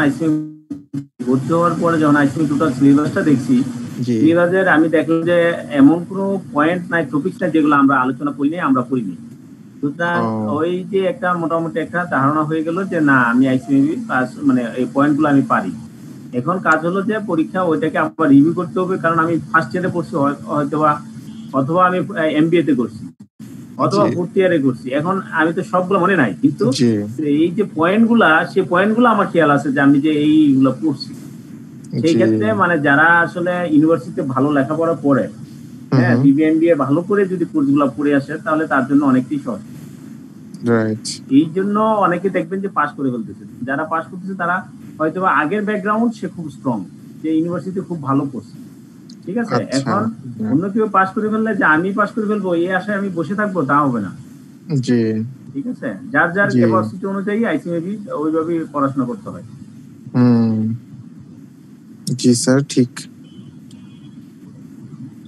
ICM ভর্তি হওয়ার পরে যখন আইসিএম টোটাল সিলেবাসটা দেখছি, সিলেবাসের আমি দেখলাম যে এমন কোনো পয়েন্ট নাই, টপিক নাই যেগুলো আমরা আলোচনা করিনি, আমরা পড়িনি। সুতরাং ওই যে একটা মোটামুটি একটা ধারণা হয়ে গেল যে না, আমি আইসিএমবি পাস, মানে এই পয়েন্টগুলো আমি পারি। এখন কাজ হলো যে পরীক্ষা ওইটাকে আবার রিভিউ করতে হবে, কারণ আমি ফার্স্ট ইয়ারে পড়ছি অথবা আমি এমবিএ তে করছি অথবা ফোর্থ ইয়ারে করছি। এখন আমি তো সবগুলো মনে নাই, কিন্তু এই যে পয়েন্টগুলা, সেই পয়েন্টগুলো আমার খেয়াল আছে যে আমি যে এইগুলো পড়ছি। সেই ক্ষেত্রে মানে যারা আসলে ইউনিভার্সিটিতে ভালো লেখাপড়া পড়ে, হ্যাঁ, বিবিএমবিএ ভালো করে যদি কোর্সগুলো পড়ে আসে, তাহলে তার জন্য অনেকটাই সহজ। এই জন্য অনেকে দেখবেন যে পাস করে ফেলতেছে। যারা পাস করতেছে তারা হয়তো আগের ব্যাকগ্রাউন্ড সে খুব স্ট্রং, যে ইউনিভার্সিটি খুব ভালো করছে, ঠিক আছে। এখন অন্য কেউ পাস করে ফেললে যে আমি পাস করে ফেলবো এই আশায় আমি বসে থাকবো, তা হবে না। ঠিক আছে, যার যার ক্যাপাসিটি অনুযায়ী আইসিএমবি ওইভাবেই পড়াশোনা করতে হয়। জি স্যার, ঠিক।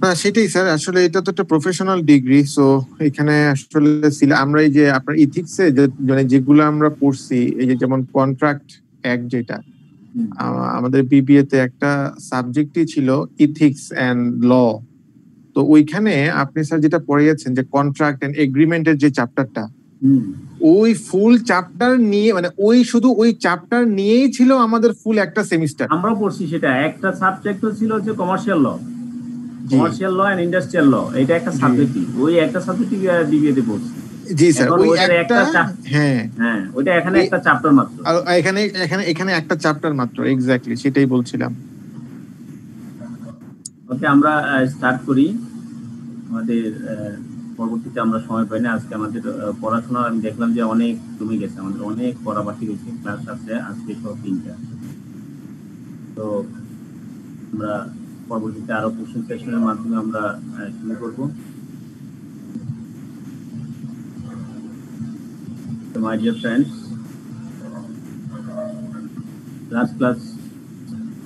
না সেটাই স্যার, আসলে এটা তো একটা প্রফেশনাল ডিগ্রি। সো এখানে আসলে আমরা এই যে আপনার ইথিক্সে যেগুলো আমরা পড়ছি, এই যে যেমন কন্ট্রাক্ট অ্যাক্ট, যেটা আমাদের বিবিএ তে একটা সাবজেক্টই ছিল ইথিক্স এন্ড ল। তো ওইখানে আপনি স্যার যেটা পড়িয়েছেন যে কন্ট্রাক্ট এন্ড এগ্রিমেন্টের যে চ্যাপ্টারটা, ওই ফুল চ্যাপ্টার নিয়ে, মানে ওই শুধু ওই চ্যাপ্টার নিয়েই ছিল আমাদের ফুল একটা সেমিস্টার। আমরা পড়ছি সেটা। একটা সাবজেক্ট ছিল হচ্ছে কমার্শিয়াল ল এন্ড ইন্ডাস্ট্রিয়াল ল, এটা একটা সাবজেক্ট। ওই একটা সাবজেক্টই বিবিএ তে পড়ছি। জি স্যার, ওই একটা, হ্যাঁ ওইটা এখানে একটা চ্যাপ্টার মাত্র। এখানে একটা চ্যাপ্টার মাত্র, এক্স্যাক্টলি সেটাই বলছিলাম। ওকে, আমরা স্টার্ট করি। আমাদের পরবর্তীতে আমরা সময় পাই না। আজকে আমাদের পড়াশোনা আমি দেখলাম যে অনেক কমে গেছে, আমাদের অনেক পড়া বাকি রয়েছে। ক্লাস আছে আজকে সব 3টা। তো আমরা পরবর্তীতে আরো কোশ্চেন সেশনের মাধ্যমে আমরা শুরু করব। So my dear friends, last class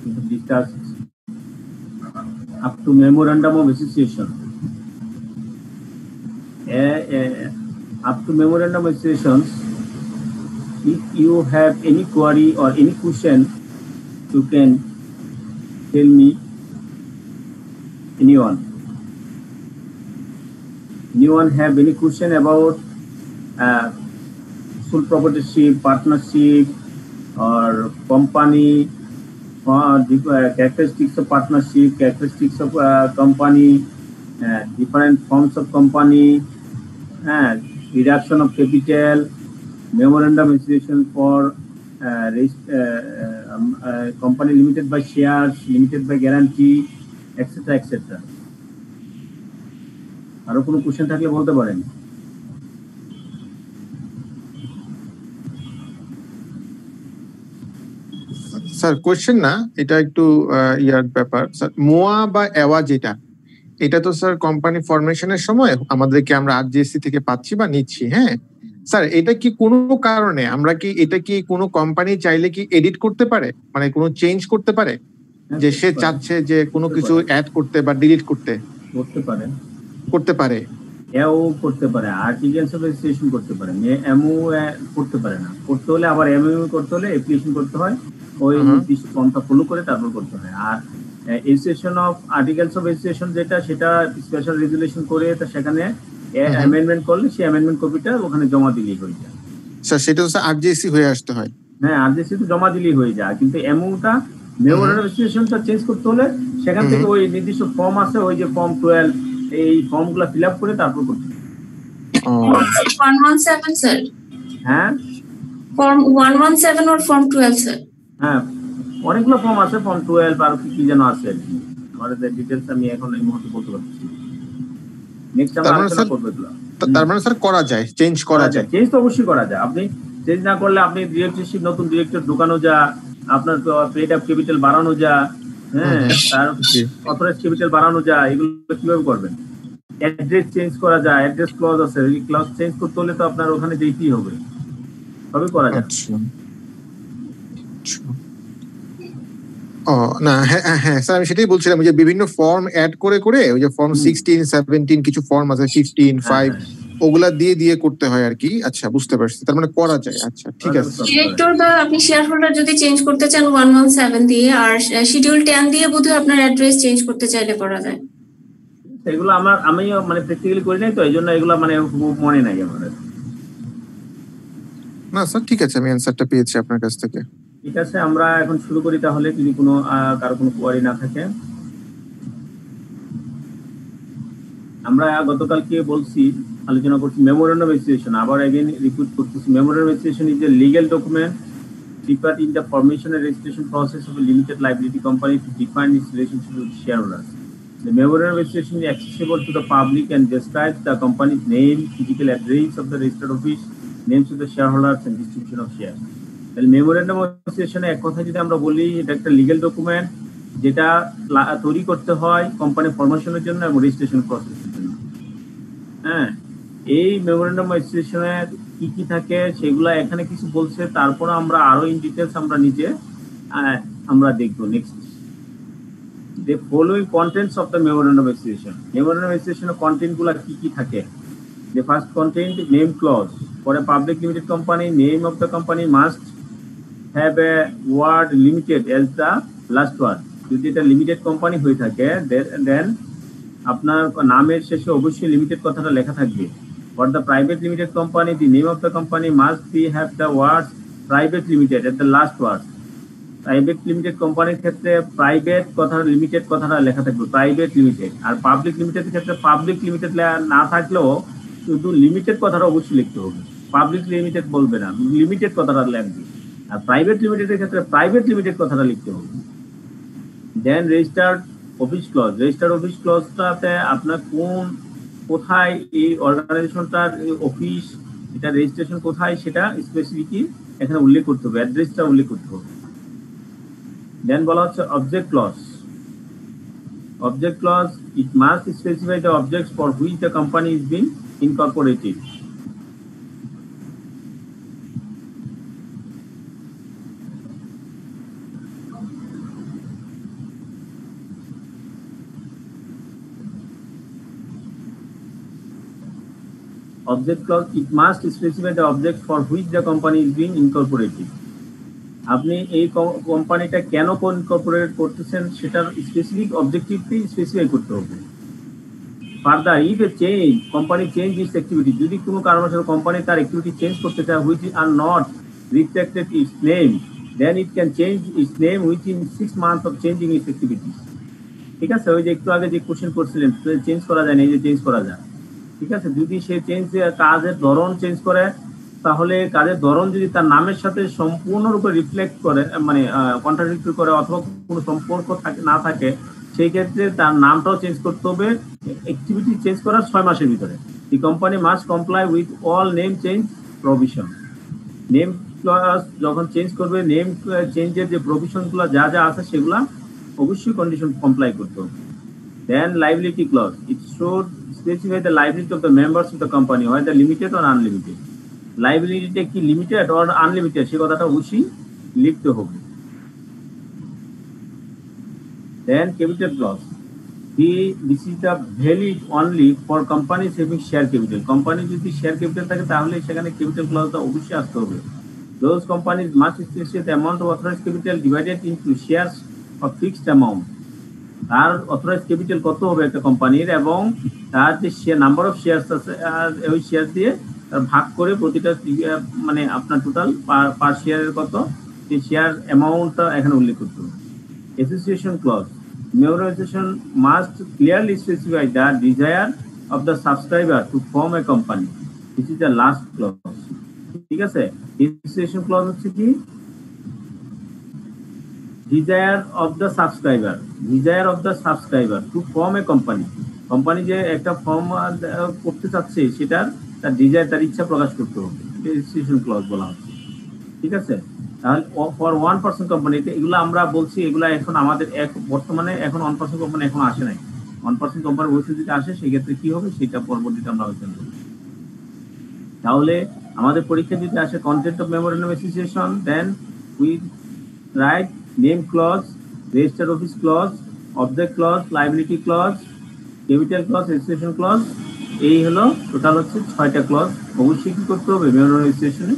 we have discussed up to memorandum of association. Up to memorandum of associations, if you have any query or any question, you can tell me. Anyone have any question about sole proprietorship, partnership, or company, or characteristics of partnership, characteristics of company, different forms of company, reduction of capital, memorandum association for company limited by shares, limited by guarantee, etc. etc. আরো কোনো question থাকলে বলতে পারেন। Sir question না, এটা একটু ইয়ার ব্যাপার sir. মোয়া বা এওয়া যেটা, এটা তো স্যার কোম্পানি ফরমেশনের সময় আমাদেরকে আমরা আরজিএসসি থেকে পাচ্ছি বা নিচ্ছি। হ্যাঁ স্যার, এটা কি কোনো কারণে আমরা কি এটা কি কোনো কোম্পানি চাইলে কি এডিট করতে পারে, মানে কোনো চেঞ্জ করতে পারে, যে সে চাচ্ছে যে কোনো কিছু অ্যাড করতে বা ডিলিট করতে? করতে পারে। এও করতে পারে, আর্টিকেলস অফ অ্যাসোসিয়েশন করতে পারে, এমও করতে পারে না। করতে হলে আবার এমএও করতে হলে অ্যাপ্লিকেশন করতে হয়, ওই নির্দিষ্ট পন্থা ফলো করে তারপর করতে হয়। আর association of articles of association যেটা, সেটা স্পেশাল রেজুলেশন করে সেখানে অ্যামেন্ডমেন্ট করলে সেই অ্যামেন্ডমেন্ট কপিটা ওখানে জমা দিলেই হয়ে যায়। স্যার সেটা তো আরজিএসসি হয়ে আসতে হয়। হ্যাঁ, আরজিএসসি তো জমা দিলেই হয়ে যায়, কিন্তু এমওটা মেমোরেন্ডাম অফ অ্যাসোসিয়েশনটা চেঞ্জ করতে হলে সেখান থেকে ওই নির্দিষ্ট ফর্ম আছে, ওই যে ফর্ম 12, এই ফর্মগুলো ফিল আপ করে তারপর করতে হবে। 117 স্যার। হ্যাঁ, ফর্ম 117 আর ফর্ম 12 স্যার। হ্যাঁ, অনেকগুলো ফর্ম আছে, ফর্ম 12 আর কি যেন আছে। আমাদের ডিটেইলস আমি এখন এই মুহূর্তে বলতে পারছি না। নেক্সট আমরা আলোচনা করব এগুলো। তার মানে স্যার করা যায়, চেঞ্জ করা যায়। চেঞ্জ তো অবশ্যই করা যায়। আপনি চেঞ্জ না করলে আপনি ডিরেক্টরশিপ, নতুন ডিরেক্টর ঢোকানো যা, আপনার পেড আপ ক্যাপিটাল বাড়ানো যা, হ্যাঁ, তার অথরাইজ ক্যাপিটাল বাড়ানো যা, এগুলো কিভাবে করবেন? অ্যাড্রেস চেঞ্জ করা যায়, অ্যাড্রেস ক্লজ আছে, এই ক্লজ চেঞ্জ করতে হলে তো আপনার ওখানে যেতেই হবে, সবই করা যায়। না, হ্যাঁ স্যার, আমি সেটাই বলছিলাম যে বিভিন্ন ফর্ম অ্যাড করে করে, ওই যে ফর্ম 16, 17 কিছু ফর্ম আছে, 15, 5, ওগুলা দিয়ে দিয়ে করতে হয় আর কি। আচ্ছা, বুঝতে পারছি, তার মানে করা যায়। আচ্ছা, ঠিক আছে। ডিরেক্টর বা আপনি শেয়ার হোল্ডার যদি চেঞ্জ করতে চান 117 দিয়ে, আর শিডিউল 10 দিয়ে বোধহয় আপনার অ্যাড্রেস চেঞ্জ করতে চাইলে করা যায়। এগুলো আমিও মানে প্র্যাকটিক্যালি করি নাই তো, এই জন্য এগুলো মানে মনে নাই আমাদের। না স্যার, ঠিক আছে, আমি অ্যান্সারটা পেয়েছি আপনার কাছ থেকে। ঠিক আছে, আমরা এখন শুরু করি তাহলে, যদি কোনো কারো কোনো কোয়ারি না থাকে। আমরা গতকালকে বলছি, আলোচনা করছি মেমোরেন্ডাম অ্যাসোসিয়েশন, আবার এগেইন রিপিট করতেছি। Memorandum association is a legal document prepared in the formation and registration process of a limited liability company to define its relationship with shareholders. The memorandum of association is accessible to the public and describes the company's name, physical address of the registered office, names of the shareholders, and distribution of shares. তাহলে memorandum of অ্যাসোসিয়েশনে এক কথা যদি আমরা বলি, এটা একটা legal document যেটা তৈরি করতে হয় কোম্পানি ফরমেশনের জন্য এবং রেজিস্ট্রেশন প্রসেসের জন্য। হ্যাঁ, এই মেমোরেন্ডাম অফ অ্যাসোসিয়েশনের কি কি থাকে সেগুলা এখানে কিছু বলছে, তারপর আমরা আরো ইন ডিটেলস আমরা নিচে আমরা দেখবো। Next, the following contents of the memorandum of association. Memorandum of association content গুলা কি কি থাকে? The first content, name clause. For a public limited company, name of the company must have a word limited as the last word. যদি এটা limited company হয়ে থাকে, দেন আপনার নামের শেষে অবশ্যই লিমিটেড কথাটা লেখা থাকবে। For the private limited company, the name of the company must have the words private limited at the last word. Private limited কোম্পানির ক্ষেত্রে প্রাইভেট কথাটা লিমিটেড কথাটা লেখা থাকবে, প্রাইভেট লিমিটেড। আর পাবলিক লিমিটেডের ক্ষেত্রে পাবলিক লিমিটেড না থাকলেও শুধু লিমিটেড কথাটা অবশ্যই লিখতে হবে, পাবলিক লিমিটেড বলবে না, লিমিটেড কথাটা লিখবে। আর প্রাইভেট লিমিটেডের ক্ষেত্রে প্রাইভেট লিমিটেড কথাটা লিখতে হবে। Then registered office clause. Registered office ক্লজটাতে আপনার কোথায় এই অর্গানাইজেশনটার অফিস, এটা রেজিস্ট্রেশন কোথায় সেটা স্পেসিফিকলি এখানে উল্লেখ করতে হবে, অ্যাড্রেসটা উল্লেখ করতে হবে। দেন বলা হচ্ছে object clause. Object clause, it must specify the objects for which the company is being incorporated. Object clause, it must specify the object for which the company is being incorporated. আপনি এই কোম্পানিটা কেন incorporate করতেছেন সেটার specific অবজেক্টিভটি specify করতে হবে। Further, if a change company change its activity, যদি কোনো কারণবশত কোম্পানি তার অ্যাক্টিভিটি চেঞ্জ করতে চায় which are not reflected its name, then it can change its name within 6 months of changing its activity. ঠিক আছে, ওই যে একটু আগে যে কোশ্চেন করছিলেন, চেঞ্জ করা যায় না, এই যে চেঞ্জ করা যায়। ঠিক আছে, যদি সে কাজের ধরন চেঞ্জ করে, তাহলে কাজের ধরন যদি তার নামের সাথে সম্পূর্ণরূপে রিফ্লেক্ট করে, মানে কন্ট্রাডিক্টরি করে অথবা কোনো সম্পর্ক না থাকে, সেই ক্ষেত্রে তার নামটাও চেঞ্জ করতে হবে অ্যাক্টিভিটি চেঞ্জ করার 6 মাসের ভিতরে। The company must comply with all name change provision. Name clause যখন চেঞ্জ করবে, নেম চেঞ্জের যে প্রভিশনগুলো যা যা আছে সেগুলা অবশ্যই কন্ডিশন কমপ্লাই করতে হবে। Then liability clause, it should specify the liability of the members of the company, whether limited or unlimited. Liability কি limited or unlimited সে কথাটা অবশ্যই লিখতে হবে। Then capital clause, this is the valid only for companies having share capital. Company যদি share capital থাকে তাহলে সেখানে capital ক্লজটা অবশ্যই আসতে হবে। Those companies must specify the amount of authorized capital divided into shares of fixed amount. তার authorize capital কত হবে একটা কোম্পানির, এবং তার যে নাম্বার অফ শেয়ার আছে ওই শেয়ার দিয়ে তার ভাগ করে প্রতিটা মানে আপনার টোটাল পার শেয়ারের কত, সেই শেয়ার অ্যামাউন্টটা এখানে উল্লেখ করতে হবে। Association clause, memorization must clearly specify the desire of the subscriber to form a company. This is the last clause. ঠিক আছে, অ্যাসোসিয়েশন ক্লজ হচ্ছে কি, desire of the subscriber to form a company. Company যে একটা form করতে চাচ্ছে সেটার তার ডিজায়ার, তার ইচ্ছা প্রকাশ করতে হবে, রেজিস্ট্রেশন ক্লজ বলা হচ্ছে। ঠিক আছে, তাহলে ফর 1% কোম্পানি, এগুলো আমরা বলছি এগুলো এখন আমাদের বর্তমানে এখন 1% কোম্পানি এখন আসে নাই। 1% কোম্পানি ভবিষ্যৎ যদি আসে সেক্ষেত্রে কি হবে সেটা পরবর্তীতে আমরা আলোচনা করব। তাহলে আমাদের পরীক্ষা যদি আসে content of memorandum association, then we write name clause, registered office clause, object clause, liability clause, capital clause, registration clause, এই হলো টোটাল হচ্ছে 6টা ক্লজ। অবশ্যই কি করতে হবে, মেমোরেন্ডাম রেজিস্ট্রেশনে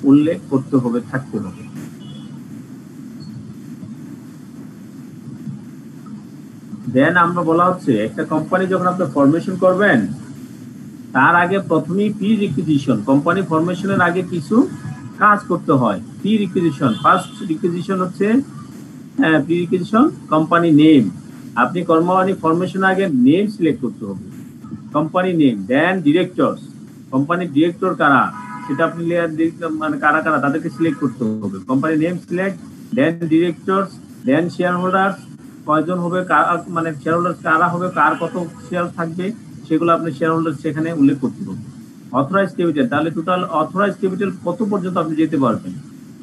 উল্লেখ করতে হবে, থাকতে হবে। দেন আমরা বলা হচ্ছে একটা কোম্পানি যখন আপনি ফরমেশন করবেন তার আগে প্রথমেই প্রি রিকুইজিশন, কোম্পানি ফরমেশনের আগে কিছু কাজ করতে হয়। প্রি রিকুইজিশন, ফার্স্ট রিকুইজিশন হচ্ছে প্রি রিকুইজিশন কোম্পানি নেম। আপনি কোম্পানি ফরমেশনের আগে নেম সিলেক্ট করতে হবে, কোম্পানি নেম। দেন ডিরেক্টরস, কোম্পানির ডিরেক্টর কারা সেটা আপনি মানে কারা কারা তাদেরকে সিলেক্ট করতে হবে। কোম্পানি নেম সিলেক্ট, দেন ডিরেক্টরস, দেন শেয়ার হোল্ডার্স কয়জন হবে, মানে শেয়ার হোল্ডার কারা হবে, কার কত শেয়ার থাকবে সেগুলো আপনি শেয়ার হোল্ডার সেখানে উল্লেখ করতে হবে। অথরাইজ ক্যাপিটাল, তাহলে টোটাল অথরাইজ ক্যাপিটাল কত পর্যন্ত আপনি যেতে পারবেন,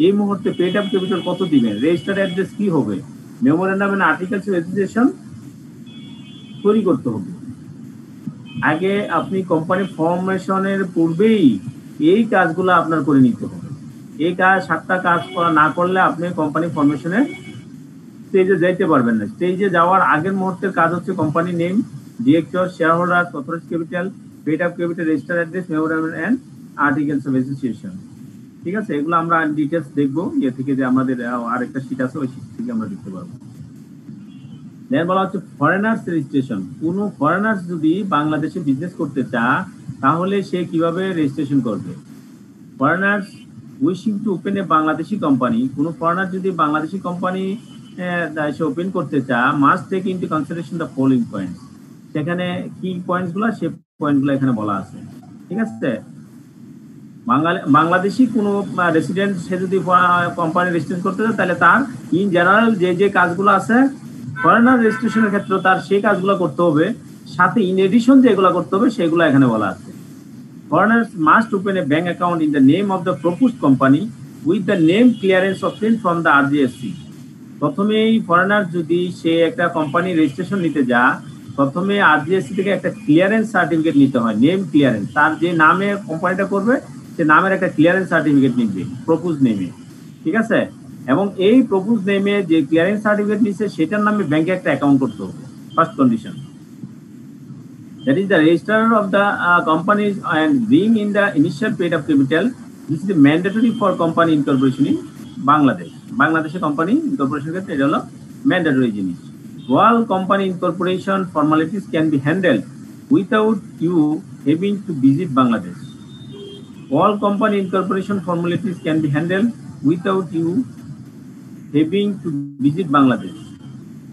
এই মুহূর্তে পেড আপ ক্যাপিটাল কত দিবেন, রেজিস্টার্ড অ্যাড্রেস কি হবে, memorandum and articles of association তৈরি করতে হবে। আগে আপনি কোম্পানি ফরমেশনের পূর্বেই এই কাজগুলো আপনার করে নিতে হবে। এই কাজ 7টা কাজ করা না করলে আপনি কোম্পানি ফরমেশনের স্টেজে যাইতে পারবেন না। স্টেজে যাওয়ার আগের মুহূর্তের কাজ হচ্ছে company name, director, share holder, authorize capital, paid up capital, registered address, memorandum and articles of association. ঠিক আছে, এগুলো আমরা ডিটেলস দেখবো ইয়ে থেকে, যে আমাদের আরেকটা শীট আছে ওই শীট থেকে আমরা দেখতে পারবো। দেন বলা হচ্ছে ফরেনার্স রেজিস্ট্রেশন। কোন ফরেনার্স যদি বাংলাদেশে বিজনেস করতে চায় তাহলে সে কিভাবে রেজিস্ট্রেশন করবে। Foreigners wishing to open a Bangladeshi company, কোন ফরেনার যদি বাংলাদেশি কোম্পানি সে ওপেন করতে চায়, must take into consideration the following points. সেখানে কি পয়েন্টস গুলো, সে পয়েন্ট গুলো এখানে বলা আছে। ঠিক আছে, বাংলাদেশি কোনো রেসিডেন্ট সে যদি কোম্পানি রেজিস্ট্রেশন করতে চায় তাহলে তার ইন জেনারেল যে কাজগুলো আছে ফরেনার রেজিস্ট্রেশনের ক্ষেত্রে তার সেই কাজগুলো করতে হবে, সাথে ইন এডিশন যেগুলো করতে হবে সেগুলো এখানে বলা আছে। Foreigners must open a bank account in the name of the proposed company with the name clearance obtained from the RJSC. প্রথমেই ফরেনার যদি সে একটা কোম্পানি রেজিস্ট্রেশন নিতে যায়, প্রথমে আরজিএসসি থেকে একটা ক্লিয়ারেন্স সার্টিফিকেট নিতে হয়, নেম ক্লিয়ারেন্স। তার যে নামে কোম্পানিটা করবে সে নামের একটা ক্লিয়ারেন্স সার্টিফিকেট নিবে প্রপোজ নেমে। ঠিক আছে, এবং এই প্রপোজ নেমে যে ক্লিয়ারেন্স সার্টিফিকেট নিচ্ছে সেটার নামে ব্যাংকে একটা অ্যাকাউন্ট করতে হবে, first condition. That is the registrar of the companies and being in the initial paid up capital. This is mandatory for company incorporation in Bangladesh. Bangladesh company incorporation ক্ষেত্রে এটা হলো ম্যান্ডেটরি জিনিস। All company incorporation formalities can be handled without you having to visit Bangladesh. All company incorporation formalities can be handled without you having to visit Bangladesh.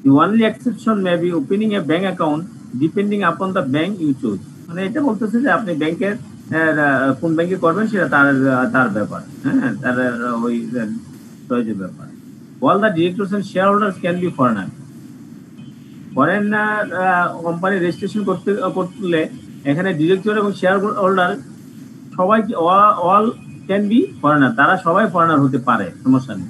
The only exception may be opening a bank account depending upon the bank you choose. মানে এটা বলতেছে যে আপনি ব্যাংকের কোন ব্যাংকে করবেন সেটা তার ব্যাপার, হ্যাঁ, তার ওই চয়েসের ব্যাপার। All the directors and share holders can be foreigner. Foreigner company registration করলে এখানে ডিরেক্টর এবং শেয়ার হোল্ডার সবাই অল ক্যান বি ফরেনার, তারা সবাই ফরেনার হতে পারে, সমস্যা নেই।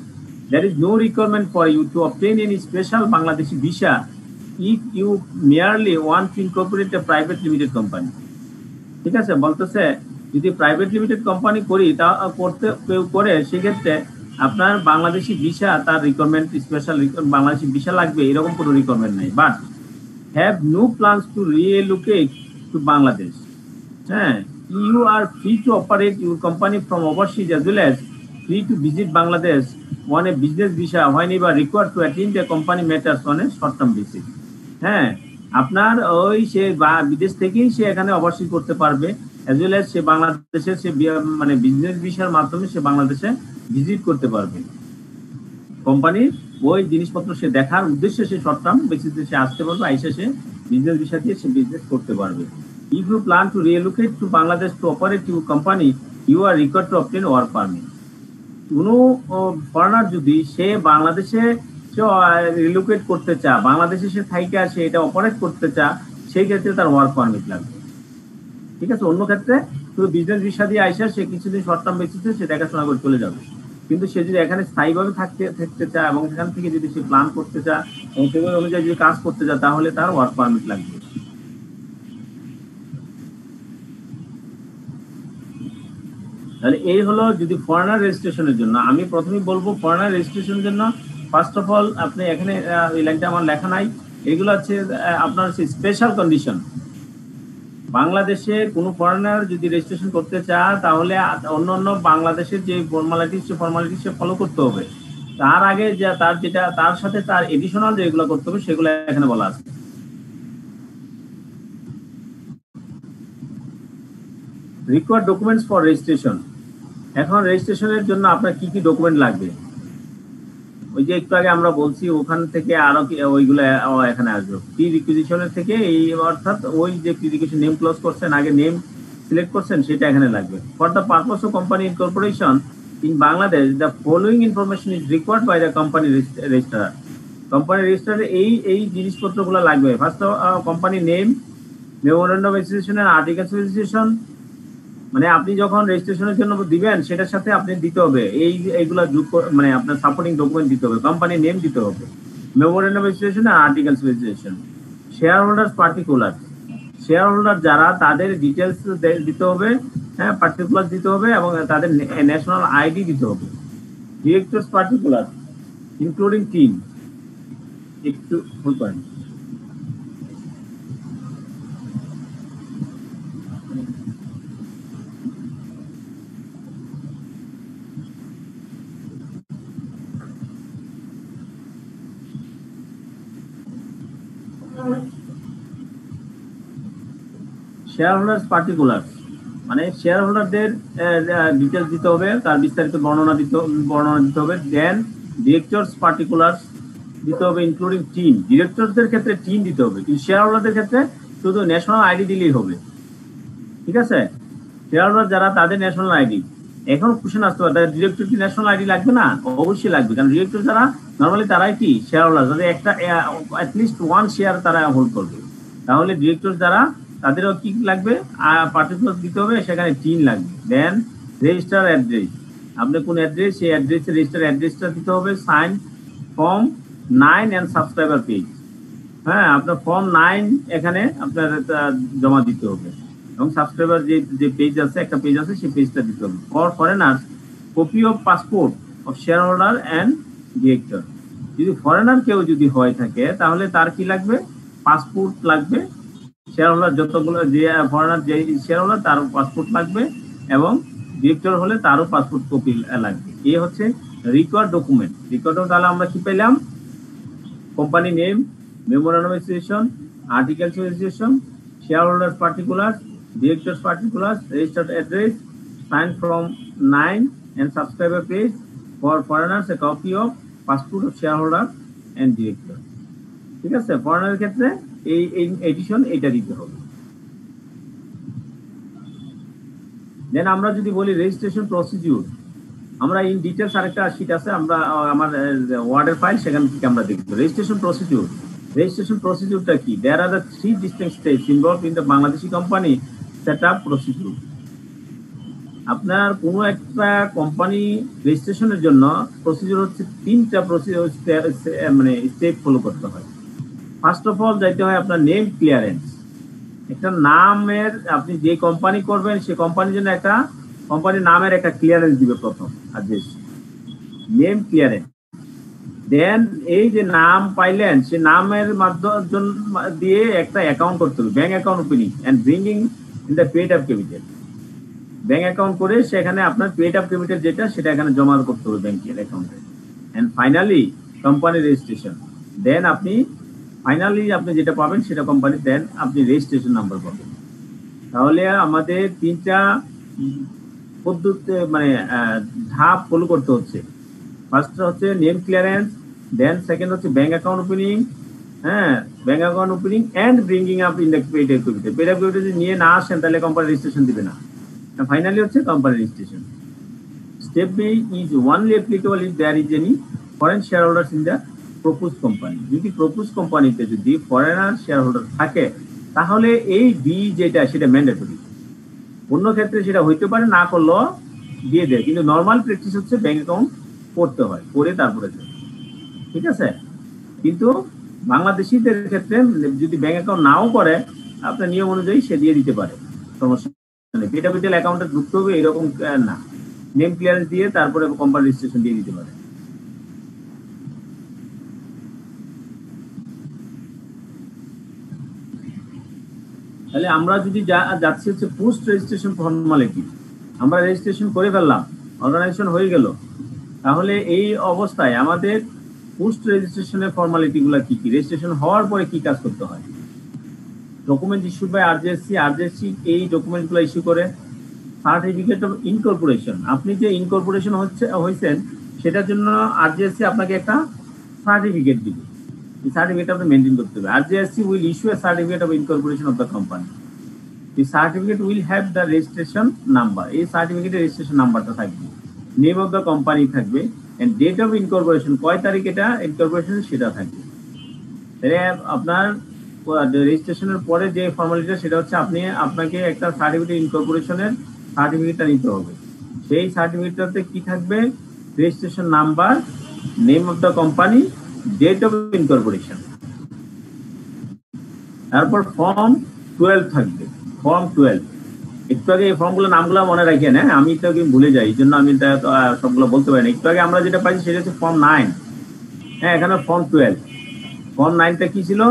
There is no requirement for you to obtain any special Bangladeshi visa if you merely want to incorporate a private limited company. ঠিক আছে, বলতেছে যদি প্রাইভেট লিমিটেড কোম্পানি করি তা করে সেক্ষেত্রে আপনার বাংলাদেশি ভিসা তার রিকোয়ারমেন্ট স্পেশাল বাংলাদেশি ভিসা লাগবে এরকম কোনো রিকোয়ারমেন্ট নাই। But have no plans to relocate to Bangladesh. হ্যাঁ, you are free to operate your company from overseas as well as free to visit Bangladesh on a business visa when you are required to attend a company matters on a short term basis. হ্যাঁ, আপনার ওই সে বিদেশ থেকেই সে এখানে অবশ্যই করতে পারবে, as well as সে বাংলাদেশে সে মানে বিজনেস ভিসার মাধ্যমে সে বাংলাদেশে ভিজিট করতে পারবে। কোম্পানির ওই জিনিসপত্র সে দেখার উদ্দেশ্যে সে শর্ট টার্ম বেসিসে সে আসতে পারবে, আইসা সে বিজনেস ভিসা দিয়ে সে বিজনেস করতে পারবে। If you plan to relocate to Bangladesh to operate your company you are required to obtain work permit. কোনো ফরেনার যদি সে বাংলাদেশে রিলোকেট করতে চায়, বাংলাদেশে সে থাইকে আসে এটা অপারেট করতে চায়, সেই ক্ষেত্রে তার ওয়ার্ক পারমিট লাগবে। ঠিক আছে, অন্য ক্ষেত্রে শুধু বিজনেস ভিসা দিয়ে আইসা সে কিছুদিন শর্ট টার্ম বেসিসে সে দেখাশোনা করে চলে যাবে। কিন্তু সে যদি এখানে স্থায়ীভাবে থাকতে চায় এবং সেখান থেকে যদি সে প্ল্যান করতে চায় এবং সেগুলো অনুযায়ী যদি কাজ করতে চায় তাহলে তার ওয়ার্ক পারমিট লাগবে। তাহলে এই হলো যদি ফরেনার রেজিস্ট্রেশনের জন্য। আমি প্রথমেই বলবো ফরেনার রেজিস্ট্রেশনের জন্য ফার্স্ট অফ অল আপনি এখানে এই লাইনটা আমার লেখা নাই, এগুলো হচ্ছে আপনার স্পেশাল কন্ডিশন। বাংলাদেশে কোনো ফরেনার যদি রেজিস্ট্রেশন করতে চায় তাহলে অন্য বাংলাদেশের যে ফর্মালিটি সে ফলো করতে হবে। তার আগে যা তার সাথে তার এডিশনাল যেগুলো করতে হবে সেগুলো এখানে বলা আছে। Required documents for registration. এখন রেজিস্ট্রেশনের জন্য আপনার কি কি ডকুমেন্ট লাগবে, ওই যে একটু আগে আমরা বলছি ওখান থেকে আরো ওইগুলো এখানে আসবে। প্রি রিকুইজিশনের থেকে এই অর্থাৎ ওই যে প্রি রিকুইজিশন নেম ক্লোজ করছেন, আগে নেম সিলেক্ট করছেন, সেটা এখানে লাগবে। For the purpose of company incorporation in Bangladesh the following information is required by the company registrar. Company রেজিস্ট্রারে এই জিনিসপত্রগুলো লাগবে। First company name, memorandum of registration and articles of registration, মানে আপনি যখন রেজিস্ট্রেশনের জন্য দিবেন সেটার সাথে আপনি দিতে হবে এইগুলা মানে আপনার সাপোর্টিং ডকুমেন্ট দিতে হবে। কোম্পানি নেম দিতে হবে, মেমোরেন্ডাম রেজিস্ট্রেশন আর articles registration. Share holders particular, share holder যারা তাদের ডিটেলস দিতে হবে, হ্যাঁ পার্টিকুলার দিতে হবে এবং তাদের ন্যাশনাল আইডি দিতে হবে। ডিরেক্টরস পার্টিকুলার ইনক্লুডিং টিম, একটু ভুল করেন। শেয়ার হোল্ডার্স পার্টিকুলার মানে শেয়ার হোল্ডারদের ডিটেলস দিতে হবে, তার বিস্তারিত বর্ণনা দিতে হবে। দেন ডিরেক্টরস পার্টিকুলার দিতে হবে ইনক্লুডিং টিম, ডিরেক্টরদের ক্ষেত্রে টিম দিতে হবে, কিন্তু শেয়ার হোল্ডারদের ক্ষেত্রে শুধু ন্যাশনাল আইডি দিলেই হবে। ঠিক আছে, শেয়ার হোল্ডার যারা তাদের ন্যাশনাল আইডি। এখন কোশ্চেন আসতে পারে তাদের ডিরেক্টর কি ন্যাশনাল আইডি লাগবে না? অবশ্যই লাগবে, কারণ ডিরেক্টর যারা নর্মালি তারাই কি শেয়ার হোল্ডার, তাদের একটা অ্যাটলিস্ট ওয়ান শেয়ার তারা হোল্ড করবে। তাহলে ডিরেক্টর যারা তাদেরও কি লাগবে, পার্টিকুলার দিতে হবে, সেখানে টিন লাগবে। দেন রেজিস্টার অ্যাড্রেস, আপনি কোন অ্যাড্রেস, সেই অ্যাড্রেসে রেজিস্টার অ্যাড্রেসটা দিতে হবে। Sign form 9 and subscriber page, হ্যাঁ আপনার ফর্ম 9 এখানে আপনার জমা দিতে হবে এবং সাবস্ক্রাইবার যে পেজ আছে, একটা পেজ আছে, সেই পেজটা দিতে হবে। For foreigners copy of passport of share holder and director. যদি ফরেনার কেউ যদি হয়ে থাকে তাহলে তার কি লাগবে, পাসপোর্ট লাগবে। শেয়ার হোল্ডার যতগুলো যে ফরেনার যে শেয়ার হোল্ডার তার পাসপোর্ট লাগবে এবং ডিরেক্টর হলে তারও পাসপোর্ট কপি লাগবে। এই হচ্ছে রিকোয়ার্ড ডকুমেন্ট। রিকোয়ার্ড তাহলে আমরা কি পেলাম, company name, memorandum of registration, articles of registration, share holders particular, directors particular, registered address, sign from 9 and subscriber page. For foreigners a copy of passport of shareholder and director. ঠিক আছে, ফরেনারের ক্ষেত্রে এই addition এটা দিতে হবে। দেন আমরা যদি বলি রেজিস্ট্রেশন প্রসিডিউর, আমরা ইন ডিটেলস আরেকটা শীট আছে, আমরা আমার ওয়ার্ডের ফাইল, সেখান থেকে আমরা দেখব রেজিস্ট্রেশন প্রসিডিউর। রেজিস্ট্রেশন প্রসিডিউরটা কি? দেয়ার are the 3 distinct steps involved in the Bangladeshi company setup procedure. আপনার কোনো একটা কোম্পানি রেজিস্ট্রেশনের জন্য প্রসিডিউর হচ্ছে 3টা প্রসিডিউর, মানে স্টেপ ফলো করতে হয়। ফার্স্ট অফ অল যাইতে হয় আপনার নেম ক্লিয়ারেন্স। একটা নামের, আপনি যে কোম্পানি করবেন সেই কোম্পানির জন্য একটা কোম্পানির নামের একটা ক্লিয়ারেন্স দিবে প্রথম, আদেশ নেম ক্লিয়ারেন্স। দেন এই যে নাম পাইলেন, সে নামের মাধ্যমে দিয়ে একটা অ্যাকাউন্ট করতে হবে, bank account opening and bringing in the paid up capital. Bank account করে সেখানে আপনার পেড আপ ক্যাপিটাল যেটা, সেটা এখানে জমা করতে হবে ব্যাংকের অ্যাকাউন্টে। And finally company registration. Then আপনি ফাইনালি আপনি যেটা পাবেন সেটা কোম্পানি, দেন আপনি রেজিস্ট্রেশন নাম্বার পাবেন। তাহলে আমাদের 3টা পদ্ধতি মানে ধাপ ফলো করতে হচ্ছে। ফার্স্ট হচ্ছে নেম ক্লিয়ারেন্স, দেন সেকেন্ড হচ্ছে ব্যাংক অ্যাকাউন্ট ওপেনিং, হ্যাঁ bank account opening and bringing up in the paid up capital. Paid up capital যদি নিয়ে না আসেন তাহলে কোম্পানি রেজিস্ট্রেশন দিবে না। ফাইনালি হচ্ছে company registration. Step B is only applicable if there is any foreign share holders in the propose company. যদি propose কোম্পানিতে যদি ফরেনার শেয়ার হোল্ডার থাকে তাহলে এই বি যেটা, সেটা ম্যান্ডেটরি। অন্য ক্ষেত্রে সেটা হইতে পারে, না করলেও দিয়ে দেয়, কিন্তু নর্মাল প্র্যাকটিস হচ্ছে ব্যাংক অ্যাকাউন্ট করতে হয়, করে তারপরে দেয়। ঠিক আছে, কিন্তু বাংলাদেশিদের ক্ষেত্রে যদি ব্যাংক অ্যাকাউন্ট নাও করে, আপনার নিয়ম অনুযায়ী সে দিয়ে দিতে পারে, সমস্যা নেই। ক্যাপিটাল অ্যাকাউন্টে ঢুকতে হবে এরকম না, নেম ক্লিয়ারেন্স দিয়ে তারপরে কোম্পানি রেজিস্ট্রেশন দিয়ে দিতে পারে। তাহলে আমরা যদি যাচ্ছি হচ্ছে পোস্ট রেজিস্ট্রেশন ফর্মালিটি, আমরা রেজিস্ট্রেশন করে ফেললাম, অর্গানাইজেশন হয়ে গেল, তাহলে এই অবস্থায় আমাদের পোস্ট রেজিস্ট্রেশনের ফর্মালিটিগুলো কি কি, রেজিস্ট্রেশন হওয়ার পরে কি কাজ করতে হয়? Document issued by RJSC, RJSC এই ডকুমেন্টগুলো ইস্যু করে। সার্টিফিকেট অফ ইনকর্পোরেশন, আপনি যে ইনকর্পোরেশন হয়েছেন সেটার জন্য আরজেএসসি আপনাকে একটা সার্টিফিকেট দিবে, এই সার্টিফিকেট আপনি মেনটেন করতে হবে। আরজেএসসি will issue A certificate of incorporation of the company. The certificate will have the registration number. এই সার্টিফিকেটের রেজিস্ট্রেশন নাম্বারটা থাকবে, নেম অফ দ্য কোম্পানি থাকবে, এন্ড ডেট অফ ইনকর্পোরেশন, কয় তারিখ এটা ইনকর্পোরেশন সেটা থাকবে। তাহলে আপনার রেজিস্ট্রেশনের পরে যে ফর্মালিটিটা সেটা হচ্ছে আপনাকে একটা সার্টিফিকেট ইনকর্পোরেশনের সার্টিফিকেটটা নিতে হবে। সেই সার্টিফিকেটটাতে কি থাকবে? Registration number, name of the company, date of incorporation. তারপর ফর্ম 12 থাকবে, ফর্ম 12। একটু আগে এই ফর্মগুলো নামগুলো মনে রাখেন, হ্যাঁ, আমি তো ভুলে যাই, এই জন্য আমি সবগুলো বলতে পারি না। একটু আগে আমরা যেটা পাইছি সেটা হচ্ছে ফর্ম 9, হ্যাঁ, এখানে ফর্ম 12। ফর্ম 9টা কি ছিল?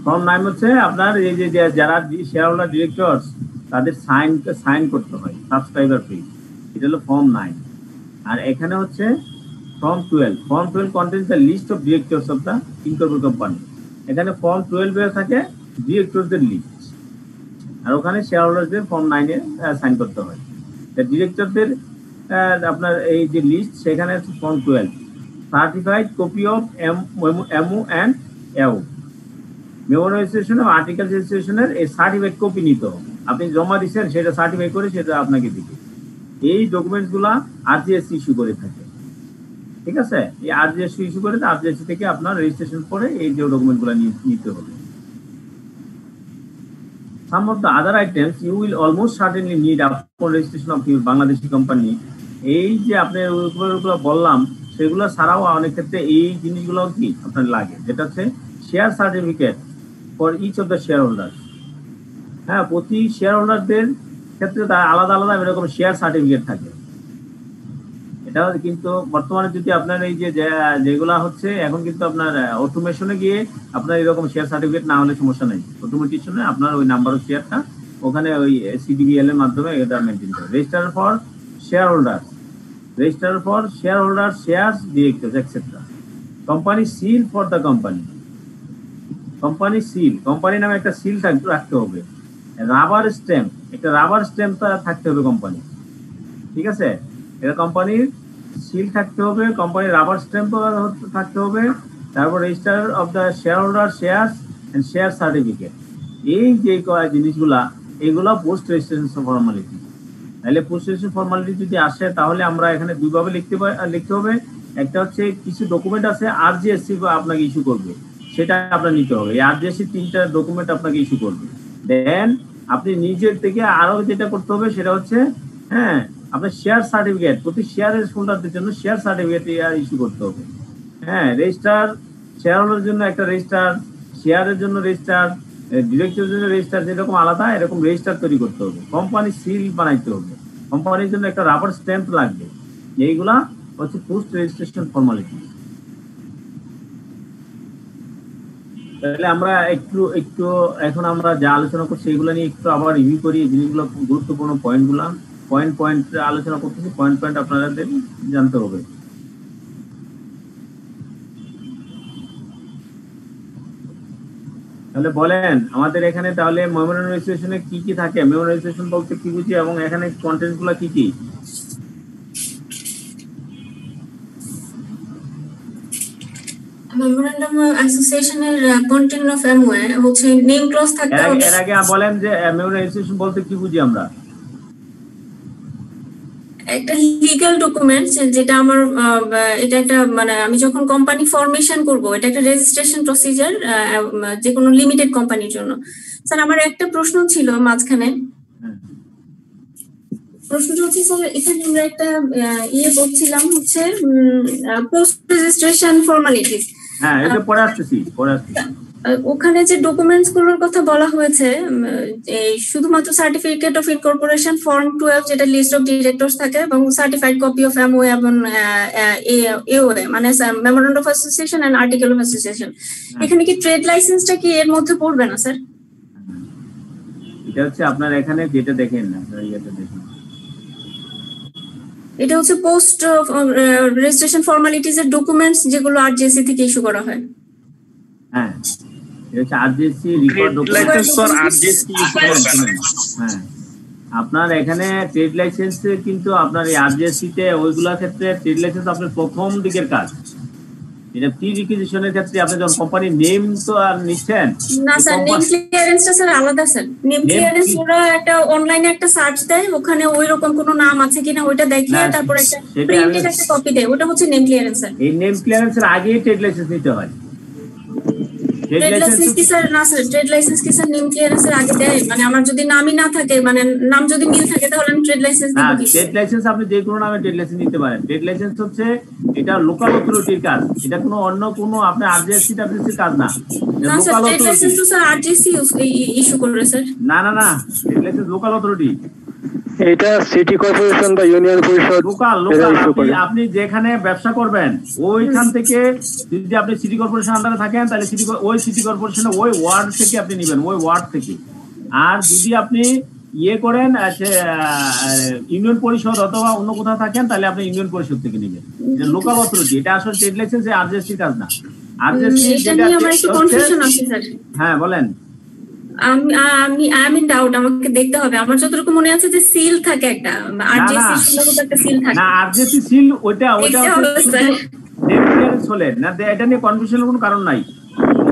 ফর্ম 9 হচ্ছে আপনার এই যে যারা শেয়ার হোল্ডার ডিরেক্টরস তাদের সাইন করতে হয়, সাবস্ক্রাইবার ফি, এটা হলো ফর্ম 9। আর এখানে হচ্ছে form 12। Form 12 contents the list of directors of the incorporated company. এখানে ফর্ম 12 এ থাকে ডিরেক্টরদের লিস্ট, আর ওখানে শেয়ার হোল্ডারদের ফর্ম 9 এ সাইন করতে হয়। ডিরেক্টরদের আপনার এই যে লিস্ট সেখানে form 12। Certified copy of MO and AO, memo registration ও আর্টিকেল রেজিস্ট্রেশনের এই সার্টিফাইড কপি নিতে হবে। আপনি জমা দিচ্ছেন, সেটা সার্টিফাই করে সেটা আপনাকে দিবে। এই ডকুমেন্টসগুলা আরজিএসসি ইস্যু করে থাকে, ঠিক আছে? এই আরজিএসসি ইস্যু করে, আরজিএসসি থেকে আপনার রেজিস্ট্রেশন করে এই যে ডকুমেন্টগুলো নিতে হবে। Some of the other items you will almost certainly need upon registration of your Bangladeshi company. এই যে আপনার উপরগুলো বললাম সেগুলো ছাড়াও অনেক ক্ষেত্রে এই জিনিসগুলো কি আপনার লাগে, যেটা হচ্ছে share certificate for each of the share holder. হ্যাঁ, প্রতি শেয়ার হোল্ডারদের ক্ষেত্রে তার আলাদা আলাদা এরকম শেয়ার সার্টিফিকেট থাকে। এটা কিন্তু বর্তমানে যদি আপনার এই যেগুলা হচ্ছে এখন কিন্তু আপনার অটোমেশনে গিয়ে আপনার এরকম শেয়ার সার্টিফিকেট না হলে সমস্যা নেই। অটোমেটিশনে আপনার ওই নাম্বার অফ শেয়ারটা ওখানে ওই সিডিবিএল এর মাধ্যমে এটা মেনটেন করে। Register for share holder, register for share holder, shares, directors etcetera. Company seal for the company, company seal, company নামে একটা সিল রাখতে হবে। রাবার স্ট্যাম্প, একটা রাবার স্ট্যাম্প থাকতে হবে কোম্পানি, ঠিক আছে? এটা কোম্পানির সিল থাকতে হবে, কোম্পানির রাবার স্ট্যাম্প থাকতে হবে। তারপর register of the share holder, shares and share certificate. এই যে জিনিসগুলা এগুলো পোস্ট রেজিস্ট্রেশন ফর্মালিটি। তাহলে পোস্ট রেজিস্ট্রেশন ফর্মালিটি যদি আসে তাহলে আমরা এখানে দুইভাবে লিখতে হবে। একটা হচ্ছে কিছু ডকুমেন্ট আছে আরজিএসসি আপনাকে ইস্যু করবে, সেটা আপনার নিতে হবে। এই আরজিএসসি 3টা ডকুমেন্ট আপনাকে ইস্যু করবে। দেন আপনি নিজের থেকে আরো যেটা করতে হবে সেটা হচ্ছে, হ্যাঁ, আপনার শেয়ার সার্টিফিকেট, প্রতি শেয়ারের হোল্ডারদের জন্য শেয়ার সার্টিফিকেট ইস্যু করতে হবে। হ্যাঁ, রেজিস্টার, শেয়ার হোল্ডারের জন্য একটা রেজিস্টার, শেয়ারের জন্য রেজিস্টার, ডিরেক্টরের জন্য রেজিস্টার, যেরকম আলাদা এরকম রেজিস্টার তৈরি করতে হবে। কোম্পানি সিল বানাইতে হবে, কোম্পানির জন্য একটা রাবার স্ট্যাম্প লাগবে। এইগুলা হচ্ছে পোস্ট রেজিস্ট্রেশন ফর্মালিটি। তাহলে আমরা একটু এখন আমরা যা আলোচনা করছি এগুলো নিয়ে একটু আবার রিভিউ করি। এই জিনিসগুলো গুরুত্বপূর্ণ পয়েন্টগুলো পয়েন্ট আলোচনা করতেছি, পয়েন্ট আপনাদের জানতে হবে। তাহলে বলেন আমাদের এখানে তাহলে মেমোরেন্ডাম রেজিস্ট্রেশনে কি কি থাকে? মেমোরেন্ডাম রেজিস্ট্রেশন বলতে কি বুঝি এবং এখানে কন্টেন্টস গুলো কি কি? মেমোরেন্ডাম অ্যাসোসিয়েশনের কন্টেন্ট অফ এমওএ হচ্ছে নেম ক্লজ থাকতে হবে। এর আগে বলেন যে মেমোরেন্ডাম রেজিস্ট্রেশন বলতে কি বুঝি আমরা? একটা লিগ্যাল ডকুমেন্ট, যেটা আমার এটা একটা মানে আমি যখন কোম্পানি ফরমেশন করব, এটা একটা রেজিস্ট্রেশন প্রসিজার যে কোনো লিমিটেড কোম্পানির জন্য। স্যার আমার একটা প্রশ্ন ছিল মাঝখানে, প্রশ্নটা হচ্ছে স্যার এখানে আমরা একটা বলছিলাম হচ্ছে পোস্ট রেজিস্ট্রেশন ফর্মালিটিস। হ্যাঁ, এটা পরে আসতেছি। ওখানে যে ডকুমেন্টস গুলোর কথা বলা হয়েছে এই শুধুমাত্র সার্টিফিকেট অফ ইনকর্পোরেশন ফর্ম 12 যেটা লিস্ট অফ ডিরেক্টরস থাকে এবং সার্টিফাইড কপি অফ এমওএ এবং এওএ মানে memorandum of association and article of association এখানে কি ট্রেড লাইসেন্সটা কি এর মধ্যে পড়বে না স্যার? এটা হচ্ছে আপনার এখানে যেটা দেখেন না এইটা দেখেন, এটা হচ্ছে পোস্ট রেজিস্ট্রেশন ফর্মালিটিজ এর ডকুমেন্টস যেগুলো আরজেসি থেকে ইস্যু করা হয়। হ্যাঁ এটা হচ্ছে আরজেসি রেকর্ড ডকুমেন্ট ফর আরজেসি। হ্যাঁ আপনার এখানে ট্রেড লাইসেন্স কিন্তু আপনার এই আরজেসি তে ওইগুলোর ক্ষেত্রে ট্রেড লাইসেন্স আপনার প্রথম দিকের কাজ। এটা প্রি রিকুইজিশনের ক্ষেত্রে আপনি যখন কোম্পানির নেম তো আর নিচ্ছেন না স্যার, নেম ক্লিয়ারেন্সটা স্যার আলাদা স্যার। নেম ক্লিয়ারেন্স ওরা একটা অনলাইনে একটা সার্চ দেয়, ওখানে ওই রকম কোনো নাম আছে কিনা ওইটা দেখিয়ে তারপর একটা প্রিন্টেড একটা কপি দেয়, ওটা হচ্ছে নেম ক্লিয়ারেন্স স্যার। এই নেম ক্লিয়ারেন্সের আগে ট্রেড লাইসেন্স নিতে হয়। ট্রেড লাইসেন্স কি স্যার? না স্যার, ট্রেড লাইসেন্স কি স্যার নেম ক্লিয়ারেন্সের আগে দেয়? মানে আমার যদি নামই না থাকে, মানে নাম যদি মিল থাকে তাহলে আমি ট্রেড লাইসেন্স দিব কি? ট্রেড লাইসেন্স আপনি যে কোনো নামে ট্রেড লাইসেন্স নিতে পারেন। ট্রেড লাইসেন্স হচ্ছে এটা লোকাল অথরিটির কাজ, এটা কোনো অন্য কোনো আপনার আরজেসি টারজেসির কাজ না। না স্যার, ট্রেড লাইসেন্স তো স্যার আরজেসি ইস্যু করে স্যার। না না না, ট্রেড লাইসেন্স লোকাল অথরিটি। এটা সিটি কর্পোরেশন বা ইউনিয়ন পরিষদ লোকাল আপনি যেখানে ব্যবসা করবেন ওইখান থেকে যদি আপনি সিটি কর্পোরেশন আন্ডারে থাকেন তাহলে ওই সিটি কর্পোরেশনের ওই ওয়ার্ড থেকে আপনি নেবেন, ওই ওয়ার্ড থেকে। আর যদি আপনি ইয়ে করেন ইউনিয়ন পরিষদ অথবা অন্য কোথাও থাকেন তাহলে আপনি ইউনিয়ন পরিষদ থেকে নেবেন। এটা লোকাল অথরিটি, এটা আসলে ট্রেড লাইসেন্স আরজেসির কাজ না। আরজেসি যেটা হ্যাঁ বলেন। আমি ডাউট, আমাকে দেখতে হবে। আমার যতটুকু মনে আছে যে সিল থাকে একটা, আরজেসি সিলের একটা সিল থাকে না। আরজেসি সিল ওটা হলে না, এটা নিয়ে কনফিউশনের কোনো কারণ নাই।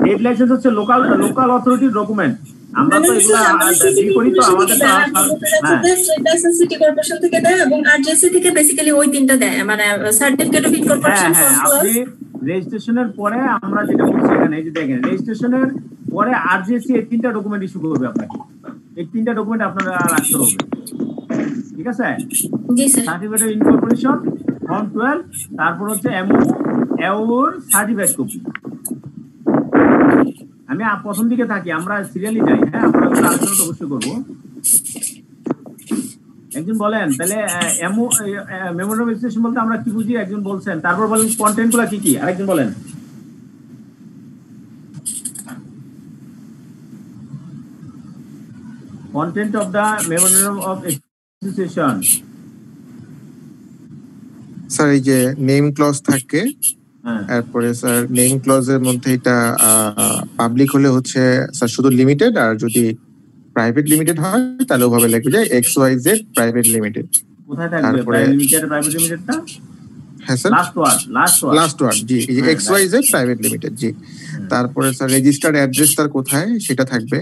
ট্রেড লাইসেন্স হচ্ছে লোকাল অথরিটির ডকুমেন্ট। আমরা তো এগুলা করি তো আমাদের তো ট্রেড লাইসেন্স সিটি কর্পোরেশন থেকে দেয় এবং আরজেসি থেকে বেসিক্যালি ওই তিনটা দেয়, মানে সার্টিফিকেট অফ ইনকর্পোরেশন। আপনি রেজিস্ট্রেশনের পরে আমরা যেটা বলছি এখানে এই যে দেখেন, রেজিস্ট্রেশনের পরে আরজেসি এই তিনটা ডকুমেন্ট ইস্যু করবে আপনাকে। এই তিনটা ডকুমেন্ট আপনারা রাখতে হবে, ঠিক আছে? জি sir. Certificate of incorporation form 12, তারপর হচ্ছে এওর সার্টিফাইড কপি। আমি প্রথম দিকে থাকি, আমরা সিরিয়ালি যাই। হ্যাঁ আমরা আলোচনা তো অবশ্যই করবো। একজন বলেন তাহলে মেমোরেন্ডাম অফ অ্যাসোসিয়েশন বলতে আমরা কি বুঝি? একজন বলছেন, তারপর বলেন কন্টেন্ট গুলা কি কি, আরেকজন বলেন। Content of the memorandum of association. Sir এই যে নেম ক্লজ থাকে, তারপরে স্যার নেম ক্লজের মধ্যে এটা পাবলিক হলে হচ্ছে স্যার শুধু লিমিটেড, আর যদি প্রাইভেট লিমিটেড হয় তাহলে ওভাবে লিখে যায় XYZ প্রাইভেট লিমিটেড। কোথায় থাকবে প্রাইভেট লিমিটেডটা? হ্যাঁ স্যার, লাস্ট ওয়ার্ড জি, এই যে XYZ প্রাইভেট লিমিটেড জি। তারপরে স্যার রেজিস্টার্ড অ্যাড্রেস তার কোথায় সেটা থাকবে।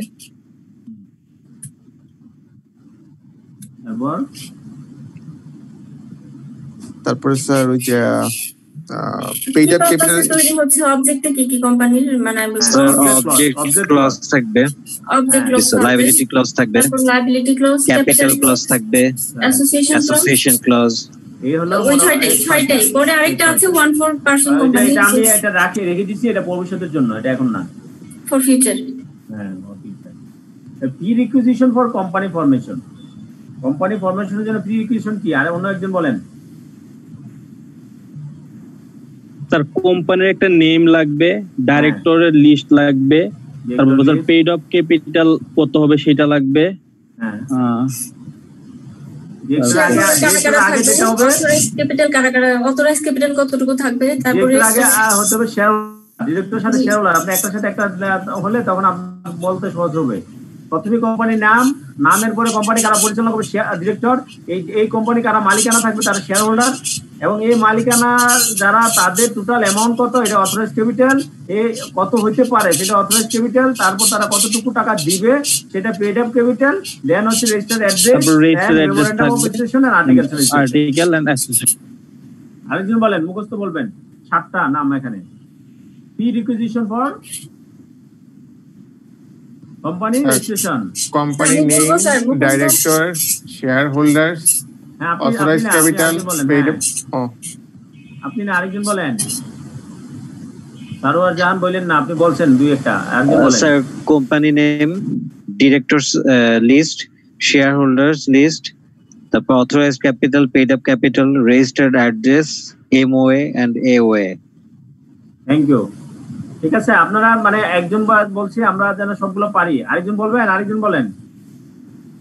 তারপরে স্যার ওই যে পেইড আপ ক্যাপিটাল তৈরি হচ্ছে অবজেক্টে কি কি কোম্পানির, মানে অবজেক্ট ক্লজ থাকবে, লায়াবিলিটি ক্লজ থাকবে, লায়াবিলিটি ক্লজ, ক্যাপিটাল ক্লজ থাকবে, অ্যাসোসিয়েশন ক্লজ। এই হলো ওই ছয়টাই। পরে আরেকটা আছে ওয়ান ফর পারসন কোম্পানি। এটা আমি এটা রেখে দিয়েছি, এটা ভবিষ্যতের জন্য, এটা এখন না, ফর ফিউচার। হ্যাঁ for future. Pre requisition for company formation. Company ফরমেশনের জন্য প্রি রিকুইজিশন কি? আর অন্য একজন বলেন। স্যার কোম্পানির একটা নেম লাগবে, ডাইরেক্টরের লিস্ট লাগবে, তারপর স্যার পেইড অফ ক্যাপিটাল কত হবে সেটা লাগবে। হ্যাঁ ক্যাপিটাল কারা অথরাইজ ক্যাপিটাল কতটুকু থাকবে, তারপরে আগে হতে হবে শেয়ার ডিরেক্টরের সাথে শেয়ার হোল্ডার। আপনি একটার সাথে একটা হলে তখন আপনার বলতে সহজ হবে। প্রথমে কোম্পানির নামের পরে কোম্পানি কারা পরিচালনা করবে ডিরেক্টর, এই কোম্পানি কারা মালিকানা থাকবে তারা শেয়ার হোল্ডার, এবং এই মালিকানা যারা তাদের টোটাল অ্যামাউন্ট কত, এটা অথরাইজ ক্যাপিটাল, কত হইতে পারে সেটা অথরাইজ ক্যাপিটাল, তারপর তারা কতটুকু টাকা দিবে সেটা পেড আপ ক্যাপিটাল, দেন হচ্ছে registered address, memorandum of association and article and association. আরেকজন বলেন, মুখস্থ বলবেন 7টা নাম এখানে। Pre requisition for company registration, company name, director, share holders, authorised capital, paid up. আপনি না আরেকজন বলেন। সারোয়ার জাহান বলেন না, আপনি বলছেন দুই একটা, আরেকজন বলেন। Sir company name, directors list, share holders list, তারপর authorised capital, paid up capital, registered address, MOA and AOA. Thank you. ঠিক আছে, আপনারা মানে একজন বলছি আমরা যেন সবগুলো পারি, আরেকজন বলবেন, আরেকজন বলেন।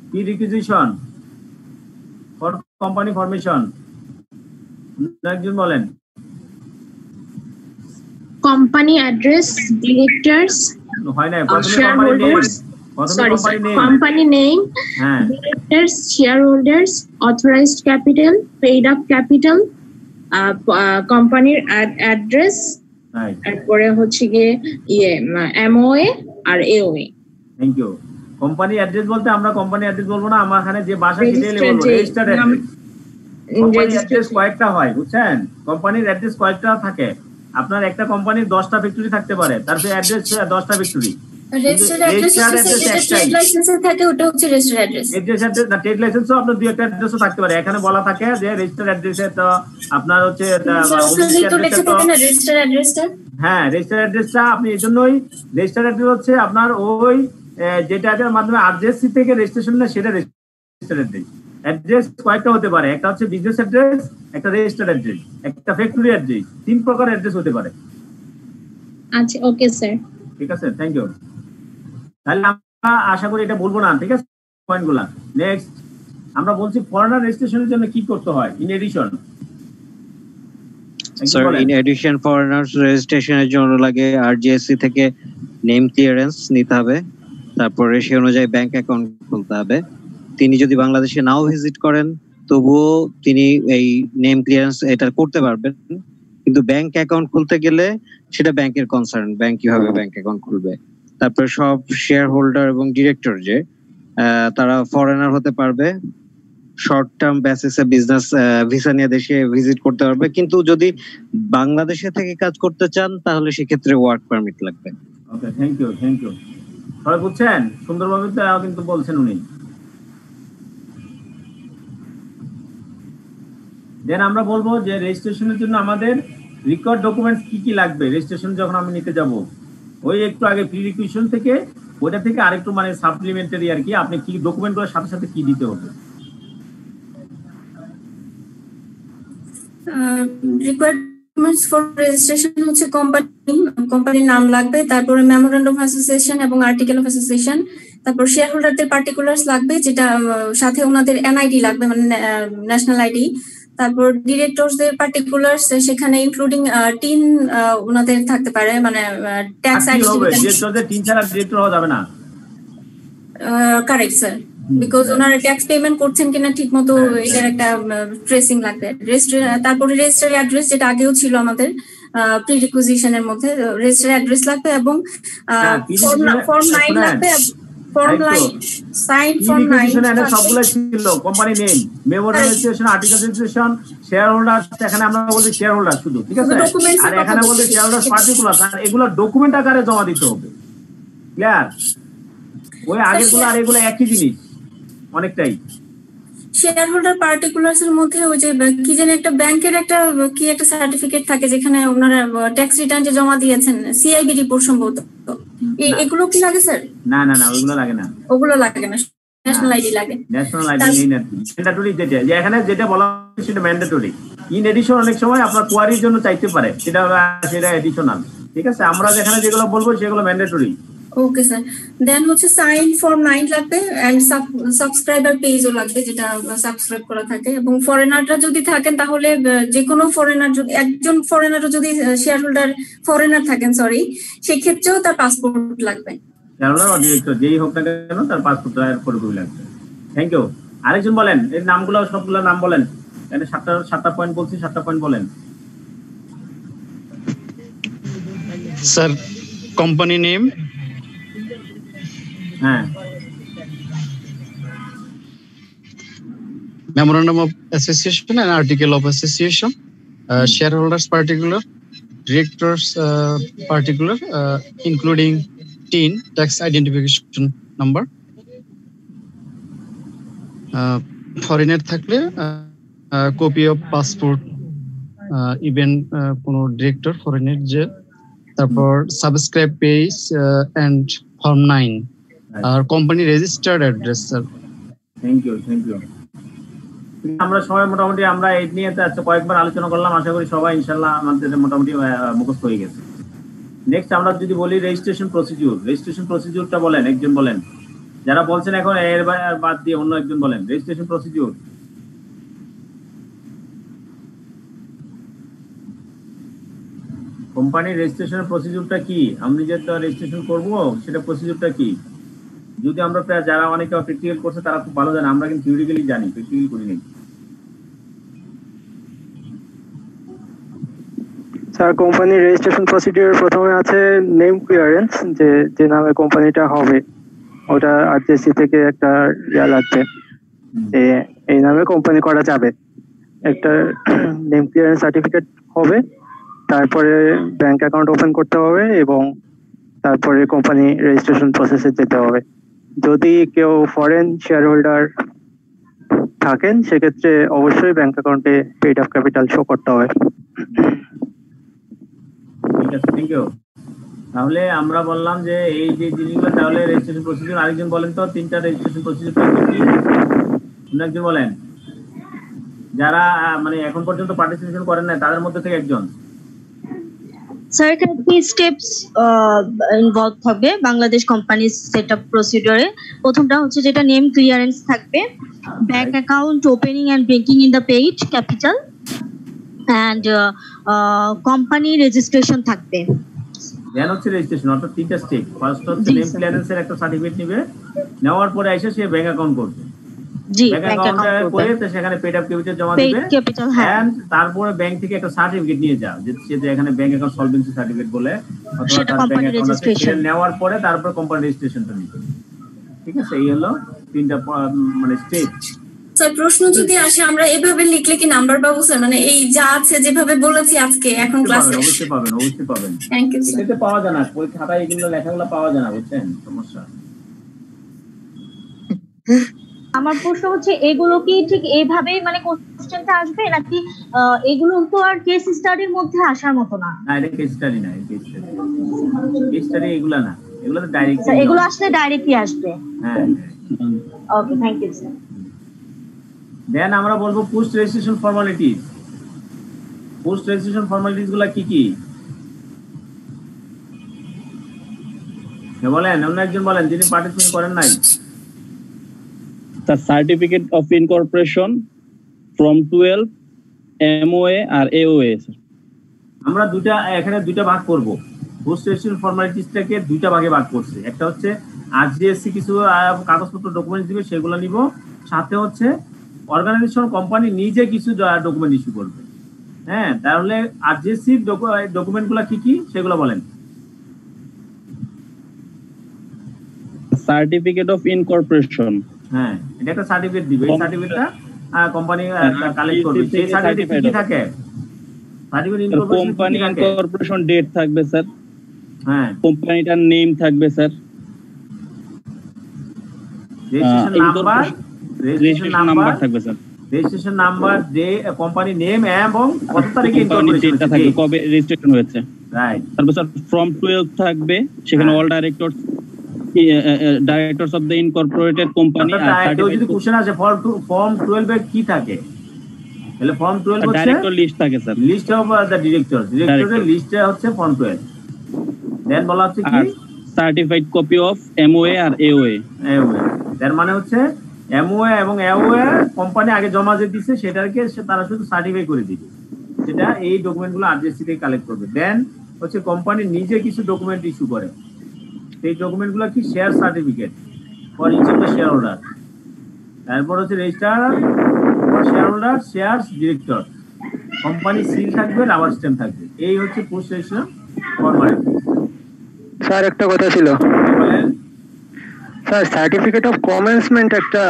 কি রিকুইজিশন ফর কোম্পানি ফরমেশন, একজন বলেন। কোম্পানি অ্যাড্রেস, ডিরেক্টরস, হয় না, প্রথমে company name, company name, directors, share holders, authorised capital, paid up capital, কোম্পানির অ্যাড্রেস, তারপরে হচ্ছে গিয়ে এমওএ আর AOA. Thank you. Company address বলতে আমরা কোম্পানি অ্যাড্রেস বলবো না, আমার এখানে যে বাসা সেটাই বলবো, রেজিস্টার্ড অ্যাড্রেস। কোম্পানি অ্যাড্রেস কয়েকটা হয় বুঝছেন, কোম্পানির অ্যাড্রেস কয়েকটা থাকে। আপনার একটা কোম্পানির 10টা ফ্যাক্টরি থাকতে পারে, তারপরে অ্যাড্রেস 10টা ফ্যাক্টরি। রেজিস্টার্ড অ্যাড্রেস ট্রেড লাইসেন্সে থাকে, ওটা হচ্ছে রেজিস্টার্ড অ্যাড্রেস। ট্রেড লাইসেন্সও আপনার দুই একটা অ্যাড্রেসও থাকতে পারে। এখানে বলা থাকে যে রেজিস্টার্ড অ্যাড্রেসে তো আপনার হচ্ছে রেজিস্টার্ড অ্যাড্রেসটা, হ্যাঁ রেজিস্টার্ড অ্যাড্রেসটা আপনি এজন্যই রেজিস্টার্ড অ্যাড্রেস হচ্ছে আপনার ওই যেটার মাধ্যমে আরজেসি থেকে রেজিস্ট্রেশন না, সেটা রেজিস্টার্ড অ্যাড্রেস। অ্যাড্রেস কয়েকটা হতে পারে, একটা হচ্ছে বিজনেস অ্যাড্রেস, একটা রেজিস্টার্ড অ্যাড্রেস, একটা ফ্যাক্টরি অ্যাড্রেস, 3 প্রকার অ্যাড্রেস হতে পারে। আচ্ছা ওকে স্যার, ঠিক আছে, থ্যাংক ইউ। তাহলে আমরা আশা করি এটা বলবো না, ঠিক আছে পয়েন্টগুলা। নেক্সট আমরা বলছি ফরেনার রেজিস্ট্রেশনের জন্য কি করতে হয় in addition. Sir in addition foreigners রেজিস্ট্রেশনের জন্য লাগে আরজিএসসি থেকে নেম ক্লিয়ারেন্স নিতে হবে, তারপরে সে অনুযায়ী ব্যাংক অ্যাকাউন্ট খুলতে হবে। তিনি যদি বাংলাদেশে নাও ভিজিট করেন তবুও তিনি এই নেম ক্লিয়ারেন্স এটা করতে পারবেন, কিন্তু ব্যাংক অ্যাকাউন্ট খুলতে গেলে সেটা ব্যাংকের কনসার্ন, ব্যাংক কিভাবে ব্যাংক অ্যাকাউন্ট খুলবে। তারপরে সব শেয়ার হোল্ডার এবং ডিরেক্টর যে তারা ফরেনার হতে পারবে, শর্ট টার্ম বেসিসে বিজনেস ভিসা নিয়ে দেশে ভিজিট করতে পারবে, কিন্তু যদি বাংলাদেশে থেকে কাজ করতে চান তাহলে সেক্ষেত্রে ওয়ার্ক পারমিট লাগবে। ওকে, থ্যাংক ইউ, থ্যাংক ইউ। সবাই বুঝছেন সুন্দরভাবে তো কিন্তু বলছেন উনি। দেন আমরা বলবো যে রেজিস্ট্রেশনের জন্য আমাদের রিকর্ড ডকুমেন্টস কি কি লাগবে রেজিস্ট্রেশন যখন আমি নিতে যাব। ওই একটু আগে প্রি রিকুইজিশন থেকে ওইটা থেকে আরেকটু মানে সাপ্লিমেন্টারি আর কি, আপনি কি ডকুমেন্টগুলোর সাথে সাথে কি দিতে হবে। রিকোয়ারমেন্টস ফর রেজিস্ট্রেশন হচ্ছে কোম্পানির নাম লাগবে, তারপরে মেমোরেন্ডাম অফ অ্যাসোসিয়েশন এবং আর্টিকেল অফ অ্যাসোসিয়েশন, তারপর শেয়ার হোল্ডারদের পার্টিকুলার্স লাগবে, যেটা সাথে ওনাদের এনআইডি লাগবে, মানে ন্যাশনাল আইডি। তারপর ডিরেক্টরসদের পার্টিকুলার্স, সেখানে ইনক্লুডিং টিন ওনাদের থাকতে পারে, মানে ট্যাক্স আইডি। ডিরেক্টরদের টিন ছাড়া ডিরেক্টর হওয়া যাবে না। কারেক্ট স্যার, বিকজ ওনারা ট্যাক্স পেমেন্ট করছেন কিনা ঠিক মতো এটার একটা ট্রেসিং লাগবে। তারপরে রেজিস্টার অ্যাড্রেস, যেটা আগেও ছিল আমাদের প্রি রিকুইজিশনের মধ্যে, রেজিস্টার অ্যাড্রেস লাগবে এবং ফর্ম 9 লাগবে। ফর্ম সাইন ফর্ম 9 সবগুলো ছিল company name, Memorial registration, article registration, share holder, এখানে আমরা বলছি শেয়ার হোল্ডার শুধু, ঠিক আছে। আর এখানে বলছি শেয়ার হোল্ডার পার্টিকুলার, আর এগুলো ডকুমেন্ট আকারে জমা দিতে হবে। ক্লিয়ার? ওই আগেরগুলো আর এগুলো একই জিনিস অনেকটাই। শেয়ার হোল্ডার পার্টিকুলার্স এর মধ্যে ওই যে কি যেন একটা ব্যাংকের একটা কি একটা সার্টিফিকেট থাকে, যেখানে ওনারা ট্যাক্স রিটার্ন যে জমা দিয়েছেন, সিআইবি রিপোর্ট সম্ভবত, এগুলো কি লাগে স্যার? না না না, ওগুলো লাগে না, ওগুলো লাগে না, ন্যাশনাল আইডি লাগে। ন্যাশনাল আইডি নেই না, ম্যান্ডেটরি যেটা, যে এখানে যেটা বলা হচ্ছে সেটা ম্যান্ডেটরি। ইন এডিশন অনেক সময় আপনার কোয়ারির জন্য চাইতে পারে, সেটা এডিশনাল, ঠিক আছে। আমরা যেখানে যেগুলো বলবো সেগুলো ম্যান্ডেটরি। Okay sir. দেন হচ্ছে সাইন ফর্ম 9 লাগবে এন্ড সাবস্ক্রাইবার পেজও লাগবে, যেটা সাবস্ক্রাইব করা থাকে। এবং ফরেনাররা যদি থাকেন তাহলে যে কোনো ফরেনার, যদি একজন ফরেনারও যদি শেয়ার হোল্ডার ফরেনার থাকেন, সরি, সেই ক্ষেত্রেও তার পাসপোর্ট লাগবে। যেই হোক না কেন তার পাসপোর্ট লাগবে। Thank you. আরেকজন বলেন, এর নামগুলো সবগুলো নাম বলেন, এখানে 7টা পয়েন্ট বলছি, 7টা পয়েন্ট বলেন। স্যার কোম্পানি নেম, হ্যাঁ, memorandum of association and article of association, shareholders particular, directors particular, including TIN, tax identification number. Foreigner থাকলে copy of passport, even কোনো director foreigner যে তারপর সাবস্ক্রাইব পেজ এন্ড ফর্ম 9 আর company registered address sir. Thank you. আমরা সবাই মোটামুটি আমরা এই নিয়ে কয়েকবার আলোচনা করলাম, আশা করি সবাই ইনশাআল্লাহ আমাদের মোটামুটি মুখস্থ হয়ে গেছে। নেক্সট আমরা যদি বলি রেজিস্ট্রেশন প্রসিডিউরটা বলেন, একজন বলেন, যারা বলছেন এখন এর বাদ দিয়ে অন্য একজন বলেন রেজিস্ট্রেশন প্রসিডিউর। কোম্পানির রেজিস্ট্রেশন প্রসিডিউরটা কি? আমি যে রেজিস্ট্রেশন করব সেটা প্রসিডিউরটা কি? যদি আমরা যারা অনেকে প্র্যাকটিক্যাল করছে তারা খুব ভালো জানে, আমরা কিন্তু থিওরিক্যালি জানি, প্র্যাকটিক্যাল করি নাই। স্যার কোম্পানির রেজিস্ট্রেশন প্রসিডিউর প্রথমে আছে নেম ক্লিয়ারেন্স, যে নামে কোম্পানিটা হবে ওটা আরজিএসসি থেকে একটা লাগবে, এই নামে কোম্পানি করা যাবে। একটা নেম ক্লিয়ারেন্স সার্টিফিকেট হবে, তারপরে ব্যাংক অ্যাকাউন্ট ওপেন করতে হবে এবং তারপরে কোম্পানি রেজিস্ট্রেশন প্রসেসে যেতে হবে। যদি কেউ ফরেন শেয়ার হোল্ডার থাকেন সেক্ষেত্রে অবশ্যই ব্যাংক অ্যাকাউন্টে পেইড আপ ক্যাপিটাল শো করতে হবে। ঠিক আছে, থ্যাংক ইউ। তাহলে আমরা বললাম যে এই যে জিনিসগুলো, তাহলে রেজিস্ট্রেশন প্রসিডিউর আরেকজন বলেন তো, তিনটা রেজিস্ট্রেশন প্রসিডিউর কি? একজন বলেন, যারা মানে এখন পর্যন্ত পার্টিসিপেশন করেন না তাদের মধ্যে থেকে একজন। স্যার এখানে 3 স্টেপস ইনভলভ থাকবে বাংলাদেশ কোম্পানি সেটআপ প্রসিডিউরে। প্রথমটা হচ্ছে যেটা নেম ক্লিয়ারেন্স থাকবে, bank account opening and breaking in the paid capital and company registration থাকবে। দেন হচ্ছে রেজিস্ট্রেশন, অর্থাৎ তিনটা স্টেপ। ফার্স্ট হচ্ছে নেম ক্লিয়ারেন্সের একটা সার্টিফিকেট নেবে, নেওয়ার পরে এসে সে ব্যাংক অ্যাকাউন্ট করবে। জি, ব্যাংক অ্যাকাউন্ট করে তো সেখানে পেইড আপ ক্যাপিটাল জমা দিবে, এন্ড তারপরে ব্যাংক থেকে একটা সার্টিফিকেট নিয়ে যাও, যে এখানে ব্যাংক অ্যাকাউন্ট সলভেন্সি সার্টিফিকেট বলে, অথবা তার ব্যাংক অ্যাকাউন্ট নেওয়ার পরে তারপর কোম্পানি রেজিস্ট্রেশনটা নিবে। ঠিক আছে, এই হলো তিনটা মানে স্টেপ। স্যার প্রশ্ন যদি আসে আমরা এভাবে লিখলে কি নাম্বার পাবো স্যার? মানে এই যা আছে যেভাবে বলেছি আজকে এখন ক্লাসে অবশ্যই পাবেন। Thank you sir. এটা পাওয়া যায় না, ওই খাতায় এগুলো লেখাগুলো পাওয়া যায় না, বুঝছেন সমস্যা। আমার প্রশ্ন হচ্ছে এগুলো কি ঠিক এইভাবেই মানে কোশ্চেনটা আসবে নাকি এগুলো তো আর কেস স্টাডির মধ্যে আসার মতো না? না, এটা কেস স্টাডি না, কেস স্টাডি এগুলো না, এগুলো তো ডাইরেক্ট, এগুলো আসলে ডাইরেক্টলি আসবে। হ্যাঁ, ওকে, থ্যাংক ইউ স্যার। দেন আমরা বলবো post registration formalities. Post registration formalities গুলো কি কি বলেন? অন্য একজন বলেন যিনি পার্টিসিপেট করেন নাই। The certificate of incorporation, Form 12, MOA R AOA। আমরা এখানে দুইটা ভাগ করব। পোস্ট রেজিস্ট্রেশন ফর্মালিটিসটাকে দুইটা ভাগে ভাগ করছি। একটা হচ্ছে আরজিএসসি কিছু কাগজপত্র ডকুমেন্ট দিবে, সেগুলো নিব। সাথে হচ্ছে অর্গানাইজেশন কোম্পানি নিজে কিছু ডকুমেন্ট ইস্যু করবে। হ্যাঁ, তাহলে আরজিএসসি ডকুমেন্টগুলো কি কি সেগুলো বলেন। সার্টিফিকেট অফ ইনকর্পোরেশন, হ্যাঁ, এটা একটা সার্টিফিকেট দিবে। এই সার্টিফিকেটটা কোম্পানি কালেক্ট করবে। সেই সার্টিফিকেট কি থাকে? সার্টিফিকেট কোম্পানি ইনকর্পোরেশন ডেট থাকবে স্যার, হ্যাঁ, কোম্পানিটার নেম থাকবে স্যার, রেজিস্ট্রেশন নাম্বার থাকবে স্যার, রেজিস্ট্রেশন নাম্বার, যে কোম্পানি নেম এবং কত তারিখে ইনকর্পোরেশন থাকবে, কবে রেজিস্ট্রেশন হয়েছে, রাইট। তারপর স্যার ফর্ম 12 থাকবে, সেখানে all directors of the incorporated company. আর যদি কোশ্চেন আসে ফর্ম 12 এ কি থাকে, তাহলে ফর্ম 12 হচ্ছে ডাইরেক্টর লিস্ট থাকে স্যার, লিস্ট অফ দ্য ডিরেক্টরের লিস্টে হচ্ছে ফর্ম 12। দেন বলা হচ্ছে কি সার্টিফাইড কপি অফ এমওএ আর এওএ। তার মানে হচ্ছে এমওএ এবং এওএ কোম্পানি আগে জমা যে দিছে সেটাকে তারা শুধু সার্টিফাই করে দিবে, সেটা এই ডকুমেন্টগুলো আরজিএসসি থেকে কালেক্ট করবে। দেন হচ্ছে কোম্পানি নিজে কিছু ডকুমেন্ট ইস্যু করে, সেই ডকুমেন্টগুলো কি share certificate for each of the share holder. তারপর হচ্ছে register for share holder, shares, director, company seal থাকবে, রাবার স্ট্যাম্প থাকবে। এই হচ্ছে পোস্ট রেজিস্ট্রেশন ফর্মালিটি। স্যার একটা কথা ছিল স্যার, সার্টিফিকেট অফ কমেন্সমেন্ট একটা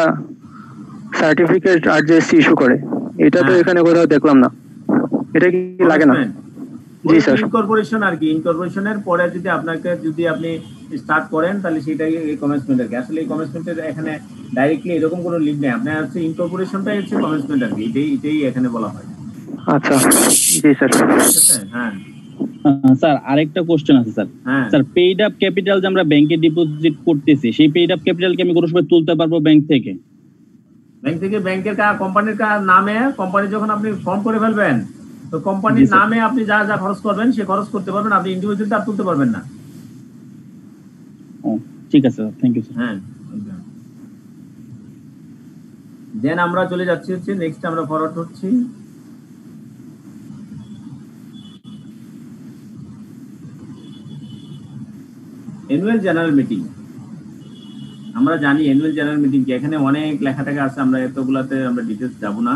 সার্টিফিকেট আরজিএসসি ইস্যু করে, এটা তো এখানে কোথাও দেখলাম না, এটা কি লাগে না? জি স্যার, ইনকর্পোরেশন আর কি, ইনকর্পোরেশনের পরে যদি আপনি স্টার্ট করেন তাহলে সেটাই এই কমেন্সমেন্ট আর কি। আসলে এই কমেন্সমেন্টের এখানে ডাইরেক্টলি এরকম কোনো লিঙ্ক নেই, আপনার হচ্ছে ইনকর্পোরেশনটাই হচ্ছে কমেন্সমেন্ট আর কি, এটাই এখানে বলা হয়। আচ্ছা, জি স্যার। হ্যাঁ, স্যার আরেকটা কোশ্চেন আছে sir. Sir paid up capital যে আমরা ব্যাংকে ডিপোজিট করতেছি, সেই পেইড আপ ক্যাপিটাল কি আমি কোনো সময় তুলতে পারবো ব্যাংক থেকে? ব্যাংকের কোম্পানির নামে, কোম্পানি যখন আপনি ফর্ম করে ফেলবেন তো কোম্পানির নামে আপনি যা যা খরচ করবেন সে খরচ করতে পারবেন, আপনি ইন্ডিভিজুয়ালি আর তুলতে পারবেন না। ঠিক আছে স্যার, থ্যাংক ইউ স্যার। হ্যাঁ, দেন আমরা চলে যাচ্ছি হচ্ছে নেক্সট, আমরা ফরওয়ার্ড করছি। Annual general meeting. আমরা জানি অ্যানুয়াল জেনারেল মিটিং কি, এখানে অনেক লেখা টাকা আছে, আমরা এতগুলাতে আমরা ডিটেলস যাব না।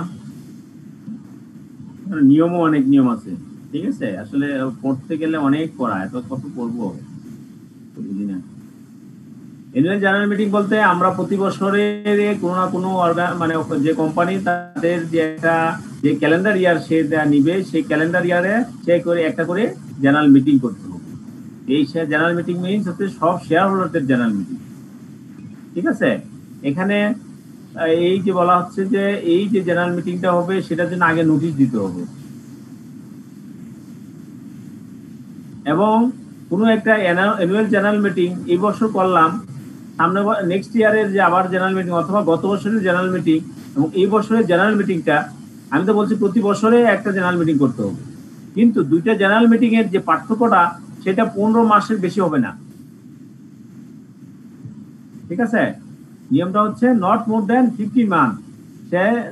নিয়মও অনেক নিয়ম আছে, ঠিক আছে। আসলে পড়তে গেলে অনেক পড়া, এত কত পড়বো বুঝি না। অ্যানুয়াল জেনারেল মিটিং বলতে আমরা প্রতি বছরে কোনো না কোনো মানে যে কোম্পানি তাদের যে একটা যে ক্যালেন্ডার ইয়ার সে নিবে, সেই ক্যালেন্ডার ইয়ারে সে করে একটা করে জেনারেল মিটিং করতে হবে। এই জেনারেল মিটিং মিনস হচ্ছে সব শেয়ার হোল্ডারদের জেনারেল মিটিং, ঠিক আছে। এখানে এই যে বলা হচ্ছে যে এই যে জেনারেল মিটিংটা হবে সেটার জন্য আগে নোটিশ দিতে হবে, এবং কোনো একটা অ্যানুয়াল জেনারেল মিটিং এই বছর করলাম, সামনে নেক্সট ইয়ারের যে আবার জেনারেল মিটিং অথবা গত বছরের জেনারেল মিটিং এবং এই বছরের জেনারেল মিটিংটা, আমি তো বলছি প্রতি বছরে একটা জেনারেল মিটিং করতে হবে, কিন্তু দুইটা জেনারেল মিটিং এর যে পার্থক্যটা সেটা 15 মাসের বেশি হবে না, ঠিক আছে। নিয়মটা হচ্ছে not more than 50 months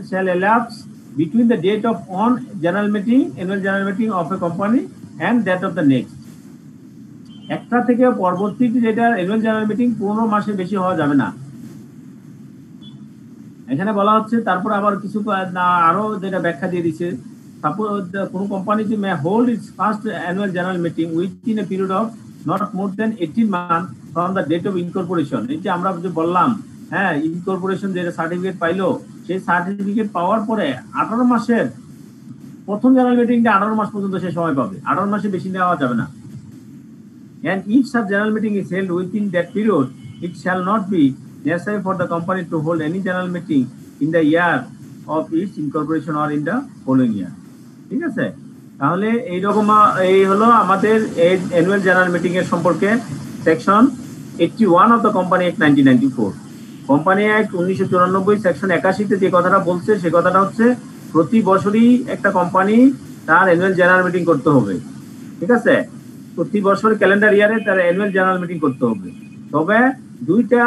shall elapse between the date of on general meeting, annual general meeting of a company and that of the next। একটা থেকে পরবর্তী যেটা অ্যানুয়াল জেনারেল মিটিং 15 মাসের বেশি হওয়া যাবে না। এখানে বলা হচ্ছে তারপর আবার কিছু আরো যেটা ব্যাখ্যা দিয়ে দিচ্ছে, সাপোজ কোন কোম্পানি যে may hold its first annual general meeting within a period of not more than 18 months from the date of incorporation. এই যে আমরা যে বললাম, হ্যাঁ, ইনকর্পোরেশন যে সার্টিফিকেট পাইলো, সেই সার্টিফিকেট পাওয়ার পরে 18 মাসের প্রথম জেনারেল মিটিংটা 18 মাস পর্যন্ত সে সময় পাবে, 18 মাসে বেশি নেওয়া যাবে না। And if such general meeting is held within that period, it shall not be necessary for the company to hold any general meeting in the year of its incorporation or in the following year। ঠিক আছে, তাহলে এইরকম এই হলো আমাদের annual general meeting এর সম্পর্কে section 81 of the company act 1994। Company act 1994 section 81 যে কথাটা বলছে সে কথাটা হচ্ছে প্রতি বছরই একটা কোম্পানি তার অ্যানুয়াল জেনারেল মিটিং করতে হবে, ঠিক আছে। প্রতি বছর ক্যালেন্ডার ইয়ারে তার অ্যানুয়াল জেনারেল মিটিং করতে হবে। তবে দুইটা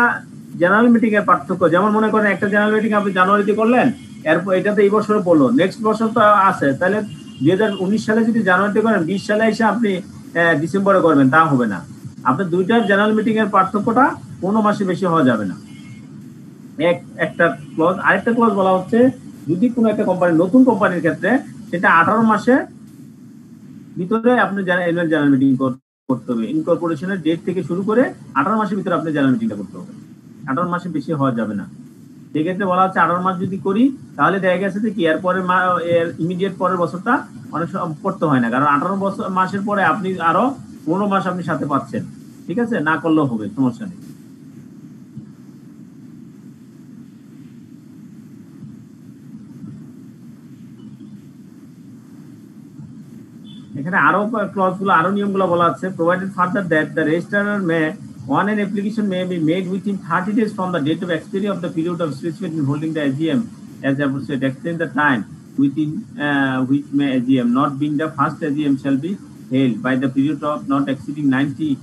জেনারেল মিটিং এর পার্থক্য, যেমন মনে করেন একটা জেনারেল মিটিং আপনি জানুয়ারিতে করলেন, এরপর এটাতে এই বছরে পড়লো, নেক্সট বছর তো আছে, তাহলে 2019 সালে যদি জানুয়ারিতে করেন 20 সালে এসে আপনি ডিসেম্বরে করবেন, তা হবে না। আপনার দুইটার জেনারেল মিটিং এর পার্থক্যটা কোনো মাসে বেশি হওয়া যাবে না। একটা ক্লজ। আরেকটা ক্লজ বলা হচ্ছে যদি কোনো একটা কোম্পানি, নতুন কোম্পানির ক্ষেত্রে সেটা 18 মাসের ভিতরে আপনি অ্যানুয়াল জেনারেল মিটিং করতে হবে। ইনকর্পোরেশনের ডেট থেকে শুরু করে 18 মাসের ভিতরে আপনি জেনারেল মিটিংটা করতে হবে, 18 মাসে বেশি হওয়া যাবে না। সেক্ষেত্রে বলা হচ্ছে 18 মাস যদি করি তাহলে দেখা গেছে যে কি এরপরের ইমিডিয়েট পরের বছরটা অনেক করতে হয় না, কারণ 18 মাসের পরে আপনি আরো 15 মাস আপনি সাথে পাচ্ছেন, ঠিক আছে, না করলেও হবে, সমস্যা নেই। এখানে আরো ক্লজ গুলো, আরো নিয়মগুলো বলা আছে। Provided further that the registrar May on an application may be made within 30 days from the date of expiry of the period of specified in holding the AGM as aforesaid, extend the time within which may AGM not being the first AGM shall be held by the period of not exceeding 90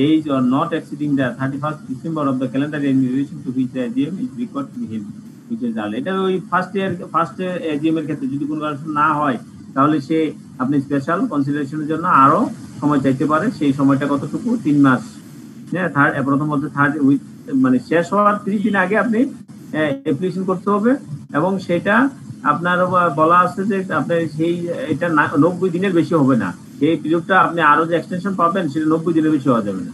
days or not exceeding the 31st December of the calendar year in relation to which the AGM is required to be held, which is early। এটা ওই first AGM এর ক্ষেত্রে যদি কোনো কারণ না হয় তাহলে সে আপনি স্পেশাল কনসিডারেশনের জন্য আরো সময় চাইতে পারে। সেই সময়টা কতটুকু? 3 মাস। হ্যাঁ, প্রথমত মানে শেষ হওয়ার 30 দিন আগে আপনি অ্যাপ্লিকেশন করতে হবে, এবং সেটা আপনার বলা আছে যে আপনার সেই এটা 90 দিনের বেশি হবে না। সেই পিরিয়ডটা আপনি আরো যে এক্সটেনশন পাবেন সেটা 90 দিনের বেশি হওয়া যাবে না।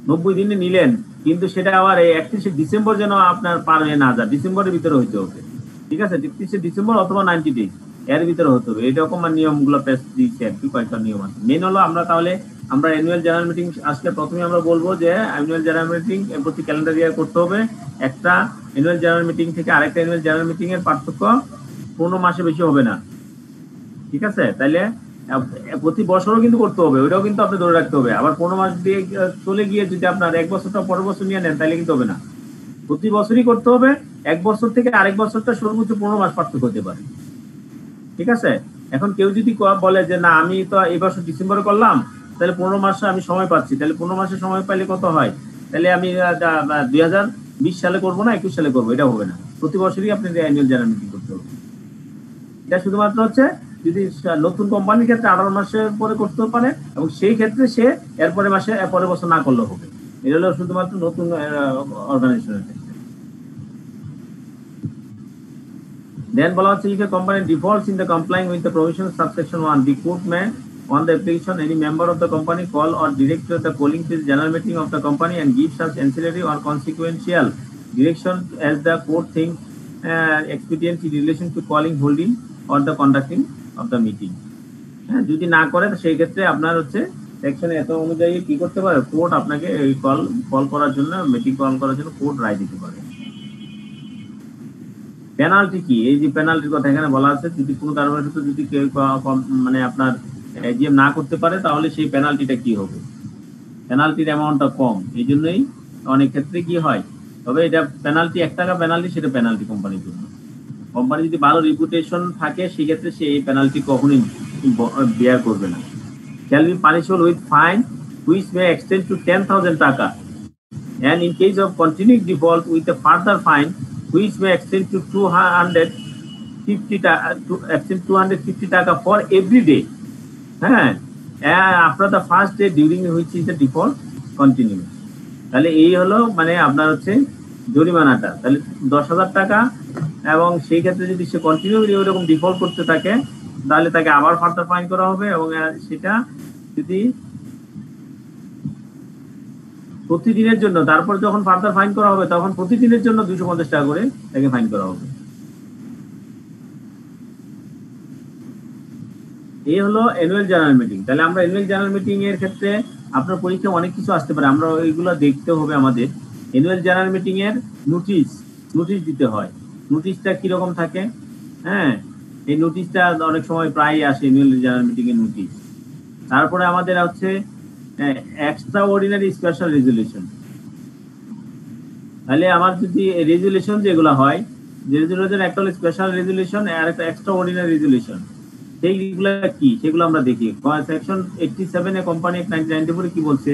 90 দিনে নিলেন, কিন্তু সেটা আবার 31 ডিসেম্বর যেন আপনার পার হয়ে না যায়, ডিসেম্বরের ভিতরে হইতে হবে, ঠিক আছে। 31 ডিসেম্বর অথবা 90 ডেজ এর ভিতরে হতে হবে। এরকম নিয়মগুলো পেশ দিচ্ছে আর কি, কয়েকটা নিয়ম আছে। মেন হলো আমরা তাহলে আমরা অ্যানুয়াল জেনারেল মিটিং আসলে প্রথমে আমরা বলবো যে অ্যানুয়াল জেনারেল মিটিং প্রতি ক্যালেন্ডার ইয়ার করতে হবে। একটা অ্যানুয়াল জেনারেল মিটিং থেকে আরেকটা অ্যানুয়াল জেনারেল মিটিং এর পার্থক্য 15 মাসে বেশি হবে না, ঠিক আছে? তাইলে প্রতি বছরও কিন্তু করতে হবে, ওইটাও কিন্তু আপনি ধরে রাখতে হবে। আবার 15 মাস দিয়ে চলে গিয়ে যদি আপনার এক বছরটা পরের বছর নিয়ে নেন তাহলে কিন্তু হবে না, প্রতি বছরই করতে হবে। এক বছর থেকে আরেক বছরটা সর্বোচ্চ 15 মাস পার্থক্য হতে পারে, ঠিক আছে? এখন কেউ যদি বলে যে না আমি তো এই বছর ডিসেম্বরে করলাম, তাহলে 15 মাসে আমি সময় পাচ্ছি, তাহলে 15 মাসে সময় পাইলে কত হয়? তাহলে আমি 2020 সালে করবো না 21 সালে করবো, এটা হবে না। প্রতি বছরই আপনি অ্যানুয়াল জেনারেল মিটিং করতে হবে। এটা শুধুমাত্র হচ্ছে যদি নতুন কোম্পানির ক্ষেত্রে 18 মাসের পরে করতে পারে, এবং সেই ক্ষেত্রে সে এরপরে মাসে পরের বছর না করলেও হবে। এটা হলো শুধুমাত্র নতুন অর্গানাইজেশনের ক্ষেত্রে। Then বলা হচ্ছে if a company defaults in the complying with the provisions subsection 1, the court may on the application any member of the company call or direct the calling to the general meeting of the company and give such ancillary or consequential direction as the court thinks expedient in relation to calling, holding or the conducting of the meeting. যদি না করে সেই ক্ষেত্রে আপনার হচ্ছে সেকশনে এত অনুযায়ী কি করতে পারে, কোর্ট আপনাকে এই কল করার জন্য, মিটিং কল করার জন্য কোর্ট রায় দিতে পারে। পেনাল্টি কি? এই যে পেনাল্টির কথা এখানে বলা আছে, যদি কোনো কারণে যদি কেউ মানে আপনার এজিএম না করতে পারে তাহলে সেই পেনাল্টিটা কি হবে? পেনাল্টির অ্যামাউন্টটা কম, এই জন্যই অনেক ক্ষেত্রে কি হয়, তবে এটা পেনাল্টি 1 টাকা পেনাল্টি, সেটা পেনাল্টি কোম্পানির জন্য। কোম্পানি যদি ভালো রিপুটেশন থাকে সেক্ষেত্রে সে এই পেনাল্টি কখনোই বেয়ার করবে না। shall be punishable with fine which may extend to 10,000 টাকা, and in case of continuing default with a further fine which may extend to 250 টাকা for every day, after the first day during which is the default continue। তাহলে এই হলো মানে আপনার হচ্ছে জরিমানাটা, তাহলে 10,000 টাকা, এবং সেই ক্ষেত্রে যদি সে কন্টিনিউ ওইরকম ডিফল্ট করতে থাকে তাহলে তাকে আবার ফার্দার ফাইন করা হবে, এবং সেটা যদি প্রতিদিনের জন্য, তারপর যখন ফার্দার ফাইন করা হবে তখন প্রতিদিনের জন্য 250 টাকা করে তাকে ফাইন করা হবে। এই হলো অ্যানুয়াল জেনারেল মিটিং। তাহলে আমরা অ্যানুয়াল জেনারেল মিটিং এর ক্ষেত্রে আপনার পরীক্ষা অনেক কিছু আসতে পারে, আমরা ওইগুলো দেখতে হবে আমাদের। অ্যানুয়াল জেনারেল মিটিং এর নোটিশ দিতে হয়। নোটিশটা কিরকম থাকে? এই নোটিশটা অনেক সময় প্রায় আসে অ্যানুয়াল জেনারেল মিটিং এর নোটিশ। তারপরে আমাদের হচ্ছে এক্সট্রা অর্ডিনারি স্পেশাল রেজুলেশন। তাহলে আমার যদি রেজুলেশন যেগুলো হয়, যে রেজুলেশন একটা হলো স্পেশাল রেজুলেশন আর একটা এক্সট্রা অর্ডিনারি রেজুলেশন, সেইগুলো কি সেগুলো আমরা দেখি। সেকশন 87 এ কোম্পানি অ্যাক্ট 1994 কি বলছে?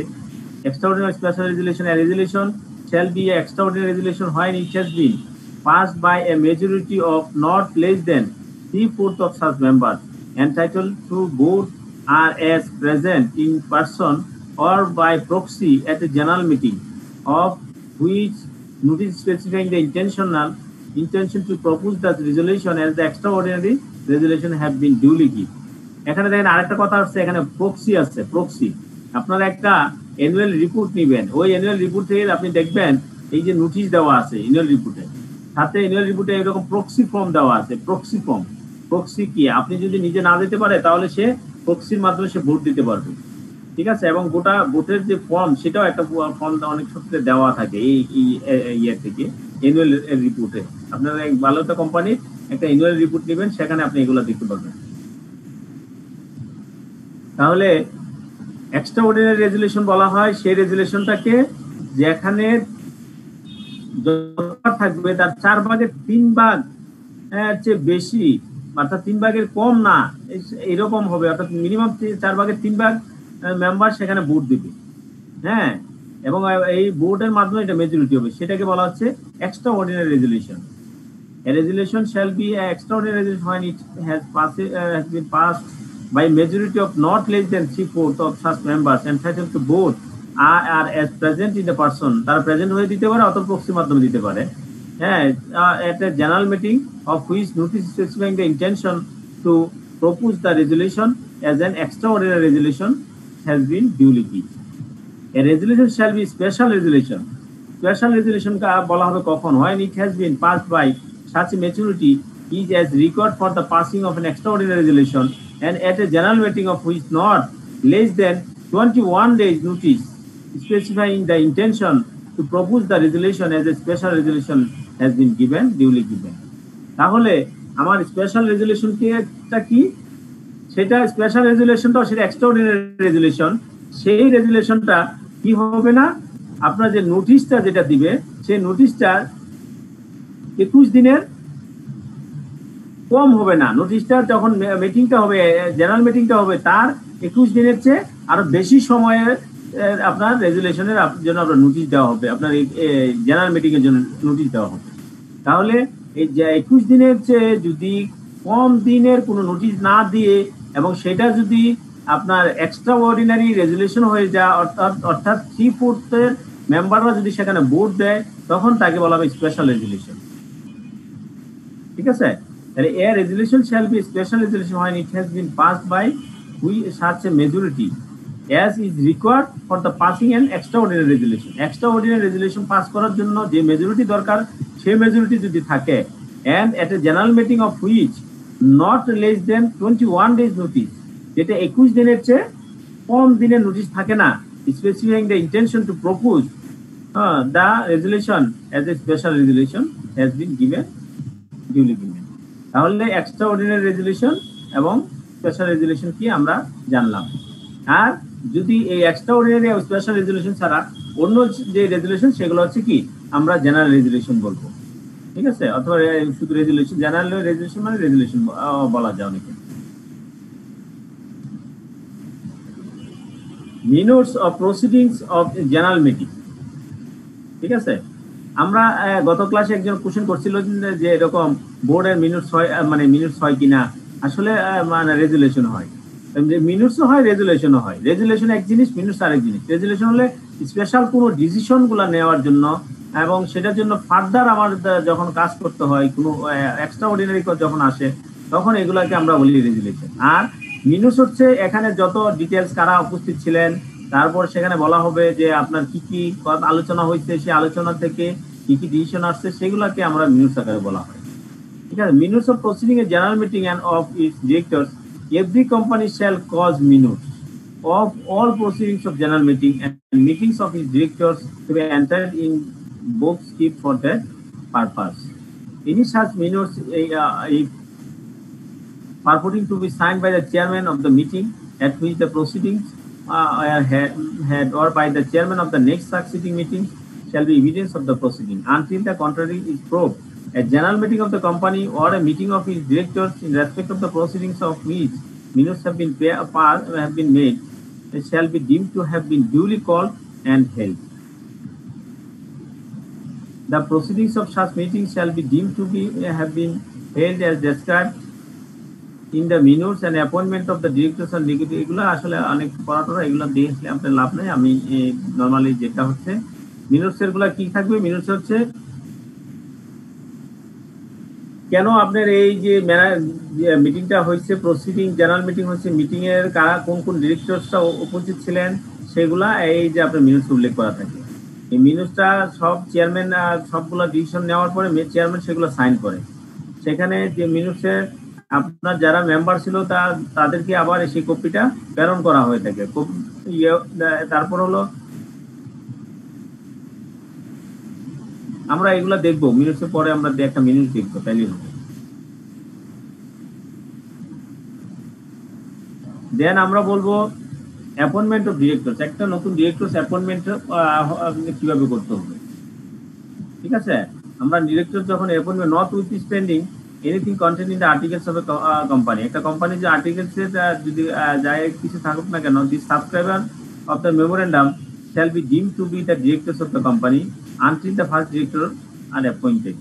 Extraordinary special resolution, a resolution shall be an extraordinary resolution when it has been passed by a majority of not less than 3/4 of such members entitled to vote are as present in person or by proxy at a general meeting, of which notice specifying the intention to propose that resolution as the extraordinary resolution have been duly given। এখানে দেখেন আরেকটা কথা আছে, এখানে proxy আছে। Proxy আপনারা একটা annual report নেবেন, ওই অ্যানুয়াল রিপোর্টে আপনি দেখবেন এই যে নোটিশ দেওয়া আছে অ্যানুয়াল রিপোর্টে, সাথে অ্যানুয়াল রিপোর্টে এরকম প্রক্সি ফর্ম দেওয়া আছে। প্রক্সি ফর্ম, প্রক্সি কি? আপনি যদি নিজে না দিতে পারে তাহলে সে প্রক্সির মাধ্যমে সে ভোট দিতে পারবে, ঠিক আছে? এবং গোটা ভোটের যে ফর্ম সেটাও একটা ফর্ম অনেক ক্ষেত্রে দেওয়া থাকে এই ইয়ে থেকে অ্যানুয়াল রিপোর্টে। আপনারা ভালো একটা কোম্পানির একটা অ্যানুয়াল রিপোর্ট নেবেন, সেখানে আপনি এগুলো দেখতে পারবেন। তাহলে এক্সট্রা অর্ডিনারি রেজুলেশন বলা হয় সেই রেজুলেশনটাকে যেখানে থাকবে তার 4/3 ভাগ চেয়ে বেশি, অর্থাৎ 3 ভাগের কম না এরকম হবে, অর্থাৎ মিনিমাম 4/3 ভাগ মেম্বার সেখানে ভোট দিবে, এবং এই ভোটের মাধ্যমে এটা মেজরিটি হবে, সেটাকে বলা হচ্ছে extra ordinary resolution. A resolution shall be an extraordinary resolution when it has been passed by a majority of not less than 3/4 of such members entitled to vote are as present in the person। তারা present হয়ে দিতে পারে অথবা প্রক্সির মাধ্যমে দিতে পারে, at a general meeting of which notice specifying the intention to propose the resolution as an extraordinary resolution has been duly given। A resolution shall be special resolution। Special resolution বলা হবে কখন? when it has been passed by such a majority is as record for the passing of an extraordinary resolution and at a general meeting of which not less than 21 days notice specifying the intention to propose the resolution as a special resolution has been given, duly given. তাহলে আমার special রেজুলেশনটা কি, সেটা special রেজুলেশনটা সেটা extraordinary resolution. সেই রেজুলেশনটা কি হবে না, আপনার যে নোটিশটা যেটা দিবে সেই নোটিশটা 21 দিনের কম হবে না। নোটিশটা যখন মিটিংটা হবে, জেনারেল মিটিংটা হবে, তার 21 দিনের চেয়ে আরো বেশি সময়ে আপনার রেজুলেশনের জন্য আপনার নোটিশ দেওয়া হবে, আপনার জেনারেল মিটিং এর জন্য নোটিশ দেওয়া হবে। তাহলে এই যে 21 দিনের চেয়ে যদি কম দিনের কোনো নোটিশ না দিয়ে এবং সেটা যদি আপনার এক্সট্রা অর্ডিনারি রেজুলেশন হয়ে যায়, অর্থাৎ 3/4 মেম্বাররা যদি সেখানে ভোট দেয়, তখন তাকে বলা হবে স্পেশাল রেজুলেশন। ঠিক আছে, তাহলে a resolution shall be a special resolution when it has been passed by such a majority as is required for the passing an extraordinary resolution. Extraordinary resolution pass করার জন্য যে মেজরিটি দরকার সেই majority যদি থাকে, and at a general meeting of which not less than 21 days notice, যেটা 21 দিনের চেয়ে কম দিনের নোটিশ থাকে না, specifying the intention to propose the resolution as a special resolution has been given, duly given. তাহলে এক্সট্রা অর্ডিনারি রেজুলেশন এবং special resolution কি আমরা জানলাম। আর যদি এই এক্সট্রা অর্ডিনারি এবং স্পেশাল রেজুলেশন ছাড়া অন্য যে রেজুলেশন সেগুলো হচ্ছে কি আমরা জেনারেল রেজুলেশন বলবো। ঠিক আছে, অথবা শুধু রেজুলেশন, জেনারেল রেজুলেশন মানে রেজুলেশন বলা যায় অনেকে। Minutes of proceedings of general meeting. ঠিক আছে, আমরা গত ক্লাসে একজন কোশ্চেন করছিল যে এরকম বোর্ডের মিনিটস হয়, মানে মিনিটস হয় কিনা, আসলে মানে রেজুলেশন হয়, মিনিটসও হয় রেজুলেশনও হয়। রেজুলেশন এক জিনিস, মিনিটস আরেক জিনিস। রেজুলেশন হলে স্পেশাল কোনো ডিসিশন গুলা নেওয়ার জন্য এবং সেটার জন্য ফার্দার আমার যখন কাজ করতে হয়, কোনো এক্সট্রা অর্ডিনারি যখন আসে, তখন এগুলাকে আমরা বলি রেজুলেশন। আর মিনিটস হচ্ছে এখানে যত ডিটেলস কারা উপস্থিত ছিলেন, তারপর সেখানে বলা হবে যে আপনার কি কি আলোচনা হয়েছে, সেই আলোচনা থেকে কি কি ডিসিশন আসছে, সেগুলোকে আমরা মিনিটস আকারে বলা হয়। ঠিক আছে, minutes of proceeding a general meeting and of its directors, every company shall cause minutes of all proceedings of general meeting and meetings of its directors to be entered in books kept for that purpose. Any such minutes purporting to be signed by the chairman of the meeting at which the proceedings are had or by the chairman of the next succeeding meeting shall be evidence of the proceeding. Until the contrary is proved, a general meeting of the company or a meeting of its directors in respect of the proceedings of which minutes have been made, it shall be deemed to have been duly called and held. The proceedings of such meetings shall be deemed to have been held as described in the minutes and appointment of the directors and executive. এগুলো আসলে অনেক পড়াটোরা এগুলো দেখলে আপনার লাভ নেই। আমি normally যেটা হচ্ছে মিনিটস এর গুলা কি থাকবে, মিনিটস হচ্ছে কেন আপনার এই যে মিটিংটা হয়েছে, প্রসিডিং জেনারেল মিটিং হচ্ছে, মিটিং এর কারা কোন কোন ডিরেক্টরসরা উপস্থিত ছিলেন সেগুলা এই যে আপনার মিনিটস উল্লেখ করা থাকে। এই মিনিটসটা সব চেয়ারম্যান সবগুলো ডিসিশন নেওয়ার পরে চেয়ারম্যান সেগুলো সাইন করে। সেখানে যে মিনিটসের আপনার যারা মেম্বার ছিল তাদেরকে আবার সেই কপিটা প্রেরণ করা হয়ে থাকে। তারপর হলো আমরা এগুলা দেখবো মিনিটসের পরে, আমরা একটা মিনিট দেখবো তাইলে হবে। দেন আমরা বলবো অ্যাপয়েন্টমেন্ট অফ ডিরেক্টরস। একটা নতুন ডিরেক্টরস অ্যাপয়েন্টমেন্ট কিভাবে করতে হবে। ঠিক আছে, আমরা ডিরেক্টর যখন appointment notwithstanding anything contained in the articles of a company, একটা কোম্পানি যে আর্টিকেলসে যদি যায় কিছু থাকুক না কেন, the subscriber of the memorandum shall be deemed to be the directors of the company until the first director are appointed.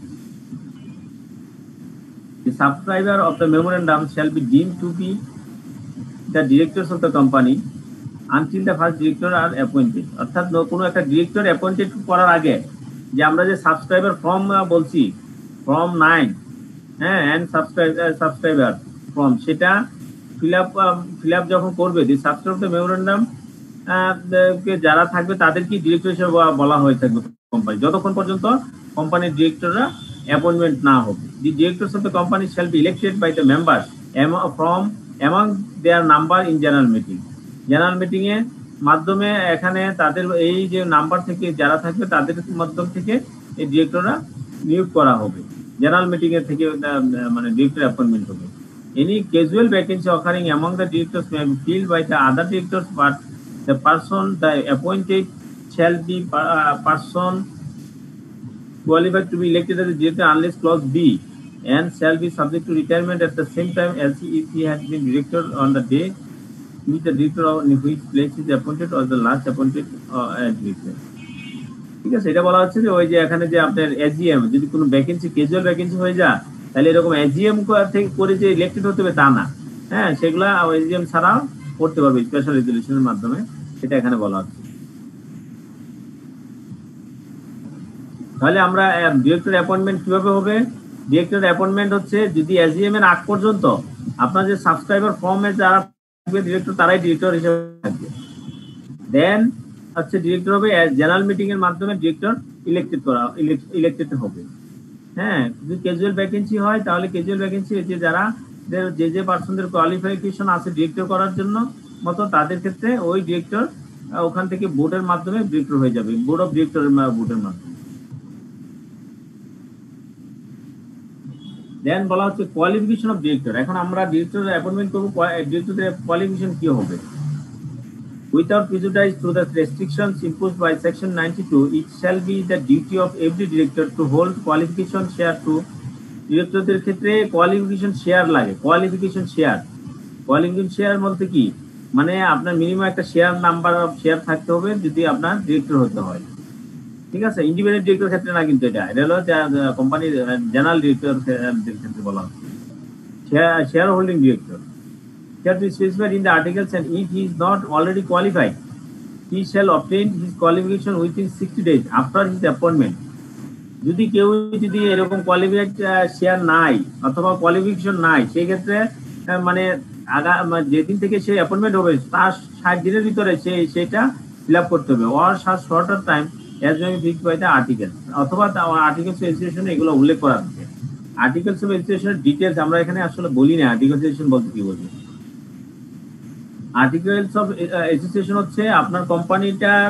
The subscriber of the memorandum shall be deemed to be the directors of the company until the first director are appointed. অর্থাৎ কোনো একটা director appointed করার আগে যে আমরা যে subscriber form বলছি, form 9 and subscriber form, সেটা ফিল আপ যখন করবে, দি সাবস্ক্রাইবার অফ দ্য মেমোরেন্ডাম যারা থাকবে তাদেরকে ডিরেক্টর হিসেবে বলা হয়ে থাকবে কোম্পানি, যতক্ষণ পর্যন্ত কোম্পানির ডিরেক্টররা অ্যাপয়েন্টমেন্ট না হবে। The directors of the company shall be elected by the members from among their number in general meeting. General meeting এ মাধ্যমে এখানে তাদের এই যে নাম্বার থেকে যারা থাকবে তাদের মাধ্যম থেকে এই ডিরেক্টররা নিয়োগ করা হবে। জেনারেল মিটিং এর থেকে মানে ডিরেক্টর অ্যাপয়েন্টমেন্ট হবে। Any casual vacancy occurring among the directors may be filled by the other directors, but the person the appointed shall be person qualified to be elected as a director unless clause B, and shall be subject to retirement at the same time as if he has been director on the day which the director in which place is appointed or the last appointed as director. ঠিক আছে, এটা বলা হচ্ছে যে ওই যে এখানে যে আপনার এজিএম যদি কোনো ভ্যাকেন্সি ক্যাজুয়াল ভ্যাকেন্সি হয়ে যায় তাহলে এরকম এজিএম থেকে করে যে ইলেক্টেড হতে হবে তা না, হ্যাঁ, সেগুলা এজিএম ছাড়াও করতে পারবে স্পেশাল রেজুলেশনের মাধ্যমে, সেটা এখানে বলা হচ্ছে। তাহলে আমরা ডিরেক্টর অ্যাপয়েন্টমেন্ট কিভাবে হবে? ডিরেক্টর অ্যাপয়েন্টমেন্ট হচ্ছে যদি এজিএম এর আগ পর্যন্ত আপনার যে সাবস্ক্রাইবার ফর্মে যারা থাকবে ডিরেক্টর তারাই ডিরেক্টর হিসেবে থাকবে, দেন হচ্ছে ডিরেক্টর হবে জেনারেল মিটিং এর মাধ্যমে ডিরেক্টর ইলেক্টেড হবে। হ্যাঁ, যদি ক্যাজুয়াল ভ্যাকেন্সি হয় তাহলে ক্যাজুয়াল ভ্যাকেন্সি যে যারা যে পার্সনদের কোয়ালিফিকেশন আছে ডিরেক্টর করার জন্য মতো তাদের ক্ষেত্রে ওই ডিরেক্টর ওখান থেকে বোর্ডের মাধ্যমে ডিরেক্টর হয়ে যাবে, বোর্ড অফ ডিরেক্টর বোর্ডের মাধ্যমে। দেন বলা হচ্ছে কোয়ালিফিকেশন অফ ডিরেক্টর। এখন আমরা ডিরেক্টর অ্যাপয়েন্টমেন্ট করবো, ডিরেক্টরের কোয়ালিফিকেশন কি হবে? Without prejudice to the restrictions imposed by Section 92, it shall be the duty of every director to hold qualification share to ডিরেক্টরদের ক্ষেত্রে কোয়ালিফিকেশন শেয়ার লাগে। কোয়ালিফিকেশন শেয়ার বলতে কি, মানে আপনার মিনিমাম একটা শেয়ার নাম্বার অফ শেয়ার থাকতে হবে যদি আপনার ডিরেক্টর হতে হয়। ঠিক আছে, ইন্ডিপেন্ডেন্ট ডিরেক্টর ক্ষেত্রে না, কিন্তু এটা হলো কোম্পানির জেনারেল ডিরেক্টরদের ক্ষেত্রে বলা হচ্ছে share holding director. Shall be specified in the articles, and if he is not already qualified, he shall obtain his qualification within 60 days after his appointment. যদি কেউ যদি এরকম কোয়ালিফাইড শেয়ার নাই অথবা কোয়ালিফিকেশন নাই, সেই ক্ষেত্রে মানে যেদিন থেকে সে অ্যাপয়েন্টমেন্ট হবে তার 60 দিনের ভিতরে সেটা ফিল আপ করতে হবে, or shorter time as may be fixed by the articles, অথবা আর্টিকেলস অফ অ্যাসোসিয়েশন এগুলো উল্লেখ করা থাকে। আর্টিকেলস অফ অ্যাসোসিয়েশনের ডিটেলস আমরা এখানে আসলে বলি না। আর্টিকেলস অফ অ্যাসোসিয়েশন বলতে কি বলি? আর্টিকেলস অফ অ্যাসোসিয়েশন হচ্ছে আপনার কোম্পানিটার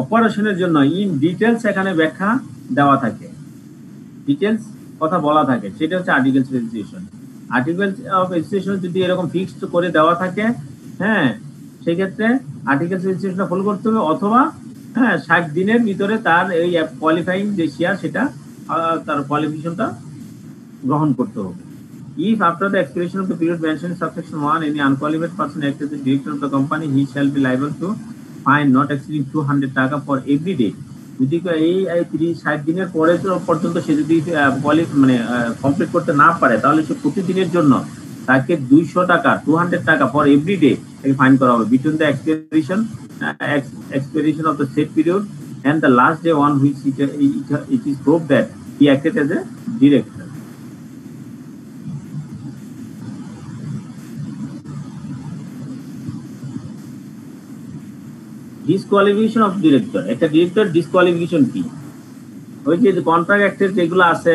অপারেশনের জন্য ইন ডিটেলস এখানে ব্যাখ্যা দেওয়া থাকে, ডিটেলস কথা বলা থাকে, সেটা হচ্ছে articles of association. Articles of association যদি এরকম ফিক্সড করে দেওয়া থাকে, হ্যাঁ, সেই ক্ষেত্রে আর্টিকেলস অফ অ্যাসোসিয়েশনটা ফলো করতে হবে, অথবা 60 দিনের ভিতরে তার এই কোয়ালিফাইং যে শেয়ার সেটা তার কোয়ালিফিকেশনটা গ্রহণ করতে হবে। If after the expiration of the period mentioned in subsection 1 any unqualified person acts as the director of the company, he shall be liable to fine not exceeding 200 টাকা for every day. যদি এই 60 দিনের পরে পর্যন্ত সে যদি মানে complete করতে না পারে তাহলে সে প্রতিদিনের জন্য তাকে 200 টাকা 200 টাকা ফর এভরি ডে তাকে ফাইন করা হবে between the expiration of the said period and the last day on which it is proved that he acted as a director. Disqualification of director. একটা ডিরেক্টর ডিসকোয়ালিফিকেশন কি? ওই যে contract অ্যাক্টের যেগুলো আছে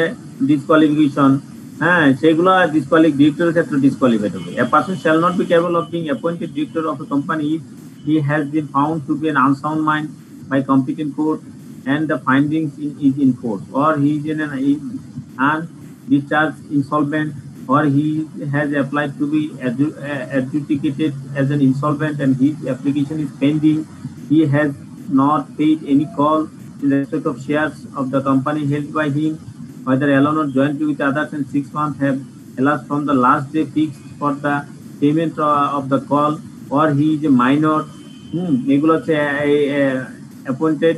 disqualification, হ্যাঁ, সেগুলো ডিরেক্টরের ক্ষেত্রে ডিসকোয়ালিফাইড হবে। A person shall not be capable of being appointed director of a company if he has been found to be an unsound mind by competent court and the findings is in force, or he is in an undischarged insolvent, or he has applied to be adjudicated as an insolvent and his application is pending. He has not paid any call in respect of shares of the company held by him, whether alone or jointly with others, and 6 months have elapsed from the last day fixed for the payment of the call, or he is a minor. এগুলো হচ্ছে appointed.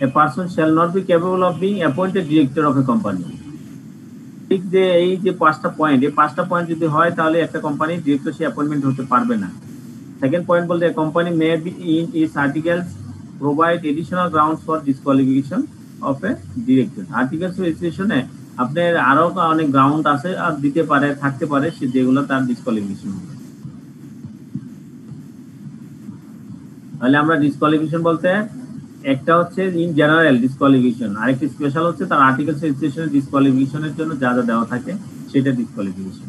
A person shall not be capable of being appointed director of a company. ঠিক যে এই যে 5টা point, এই 5টা point যদি হয় তাহলে একটা কোম্পানি ডিরেক্টর সে অ্যাপয়েন্টমেন্ট হতে পারবে না। সেকেন্ড পয়েন্ট বলতে company may be in its articles provide additional grounds for disqualification of a director. Articles of অ্যাসোসিয়েশনে আপনার আরো অনেক গ্রাউন্ড আছে আর দিতে পারে, থাকতে পারে, সে যেগুলো তার ডিসকোয়ালিফিকেশন হবে। তাহলে আমরা ডিসকোয়ালিফিকেশন বলতে একটা হচ্ছে ইন জেনারেল ডিসকোয়ালিফিকেশন, আরেকটি স্পেশাল হচ্ছে তার আর্টিকেলস অফ অ্যাসোসিয়েশনের ডিসকোয়ালিফিকেশনের জন্য যা যা দেওয়া থাকে সেটা ডিসকোয়ালিফিকেশন।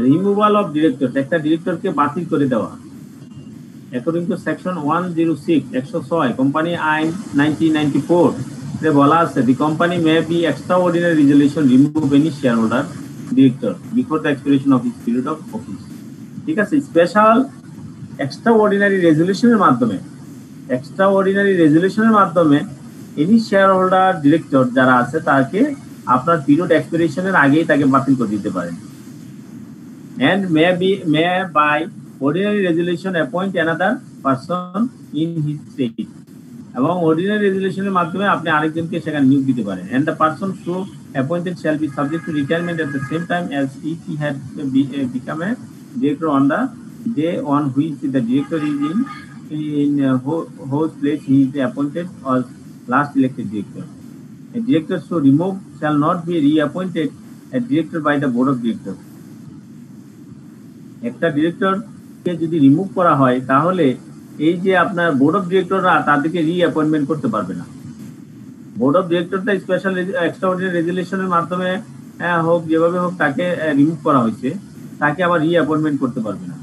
রিমুভাল অফ ডিরেক্টর, একটা ডিরেক্টরকে বাতিল করে দেওয়া। অ্যাকর্ডিং টু সেকশন 106 106 কোম্পানি আইন 1994 তে বলা আছে the company may B extraordinary resolution remove any share holder director before the expiration of his period of office. ঠিক আছে, স্পেশাল এক্সট্রাঅর্ডিনারি রেজুলেশনের মাধ্যমে এনি শেয়ার হোল্ডার ডিরেক্টর যারা আছে তাকে আপনার পিরিয়ড এক্সপিরেশনের আগেই তাকে বাতিল করে দিতে পারেন। and may by ordinary resolution appoint another person in his state এবং অর্ডিনারি রেজুলেশনের মাধ্যমে আপনি আরেকজনকে সেখানে নিয়োগ দিতে পারেন। and the person so appointed shall be subject to retirement at the same time as if he had become a director on the day on which the director is in whose place he is appointed or last elected director. A director so removed shall not be reappointed a director by the board of directors. একটা ডিরেক্টরকে যদি remove করা হয় তাহলে এই যে আপনার board of ডিরেক্টররা তাদেরকে রিঅ্যাপয়েন্টমেন্ট করতে পারবে না। বোর্ড অফ ডিরেক্টরটা স্পেশাল এক্সট্রাঅর্ডিনারি রেজুলেশনের মাধ্যমে হোক যেভাবে হোক তাকে রিমুভ করা হয়েছে, তাকে আবার রিঅ্যাপয়েন্টমেন্ট করতে পারবে না।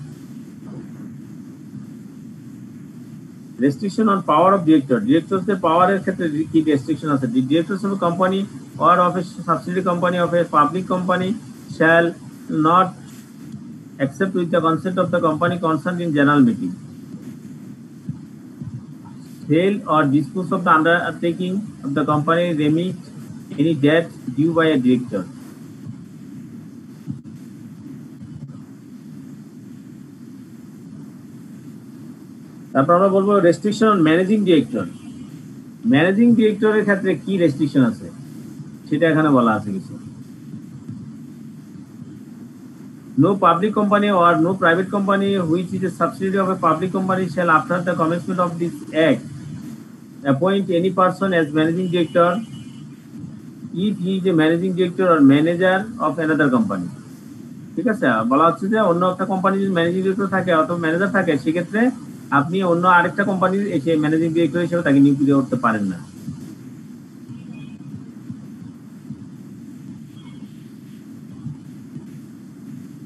Restriction on power of director, ডিরেক্টরদের পাওয়ারের ক্ষেত্রে কি রেস্ট্রিকশন আছে? The directors of company or of a subsidiary company of a public company shall not except with the consent of the company concerned in general meeting sale or dispose of the undertaking of the company remit any debt due by a director. তারপর আমরা বলবো restriction on managing director. Managing ডিরেক্টরের ক্ষেত্রে কি restriction আছে সেটা এখানে বলা আছে কিছু। No public company or no private company which is a subsidiary of a public company shall after the commencement of this act appoint any person as managing director if he is a managing director or manager of another company. ঠিক আছে, বলা হচ্ছে যে অন্য একটা কোম্পানির যদি managing director থাকে অথবা ম্যানেজার থাকে সেক্ষেত্রে আপনি অন্য আরেকটা কোম্পানির এসে ম্যানেজিং ডিরেক্টর হিসেবে তাকে নিয়োগ করতে পারেন না।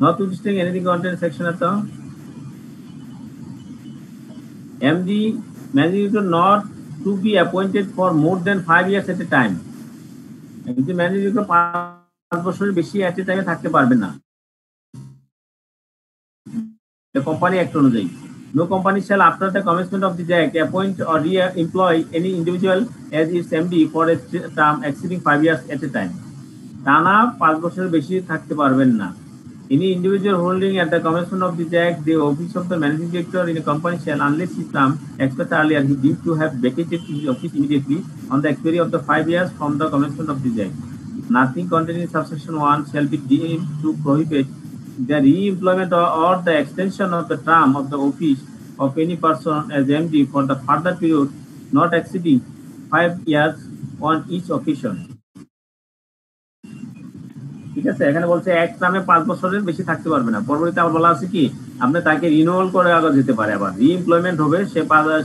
Notwithstanding anything contained in section at the MD managing director not to be appointed for more than 5 years at a time. MD managing director 5 বছরের বেশি at a time থাকতে পারবে না the company act অনুযায়ী। No company shall after the commencement of the act appoint or re-employ any individual as its MD for a term exceeding 5 years at a time. টানা 5 বছরের বেশি থাকতে পারবেন না। Any individual holding at the commencement of this act the office of the managing director in a company shall, unless his term expires earlier, he deemed to have vacated his office immediately on the expiry of the 5 years from the commencement of this act. Nothing contained in subsection 1 shall be deemed to prohibit the re-employment or the extension of the term of the office of any person as MD for the further period not exceeding 5 years on each occasion. ঠিক আছে, এখানে বলছে এক টার্মে 5 বছরের বেশি থাকতে পারবে না। পরবর্তীতে আবার বলা আছে কি আপনি তাকে রিনিউয়াল করে আবার যেতে পারে, আবার রি-এমপ্লয়মেন্ট হবে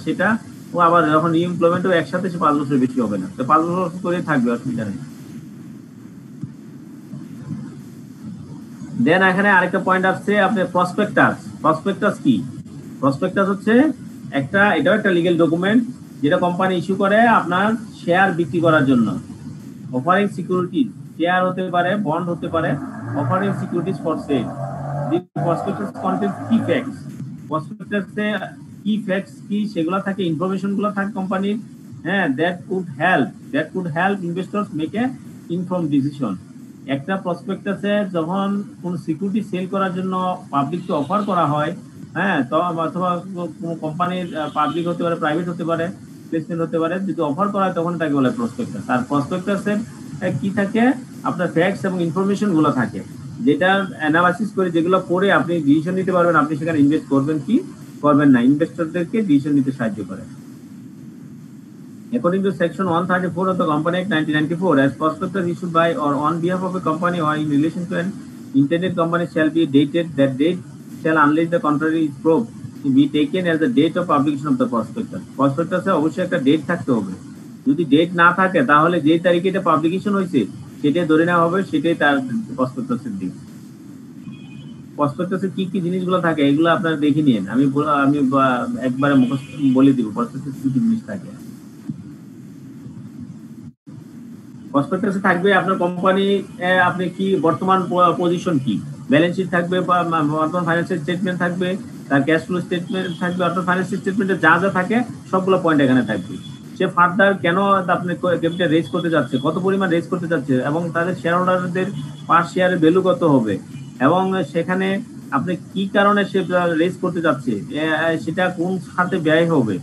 সেটা ও আবার যখন রি-এমপ্লয়মেন্ট হবে একসাথে সে 5 বছরের বেশি হবে না, তো 5 বছর করে থাকবে, অসুবিধা নেই। দেন এখানে আরেকটা পয়েন্ট আসছে আপনার প্রসপেক্টাস। প্রসপেক্টাস কি? প্রসপেক্টাস হচ্ছে এটাও একটা লিগ্যাল ডকুমেন্ট যেটা কোম্পানি ইস্যু করে আপনার শেয়ার বিক্রি করার জন্য। অফারিং সিকিউরিটিজ, শেয়ার হতে পারে, বন্ড হতে পারে, offering securities for sale. The prospectus contents কি ফ্যাক্টস, প্রসপেক্টাসে কি ফ্যাক্টস কি সেগুলো থাকে, ইনফরমেশন গুলো থাকে কোম্পানির, হ্যাঁ, that could help investors make a informed decision. একটা প্রসপেক্টাসে যখন কোন সিকিউরিটি সেল করার জন্য পাবলিককে অফার করা হয়, হ্যাঁ, তো অথবা কোনো কোম্পানির পাবলিক হতে পারে, প্রাইভেট হতে পারে, প্লেসমেন্ট হতে পারে, যদি অফার করা হয় তখন তাকে বলে প্রসপেক্টাস। আর প্রসপেক্টাসের কি থাকে আপনার ফ্যাক্টস এবং ইনফরমেশন গুলো থাকে যেটা অ্যানালাইসিস করে যেগুলো পড়ে আপনি ডিসিশন নিতে পারবেন আপনি সেখানে ইনভেস্ট করবেন কি করবেন না, ইনভেস্টরদেরকে ডিসিশন নিতে সাহায্য করে। According to section 134 of the Company Act 1994, as prospectus issued by or on behalf of a company or in relation to an intended company shall be dated, that date shall, unless the contrary is proved, be taken as the date of publication of the prospectus. Prospectus এ অবশ্যই একটা date থাকতে হবে, যদি date না থাকে তাহলে যে তারিখে এটা পাবলিকেশন হয়েছে সেটাই ধরে নেওয়া হবে, সেটাই তার প্রসপেক্টাসের দিক। প্রসপেক্টাসে কি কি জিনিসগুলো থাকে এগুলো আপনারা দেখে নিন। আমি একবারে মুখস্থ বলে দিব প্রসপেক্টাসে কি কি জিনিস থাকে। প্রসপেক্টাসে থাকবে আপনার কোম্পানি, আপনি কি বর্তমান পজিশন কি, ব্যালেন্স শিট থাকবে, বর্তমান ফাইন্যান্সিয়াল স্টেটমেন্ট থাকবে, তার ক্যাশ ফ্লো স্টেটমেন্ট থাকবে, অর্থাৎ ফাইন্যান্সিয়াল স্টেটমেন্টে যা যা থাকে সবগুলো পয়েন্ট এখানে থাকবে। সে ফার্দার কেন আপনি ক্যাপিটাল রেজ করতে যাচ্ছে, কত পরিমাণ রেজ করতে যাচ্ছে, এবং তাদের শেয়ার হোল্ডারদের পার শেয়ারের ভ্যালু কত হবে, এবং সেখানে আপনি কি কারণে সে রেজ করতে যাচ্ছে, সেটা কোন খাতে ব্যয় হবে,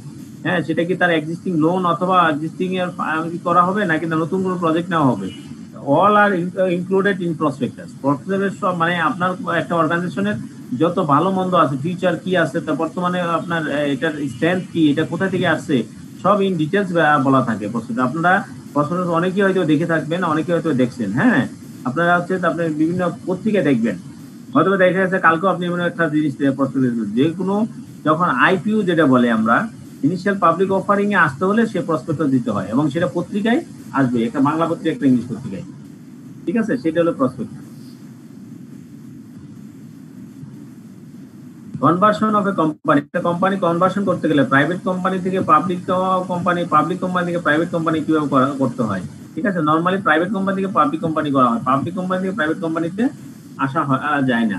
হ্যাঁ সেটা কি তার এক্সিস্টিং লোন অথবা এক্সিস্টিং এর করা হবে নাকি নতুন কোনো প্রজেক্ট নেওয়া হবে। All are included in prospectus. Prospectus মানে আপনার একটা অর্গানাইজেশনের যত ভালো মন্দ আছে, ফিউচার কি আছে, তার বর্তমানে আপনার এটার স্ট্রেংথ কি, এটা কোথা থেকে আসছে, সব ইন ডিটেলস বলা থাকে প্রসপেক্টাস। আপনারা প্রসপেক্টাস অনেকেই হয়তো দেখে থাকবেন, অনেকে হয়তো দেখছেন, হ্যাঁ আপনারা হচ্ছে আপনার বিভিন্ন পত্রিকায় দেখবেন, হয়তো দেখা যাচ্ছে কালকেও আপনি এমন একটা জিনিস প্রসপেক্টাস, যে কোনো যখন আইপিও যেটা বলে আমরা ইনিশিয়াল পাবলিক অফারিং এ আসতে হলে সে প্রসপেক্টাস দিতে হয়, এবং সেটা পত্রিকায় আসবে, একটা বাংলা পত্রিকা একটা ইংলিশ পত্রিকায়, ঠিক আছে, সেটা হলো prospectus. Conversion of a company, একটা কোম্পানি কনভার্সন করতে গেলে প্রাইভেট কোম্পানি থেকে পাবলিক কোম্পানি, পাবলিক কোম্পানি থেকে প্রাইভেট কোম্পানি কিভাবে করতে হয়, ঠিক আছে। নর্মালি প্রাইভেট কোম্পানি থেকে পাবলিক কোম্পানি করা হয়, পাবলিক কোম্পানি থেকে প্রাইভেট কোম্পানিতে যায় না,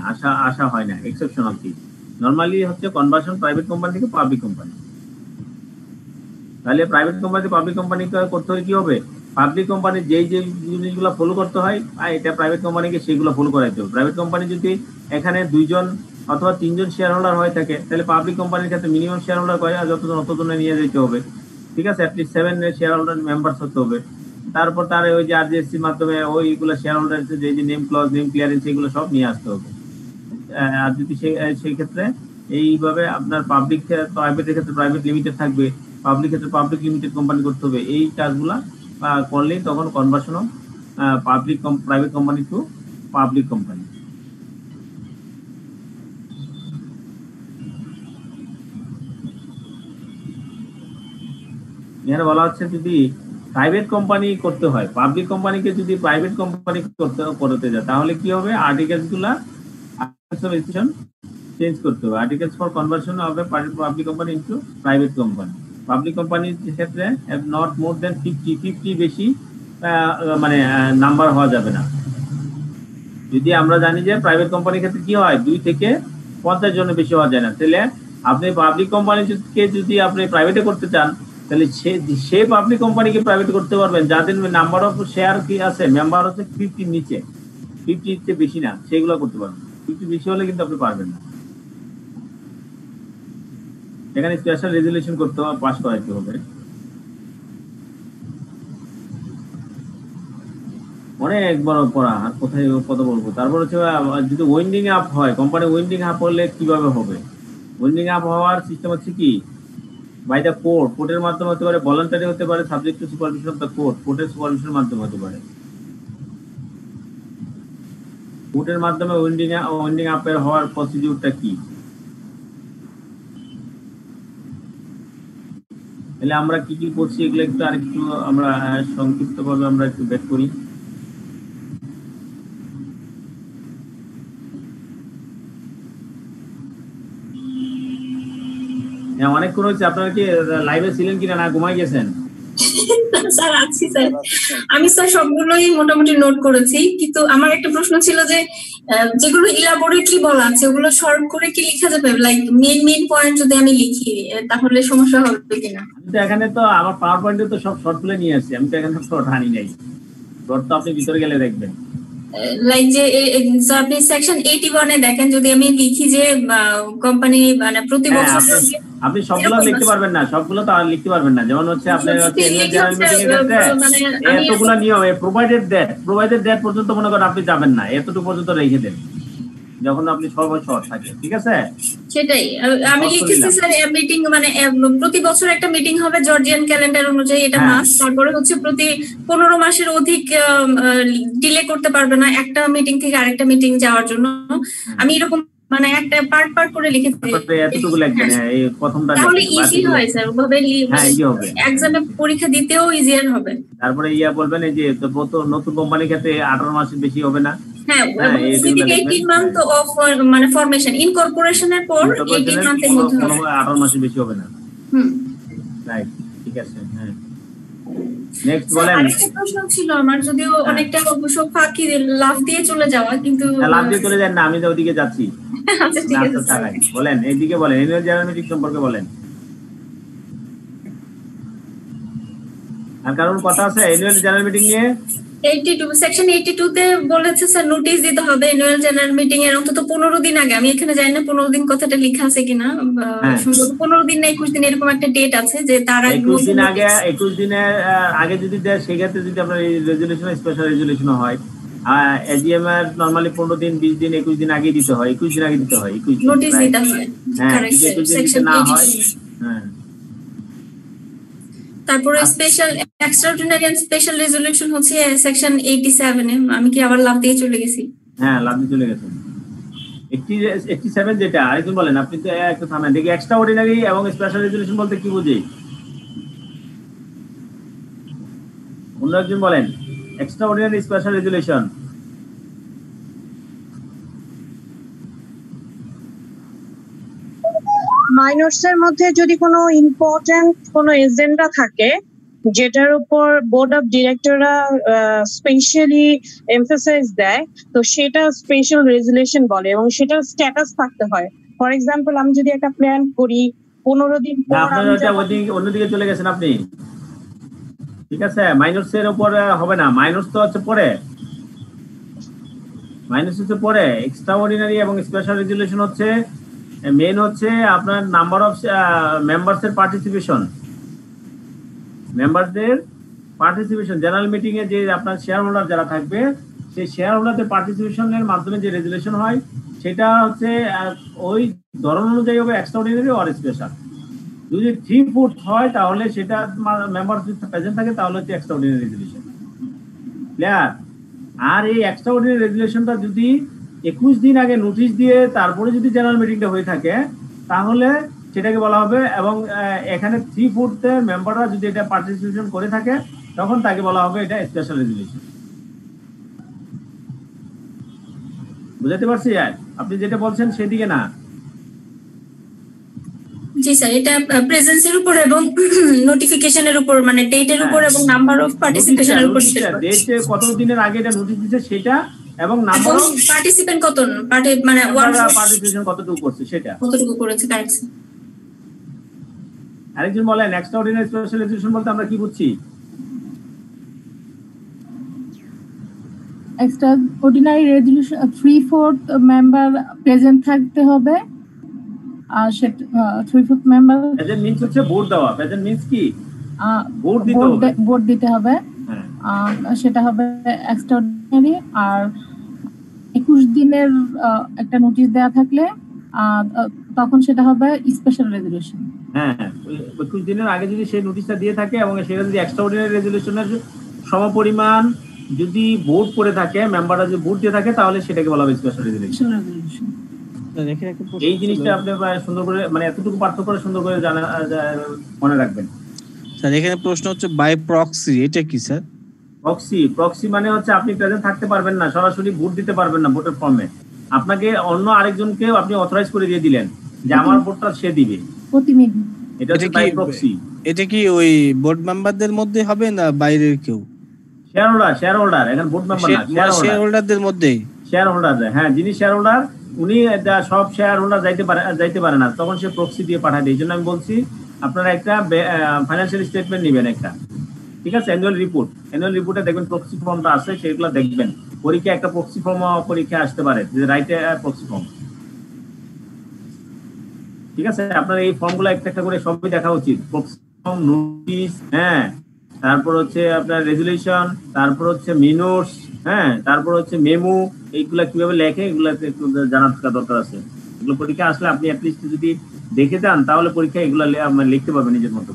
আসা হয় না, এক্সেপশনাল কেস। নর্মালি হচ্ছে কনভার্সন প্রাইভেট কোম্পানি থেকে পাবলিক কোম্পানি। তাহলে প্রাইভেট কোম্পানি পাবলিক কোম্পানি করতে হলে কি হবে, পাবলিক কোম্পানি যেই যে জিনিসগুলো ফলো করতে হয় এটা প্রাইভেট কোম্পানিকে সেগুলো ফলো করাইতে হবে। প্রাইভেট কোম্পানি যদি এখানে 2 জন অথবা 3 জন শেয়ার হোল্ডার হয়ে থাকে, তাহলে পাবলিক কোম্পানির ক্ষেত্রে মিনিমাম শেয়ার হোল্ডার করে যতজন অতজনে নিয়ে যেতে হবে, ঠিক আছে, অ্যাটলিস্ট 7 শেয়ার হোল্ডার মেম্বার্স হতে হবে। তারপর তার ওই যে আরজিএসসির মাধ্যমে ওইগুলো শেয়ার হোল্ডার যে নেম ক্লজ, নেম ক্লিয়ারেন্স, এগুলো সব নিয়ে আসতে হবে। আর যদি সেই ক্ষেত্রে এইভাবে আপনার পাবলিক প্রাইভেটের ক্ষেত্রে প্রাইভেট লিমিটেড থাকবে, পাবলিক ক্ষেত্রে পাবলিক লিমিটেড কোম্পানি করতে হবে। এই কাজগুলা করলেই তখন conversion of private company to public company. এখানে বলা হচ্ছে যদি প্রাইভেট কোম্পানি করতে হয়, পাবলিক কোম্পানিকে যদি প্রাইভেট কোম্পানি করতে যায়, তাহলে কি হবে, আর্টিকেলস গুলা চেঞ্জ করতে হবে। Articles for conversion of a public company into private company. Public কোম্পানির ক্ষেত্রে নট মোর দেন 50 বেশি মানে নাম্বার হওয়া যাবে না। যদি আমরা জানি যে প্রাইভেট কোম্পানির ক্ষেত্রে কি হয় 2 থেকে 50 জনের বেশি হওয়া যায় না, তাহলে আপনি পাবলিক কোম্পানিকে যদি আপনি প্রাইভেটে করতে চান, তাহলে সে পাবলিক কোম্পানিকে প্রাইভেট করতে পারবেন যাদের নাম্বার অফ শেয়ার কি আছে, মেম্বার হচ্ছে 50 নিচে, 50 বেশি না, সেগুলো করতে পারবেন। 50 বেশি হলে কিন্তু আপনি পারবেন না, এখানে স্পেশাল রেজুলেশন করতে হবে, পাস করাইতে হবে। অনেক বড় পড়া, আর কোথায় কত বলবো। তারপর হচ্ছে যদি ওয়েন্ডিং আপ হয়, কোম্পানি ওয়েন্ডিং আপ হলে কিভাবে হবে, ওয়েন্ডিং আপ হওয়ার সিস্টেম হচ্ছে কি, বাই দ্য কোর্টের মাধ্যমে হতে পারে, ভলান্টারি হতে পারে, subject to supervision of the কোর্টের সুপারভিশনের মাধ্যমে হতে পারে। কোর্টের মাধ্যমে ওয়েন্ডিং আপের হওয়ার প্রসিডিউরটা কি, তাহলে আমরা কি কি করছি এগুলো একটু আরেকটু আমরা সংক্ষিপ্তভাবে আমরা একটু ব্যাক করি। হ্যাঁ, অনেকক্ষণ হয়েছে। আপনারা কি লাইভে ছিলেন কিনা, না ঘুমাই গেছেন? স্যার আছি স্যার, আমি স্যার সবগুলোই মোটামুটি নোট করেছি, কিন্তু আমার একটা প্রশ্ন ছিল যে যেগুলো ইলাবোরেটলি বলা আছে ওগুলো শর্ট করে কি লেখা যাবে, লাইক মেইন পয়েন্ট যদি আমি লিখি তাহলে সমস্যা হবে কিনা? আমি তো এখানে তো আমার পাওয়ার পয়েন্টে তো সব শর্ট তুলে নিয়ে আসছি, আমি তো এখানে শর্ট আনি নাই, শর্ট তো আপনি ভিতরে গেলে দেখবেন। লাইক যে আপনি সেকশন 81 এ দেখেন, যদি আমি লিখি যে কোম্পানি মানে প্রতি বছর, আপনি সবগুলো লিখতে পারবেন না, সবগুলো তো আর লিখতে পারবেন না। যেমন হচ্ছে আপনার এতগুলো নিয়ম, প্রোভাইডেড দ্যাট পর্যন্ত মনে করেন আপনি যাবেন না, এতটুকু পর্যন্ত রেখে দেন যখন আপনি সর্বোচ্চ শর্ট থাকে, ঠিক আছে। সেটাই আমি লিখেছি স্যার, মিটিং মানে প্রতি বছর একটা মিটিং হবে জর্জিয়ান ক্যালেন্ডার অনুযায়ী, এটা মাস। তারপরে হচ্ছে প্রতি 15 মাসের অধিক ডিলে করতে পারবে না একটা মিটিং থেকে আরেকটা মিটিং যাওয়ার জন্য। আমি এরকম মানে একটা পার্ট করে লিখে দিই, এতটুকু লিখবেন, এই প্রথমটা তাহলে ইজি হয় স্যার, ওভাবে এক্সামে পরীক্ষা দিতেও ইজিয়ার হবে। তারপরে বলবেন এই যে নতুন কোম্পানির ক্ষেত্রে 18 মাসের বেশি হবে না, হ্যাঁ, এবং উইদিন 18 মান্থ অফ মানে ফরমেশন ইনকর্পোরেশনের পর 18 মান্থের মধ্যে হবে, 18 মাসের বেশি হবে না। রাইট, ঠিক আছে। হ্যাঁ, নেক্সট বলেন। আরেকটা প্রশ্ন ছিল আমার, যদিও অনেকটা অবশ্য ফাঁকি লাভ দিয়ে চলে যাওয়া, কিন্তু লাভ দিয়ে চলে যান না, আমি তো ওদিকে যাচ্ছি। আচ্ছা ঠিক আছে বলেন, এইদিকে বলেন, অ্যানুয়াল জেনারেল মিটিং সম্পর্কে বলেন। আর কারণ কথা আছে অ্যানুয়াল জেনারেল মিটিং নিয়ে 82 সেকশন 82 তে বলেছে স্যার নোটিশ দিতে হবে অ্যানুয়াল জেনারেল মিটিং এর অন্তত 15 দিন আগে। আমি এখানে জানি না 15 দিন কথাটা লেখা আছে কিনা, সম্ভবত 15 দিন না 21 দিন এরকম একটা ডেট আছে, যে তার আগে 21 দিন আগে, 21 দিনের আগে যদি দেয়, সেক্ষেত্রে যদি আপনার রেজুলেশন স্পেশাল রেজুলেশন হয়, এজিএম এর নরমালি 15 দিন 20 দিন 21 দিন আগে দিতে হয়, 21 দিন আগে দিতে হয়, 21 দিন নোটিশ দিতে হয়। কারেক্ট, সেকশন না হয়। হ্যাঁ, তারপরে special extraordinary and special resolution হচ্ছে সেকশন 87 এ। আমি কি আবার লাভ দিয়ে চলে গেছি? হ্যাঁ, লাভ দিয়ে চলে গেছেন। 87 যেটা, আরেকজন বলেন, আপনি তো একটু থামেন দেখি। এক্সট্রাঅর্ডিনারি এবং স্পেশাল রেজুলেশন বলতে কি বুঝি? অন্য একজন বলেন, এক্সট্রাঅর্ডিনারি স্পেশাল রেজুলেশন। মাইনরসের মধ্যে যদি কোনো ইম্পর্টেন্ট কোনো এজেন্ডা থাকে যেটার উপর বোর্ড অফ ডিরেক্টররা স্পেশালি এমফাসাইজ দেয়, তো সেটা স্পেশাল রেজুলেশন বলে, এবং সেটার স্ট্যাটাস থাকতে হয়। ফর এক্সাম্পল, আমি যদি একটা প্ল্যান করি 15 দিন পর, অন্যদিকে চলে গেছেন আপনি। ঠিক আছে, মাইনরসের উপর হবে না, মাইনরস তো হচ্ছে পরে, মাইনরস হচ্ছে পরে। এক্সট্রাঅর্ডিনারি এবং স্পেশাল রেজুলেশন হচ্ছে মেইন হচ্ছে আপনার নাম্বার অফ মেম্বারসের পার্টিসিপেশন, মেম্বারদের পার্টিসিপেশন। জেনারেল মিটিং এ যে আপনার শেয়ার হোল্ডার যারা থাকবে, সেই শেয়ার হোল্ডারদের পার্টিসিপেশনের মাধ্যমে যে রেজুলেশন হয়, সেটা হচ্ছে ওই ধরন অনুযায়ী হবে এক্সট্রাঅর্ডিনারি আর স্পেশাল। যদি 3 ফুট হয় তাহলে সেটা মেম্বার যদি প্রেজেন্ট থাকে তাহলে হচ্ছে এক্সট্রাঅর্ডিনারি রেজুলেশন। ক্লিয়ার? আর এই এক্সট্রাঅর্ডিনারি রেজুলেশনটা যদি 21 দিন আগে নোটিশ দিয়ে তারপরে যদি জেনারেল মিটিংটা হয়ে থাকে, তাহলে সেটাকে বলা হবে। এবং এখানে 3 ফুটের মেম্বাররা যদি এটা পার্টিসিপেশন করে থাকে, তখন তাকে বলা হবে এটা স্পেশাল রেজুলেশন। বুঝতে পারছি? আপনি যেটা বলছেন সেদিকে না। জি স্যার, এটা প্রেজেন্সের উপর এবং নোটিফিকেশনের উপর, মানে ডেটের উপর এবং নাম্বার অফ পার্টিসিপেশনের উপর। ডেট কত দিনের আগে এটা নোটিশ দিয়েছে সেটা, এবং নাম্বার অফ পার্টিসিপেন্ট কত, মানে পার্টিসিপেশন কতটুকু করছে সেটা, কতটুকু করেছে। কারেক্ট। আরেকজন বলেন, এক্সট্রাঅর্ডিনারি স্পেশাল রেজুলেশন বলতে আমরা কি বুঝছি? এক্সট্রাঅর্ডিনারি রেজুলেশন 3/4 মেম্বার প্রেজেন্ট থাকতে হবে, আর সেটা 3/4 মেম্বার প্রেজেন্ট মিন্স হচ্ছে ভোট দেওয়া। প্রেজেন্ট মিন্স কি? ভোট দিতে হবে। সেটা হবে এক্সট্রাঅর্ডিনারি। আর 21 দিনের একটা নোটিশ দেওয়া থাকলে তখন সেটা হবে স্পেশাল রেজুলেশন। হ্যাঁ, 21 দিনের আগে যদি সেই নোটিশটা দিয়ে থাকে এবং সেটা যদি এক্সট্রাঅর্ডিনারি রেজুলেশনের সমপরিমাণ যদি ভোট করে থাকে, মেম্বাররা যদি ভোট দিয়ে থাকে, তাহলে সেটাকে বলা হবে স্পেশাল রেজুলেশন। এই জিনিসটা আপনি সুন্দর করে, মানে এতটুকু পার্থক্য করে সুন্দর করে জানা মনে রাখবেন। স্যার, এখানে প্রশ্ন হচ্ছে বাই প্রক্সি, এটা কি স্যার? প্রক্সি মানে হচ্ছে আপনি প্রেজেন্ট থাকতে পারবেন না, সরাসরি ভোট দিতে পারবেন না ভোটের ফর্মে। আপনাকে অন্য আরেকজনকে আপনি অথরাইজ করে দিয়ে দিলেন যে আমার ভোটটা সে দিবে, প্রতিনিধি। এটা হচ্ছে বাই প্রক্সি। এটা কি ওই বোর্ড মেম্বারদের মধ্যে হবে না বাইরের কেউ? শেয়ার হোল্ডার, এখন বোর্ড মেম্বার না, শেয়ার হোল্ডারদের মধ্যেই। শেয়ার হোল্ডার, হ্যাঁ, যিনি শেয়ার হোল্ডার উনি সব শেয়ার হোল্ডার যাইতে পারে না, তখন সে প্রক্সি দিয়ে পাঠায় দেয়। এই জন্য আমি বলছি আপনারা একটা ফাইন্যান্সিয়াল স্টেটমেন্ট নেবেন একটা, ঠিক আছে, অ্যানুয়াল রিপোর্টে দেখবেন প্রক্সি ফর্মটা আছে, সেগুলো দেখবেন। পরীক্ষা একটা প্রক্সি ফর্ম পরীক্ষা আসতে পারে, যে রাইটে প্রক্সি ফর্ম। ঠিক আছে, আপনার এই ফর্মগুলো একটা করে সবই দেখা উচিত। প্রক্সি ফর্ম, নোটিশ, হ্যাঁ, তারপর হচ্ছে আপনার রেজুলেশন, তারপর হচ্ছে মিনোটস, হ্যাঁ, তারপর হচ্ছে মেমো, এইগুলা কিভাবে লেখে এগুলো একটু জানার দরকার আছে। এগুলো পরীক্ষা আসলে আপনি অ্যাটলিস্ট যদি দেখে যান, তাহলে পরীক্ষা এগুলো লিখতে পারবেন নিজের মতো।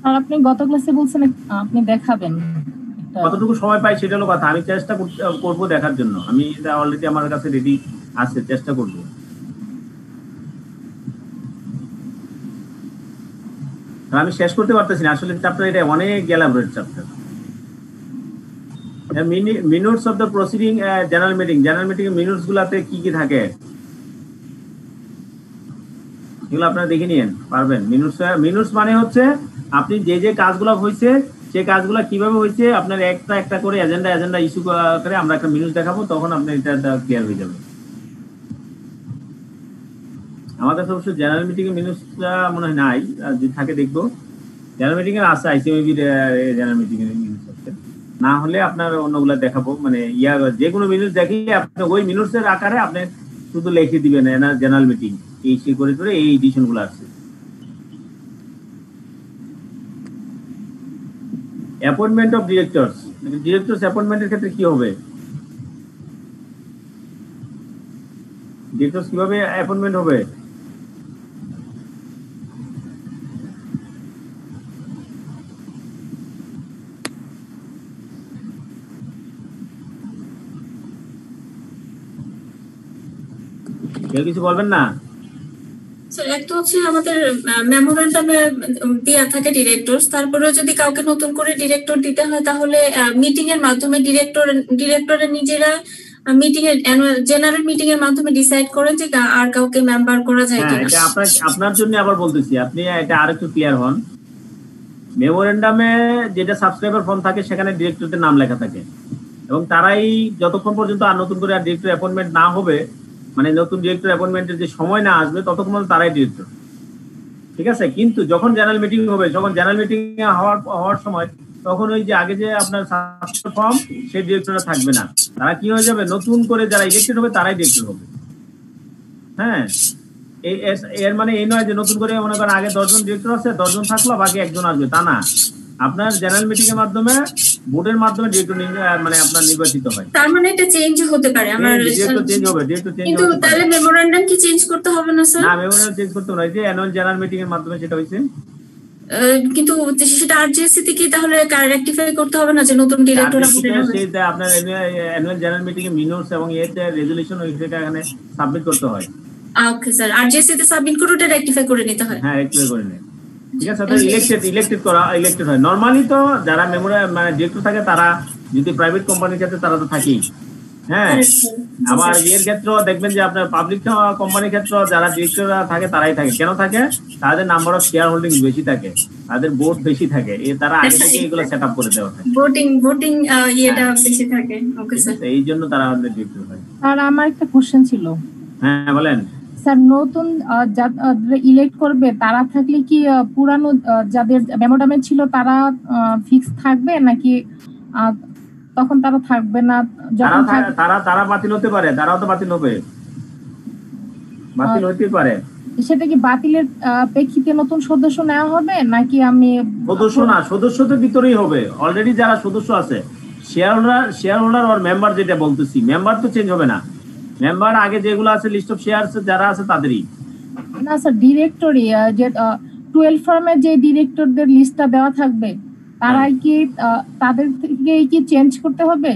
আর আপনি গত ক্লাসে বলছেন আপনি দেখাবেন, কতটুকু সময় পাই সেটা হলো কথা। আমি চেষ্টা করবো দেখার জন্য, আমি অলরেডি আমার কাছে রেডি আছে, চেষ্টা করবো। আমি শেষ করতে পারতেছি না আসলে চ্যাপ্টার, এটা অনেক elaborate chapter. Minutes of the proceeding general meeting এর মিনিটস গুলাতে কি কি থাকে এগুলো আপনারা দেখে নিন পারবেন। মিনিটস মানে হচ্ছে আপনি যে কাজগুলো হয়েছে সেই কাজগুলো কিভাবে হয়েছে আপনার একটা একটা করে এজেন্ডা ইস্যু করে আমরা একটা মিনিটস দেখাবো, তখন আপনার এটা ক্লিয়ার হয়ে যাবে। আমাদের অবশ্য জেনারেল মিটিং এর মিনিটসটা মনে হয় নাই, যদি থাকে দেখবো। জেনারেল মিটিং এর আছে, আইসিএমবি জেনারেল মিটিং এর মিনিটস আছে, না হলে আপনার অন্যগুলা দেখাবো। মানে যে কোনো মিনিটস দেখিয়ে আপনি ওই মিনিটস এর আকারে আপনি শুধু লিখে দিবেন জেনারেল মিটিং এই করে এই এডিশন গুলো আছে। অ্যাপয়েন্টমেন্ট অফ ডিরেক্টরস অ্যাপয়েন্টমেন্টের ক্ষেত্রে কি হবে? ডিরেক্টরস কিভাবে অ্যাপয়েন্টমেন্ট হবে? কেউ কিছু বলবেন না? একটা হচ্ছে আমাদের মেমোরেন্ডামে দেয়া থাকে ডিরেক্টরস, তারপরে যদি কাউকে নতুন করে ডিরেক্টর দিতে হয় তাহলে মিটিং এর মাধ্যমে ডিরেক্টরের নিজেরা মিটিং এর জেনারেল মিটিং এর মাধ্যমে ডিসাইড করেন যে আর কাউকে মেম্বার করা যায় কিনা। এটা আপনার জন্য আবার বলতেছি, আপনি এটা আরেকটু ক্লিয়ার হন। মেমোরেন্ডামে যেটা সাবস্ক্রাইবার ফর্ম থাকে সেখানে ডিরেক্টরদের নাম লেখা থাকে, এবং তারাই যতক্ষণ পর্যন্ত আর নতুন করে ডিরেক্টর অ্যাপয়েন্টমেন্ট না হবে, মানে নতুন ডিরেক্টর অ্যাপয়েন্টমেন্টের যে সময় না আসবে ততক্ষণ তারাই ডিরেক্টর, ঠিক আছে। কিন্তু যখন জেনারেল মিটিং হবে, যখন জেনারেল মিটিং হওয়ার সময় তখন ওই যে আগে যে আপনার সাবস্ক্রাইবার ফর্ম সেই ডিরেক্টররা থাকবে না, তারা কি হয়ে যাবে, নতুন করে যারা ইলেক্টেড হবে তারাই ডিরেক্টর হবে। হ্যাঁ, এর মানে এই নয় যে নতুন করে মনে করেন আগে 10 জন ডিরেক্টর আছে, 10 জন থাকলো বাকি একজন আসবে, তা না। আপনার জেনারেল মিটিং এর মাধ্যমে ভোটের মাধ্যমে ডিরেক্টর মানে আপনার নির্বাচিত হয়। তার মানে এটা চেঞ্জ হতে পারে, আমার ডিরেক্টর চেঞ্জ হবে, কিন্তু তাহলে মেমোরেন্ডাম কি চেঞ্জ করতে হবে না স্যার? না, মেমোরেন্ডাম চেঞ্জ করতে হবে না, যে অ্যানুয়াল জেনারেল মিটিং এর মাধ্যমে সেটা হইছে। কিন্তু সেটা আরজিএসসি থেকে তাহলে রেকটিফাই করতে হবে না যে নতুন ডিরেক্টর সেটা আপনার অ্যানুয়াল জেনারেল মিটিং এর মিনিটস এবং এতে রেজুলেশন ওইটা এখানে সাবমিট করতে হয়। ওকে স্যার, আরজিএসসি তে সাবমিট করে ওটা রেকটিফাই করে নিতে হয়। হ্যাঁ, রেকটিফাই করে নিতে, ঠিক আছে। তো ইলেক্টেড হয় নরমালি। তো যারা মানে ডিরেক্টর থাকে তারা যদি প্রাইভেট কোম্পানির ক্ষেত্রে তারা তো থাকেই। হ্যাঁ, আবার এর ক্ষেত্রেও দেখবেন যে আপনার পাবলিক কোম্পানির ক্ষেত্রে যারা ডিরেক্টররা থাকে তারাই থাকে। কেন থাকে? তাদের নাম্বার অফ শেয়ার হোল্ডিং বেশি থাকে, তাদের ভোট বেশি থাকে, তারা আগে থেকে এগুলো সেট আপ করে দেওয়া থাকে, ভোটিং ইয়েটা বেশি থাকে। ওকে স্যার, এই জন্য তারা আমাদের ডিরেক্টর হয়। আর আমার একটা কোশ্চেন ছিল। হ্যাঁ বলেন স্যার, নতুন ইলেক্ট করবে তারা থাকলে কি পুরানো যাদের মেমোরেন্ডামে ছিল তারা ফিক্স থাকবে নাকি তখন তারা থাকবে না? তারা বাতিল হতে পারে, তারাও তো বাতিল হবে, বাতিল হতে পারে। সেটা কি বাতিলের প্রেক্ষিতে নতুন সদস্য নেওয়া হবে নাকি আমি সদস্য না, সদস্যদের ভিতরেই হবে। অলরেডি যারা সদস্য আছে শেয়ার হোল্ডার আর মেম্বার, যেটা বলতেছি, মেম্বার তো চেঞ্জ হবে না। মেম্বার আগে যেগুলো আছে লিস্ট অফ শেয়ারস যারা আছে তাদেরই। না স্যার, ডিরেক্টরি যে 12 ফার্মের যে ডিরেক্টরদের লিস্টটা দেওয়া থাকবে তারাই কি তাদের থেকে কি চেঞ্জ করতে হবে?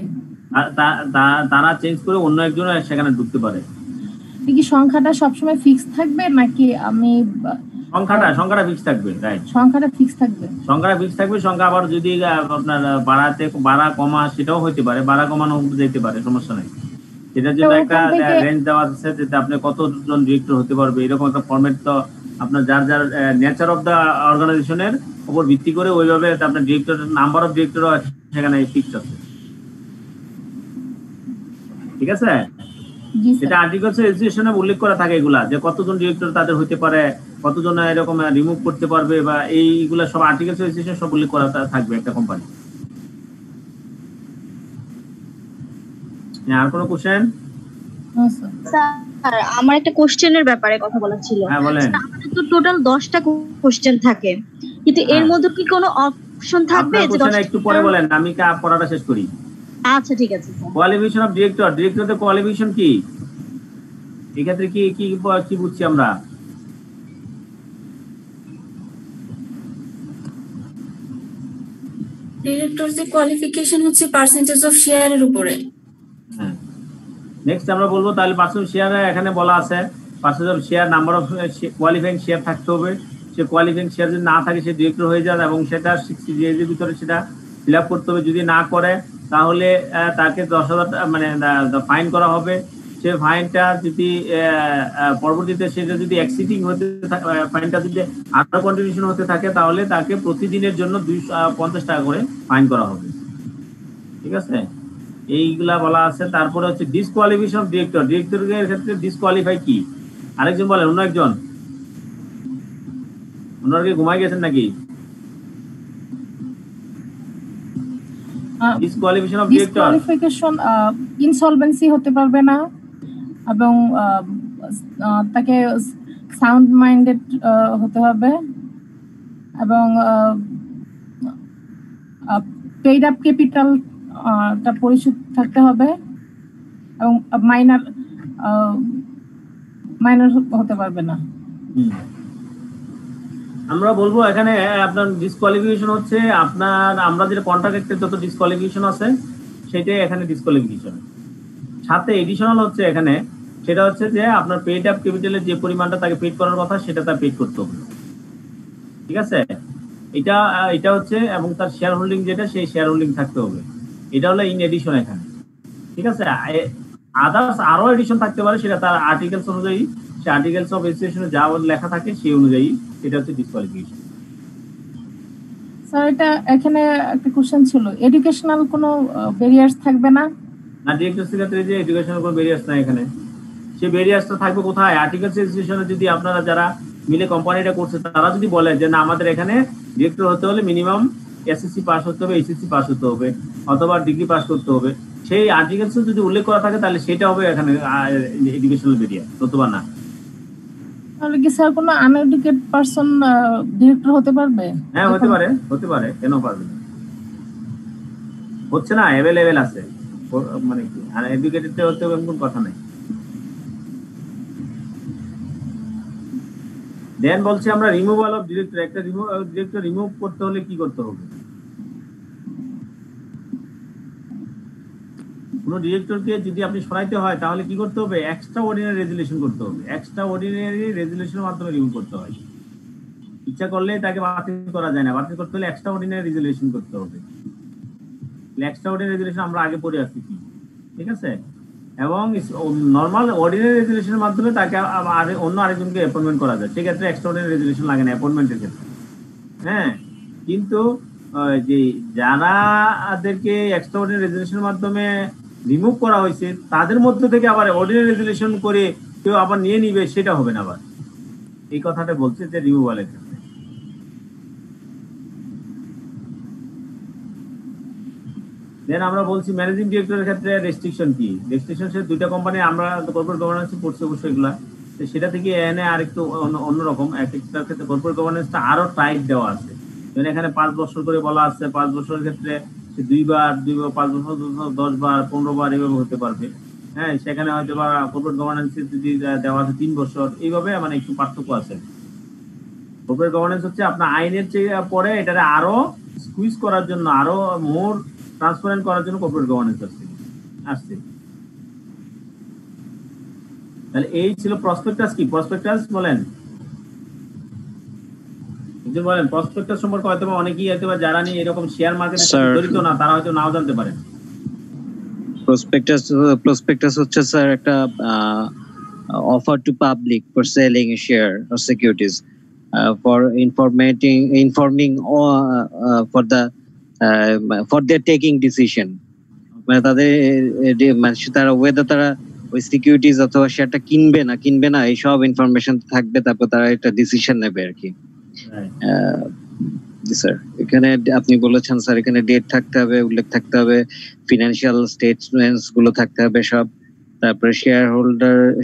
তারা চেঞ্জ করে অন্য একজন সেখানে ঢুকতে পারে। কি সংখ্যাটা সবসময় ফিক্স থাকবে নাকি আমি সংখ্যাটা ফিক্স থাকবে? রাইট, সংখ্যাটা ফিক্স থাকবে। সংখ্যা আবার যদি আপনার বাড়া কমা সেটাও হইতে পারে, বাড়া কমানো যেতে পারে, সমস্যা নাই। সেটার জন্য একটা রেঞ্জ দেওয়া আছে যেটা আপনি কতজন ডিরেক্টর হতে পারবে, এরকম একটা ফরম্যাট। তো আপনার যার নেচার অফ দা অর্গানাইজেশনের উপর ভিত্তি করে ওইভাবে আপনার ডিরেক্টর নাম্বার অফ ডিরেক্টর সেখানে ফিক্স আছে, ঠিক আছে। এটা আর্টিকেলস রেজিস্ট্রেশনে উল্লেখ করা থাকে এগুলা, যে কতজন ডিরেক্টর তাদের হতে পারে, কতজন এরকম রিমুভ করতে পারবে, বা এইগুলা সব আর্টিকেলস রেজিস্ট্রেশন সব উল্লেখ করা থাকবে একটা কোম্পানি। আর কোনো কোশ্চেন? স্যার, আমার একটা কোশ্চেনের ব্যাপারে কথা বলা ছিল। হ্যাঁ বলেন। আমাদের তো টোটাল 10টা কোশ্চেন থাকে, কিন্তু এর মধ্যে কি কোনো অপশন থাকবে যে 10টা? একটু পরে বলেন, আমি পড়াটা শেষ করি। আচ্ছা ঠিক আছে স্যার। কোয়ালিফিকেশন অফ ডিরেক্টরদের কোয়ালিফিকেশন কি, এই ক্ষেত্রে কি কি কি বুঝছি আমরা? ডিরেক্টরদের কোয়ালিফিকেশন হচ্ছে পার্সেন্টেজ অফ শেয়ারের উপরে। হ্যাঁ, নেক্সট আমরা বলবো তাহলে পার্সেন্টেজ শেয়ার। এখানে বলা আছে percentage of share, number of qualifying share থাকতে হবে। সে কোয়ালিফাইং শেয়ার যদি না থাকে সে ডিরেক্টর হয়ে যায়, এবং সেটা 60 ডেজের ভিতরে সেটা ফিল আপ করতে হবে। যদি না করে তাহলে তাকে 10,000 মানে ফাইন করা হবে। সে ফাইনটা যদি পরবর্তীতে সেটা যদি এক্সিডিং হতে ফাইনটা যদি আরো কন্টিনিউশন হতে থাকে তাহলে তাকে প্রতিদিনের জন্য 250 টাকা করে ফাইন করা হবে। ঠিক আছে, এইগুলা বলা আছে। তারপরে হচ্ছে ডিসকোয়ালিফিকেশন অফ ডিরেক্টর। ডিরেক্টরের ক্ষেত্রে ডিসকোয়ালিফাই কি? আরেকজন বলেন, অন্য একজন। ওনারা কি ঘুমাই গেছেন নাকি? Disqualification of director, disqualification insolvency হতে পারবে না এবং তাকে সাউন্ড মাইন্ডেড হতে হবে এবং পেইড আপ ক্যাপিটাল টা পরিশোধ থাকতে হবে এবং মাইনর হতে পারবে না। আমরা বলবো এখানে আপনার ডিসকোয়ালিফিকেশন হচ্ছে আপনার, আমরা যেটা কন্ট্রাক্টের যত ডিসকোয়ালিফিকেশন আছে সেটাই এখানে ডিসকোয়ালিফিকেশন। সাথে এডিশনাল হচ্ছে এখানে, সেটা হচ্ছে যে আপনার পেইড আপ ক্যাপিটালের যে পরিমাণটা তাকে পেড করার কথা সেটা তার পেড করতে হবে। ঠিক আছে, এটা হচ্ছে, এবং তার শেয়ার হোল্ডিং যেটা সেই শেয়ার হোল্ডিং থাকতে হবে। এটা হলো ইন এডিশন এখানে। ঠিক আছে, আদার্স আরো এডিশন থাকতে পারে, সেটা তার আর্টিকেলস অনুযায়ী, সে আর্টিকেলস অফ এসোসিয়েশনে যা লেখা থাকে সেই অনুযায়ী এটা হচ্ছে ডিসকোয়ালিফিকেশন। স্যার এটা এখানে একটা কোশ্চেন ছিল, এডুকেশনাল কোনো ব্যারিয়ার্স থাকবে না? না, ডিরেক্টরসের ক্ষেত্রে যে এডুকেশনাল কোনো ব্যারিয়ার্স নাই এখানে। সেই ব্যারিয়ার্সটা থাকবে কোথায়? আর্টিকেলস এসোসিয়েশনে যদি আপনারা যারা মিলে কোম্পানিটা করছে তারা যদি বলে যে না আমাদের এখানে ডিরেক্টর হতে হলে মিনিমাম এসএসসি পাস হতে হবে, এইচএসসি পাস হতে হবে, অথবা ডিগ্রি পাস করতে হবে, সেই আর্টিকেলসে যদি উল্লেখ করা থাকে তাহলে সেটা হবে এখানে এডুকেশনাল ব্যারিয়ার, নতুবা না। তাহলে কি স্যার কোনো আনএডুকেটেড পারসন ডিরেক্টর হতে পারবে? হ্যাঁ, হতে পারে, কেন পারবে না? হচ্ছে না, অ্যাভেলেবেল আছে, মানে কি আনএডুকেটেড হতে হবে এমন কথা নাই। দেন বলছি আমরা রিমুভাল অফ ডিরেক্টর। একটা ডিরেক্টর রিমুভ করতে হলে কি করতে হবে? কোনো ডিরেক্টরকে যদি আপনি সরাইতে হয় তাহলে কি করতে হবে? এক্সট্রা অর্ডিনারি রেজুলেশন করতে হবে। এক্সট্রা অর্ডিনারি রেজুলেশনের মাধ্যমে রিমুভ করতে হয়। ইচ্ছা করলে তাকে বাতিল করা যায় না, বাতিল করতে হলে এক্সট্রা অর্ডিনারি রেজুলেশন করতে হবে। এক্সট্রা অর্ডিনারি রেজুলেশন আমরা আগে পড়ে আসছি কি, ঠিক আছে। এবং নর্মাল অর্ডিনারি রেজুলেশনের মাধ্যমে তাকে অন্য আরেকজনকে অ্যাপয়েন্টমেন্ট করা যায়, সেক্ষেত্রে এক্সট্রা অর্ডিনারি রেজুলেশন লাগে না অ্যাপয়েন্টমেন্টের ক্ষেত্রে। হ্যাঁ, কিন্তু যে যারাদেরকে এক্সট্রা অর্ডিনারি রেজুলেশনের মাধ্যমে রিমুভ করা হয়েছে তাদের মধ্যে থেকে আবার অর্ডিনারি রেজুলেশন করে কেউ আবার নিয়ে নিবে, সেটা হবে না। আবার এই কথাটা বলছে যে রিমুভালের ক্ষেত্রে। দেন আমরা বলছি ম্যানেজিং ডিরেক্টরের ক্ষেত্রে রেস্ট্রিকশন কি? রেস্ট্রিকশন সে দুইটা কোম্পানি আমরা কর্পোরেট গভর্নেন্সে পড়ছি অবশ্যই এগুলা, সেটা থেকে এনে আরেকটু অন্যরকম। একটা ক্ষেত্রে কর্পোরেট গভর্নেন্সটা আরো টাইট দেওয়া আছে। যেমন এখানে 5 বছর করে বলা আছে, 5 বছরের ক্ষেত্রে 2 বার 5 বছর 10 বার 15 বার এইভাবে হতে পারবে। হ্যাঁ, সেখানে হয়তো বা কর্পোরেট গভর্নেন্সে যদি দেওয়া আছে 3 বছর, এইভাবে মানে একটু পার্থক্য আছে। কর্পোরেট গভর্নেন্স হচ্ছে আপনার আইনের চেয়ে পরে এটারে আরো স্কুইজ করার জন্য, আরো মোর ট্রান্সপারেন্ট করার জন্য কর্পোরেট গভর্নেন্স আসছে। তাহলে এই ছিল প্রসপেক্টাস। কি প্রসপেক্টাস বলেন? প্রসপেক্টাস সম্পর্কে হয়তো অনেকেই হয়তো যারা নিয়ে এরকম শেয়ার মার্কেটে জড়িত না, তারা হয়তো নাও জানতে পারেন। প্রসপেক্টাস হচ্ছে স্যার একটা offer to public for selling share or securities for informing for their taking decision, মানে তাদের তারা ওয়েদার তারা ওই সিকিউরিটিজ অথবা শেয়ারটা কিনবে না এই সব ইনফরমেশন থাকবে, তারপর তারা একটা ডিসিশন নেবে আর কি। স্যার এখানে আপনি বলেছেন স্যার এখানে ডেট থাকতে হবে, উল্লেখ থাকতে হবে, ফিনান্সিয়াল স্টেটমেন্টস গুলো থাকতে হবে সব, তারপরে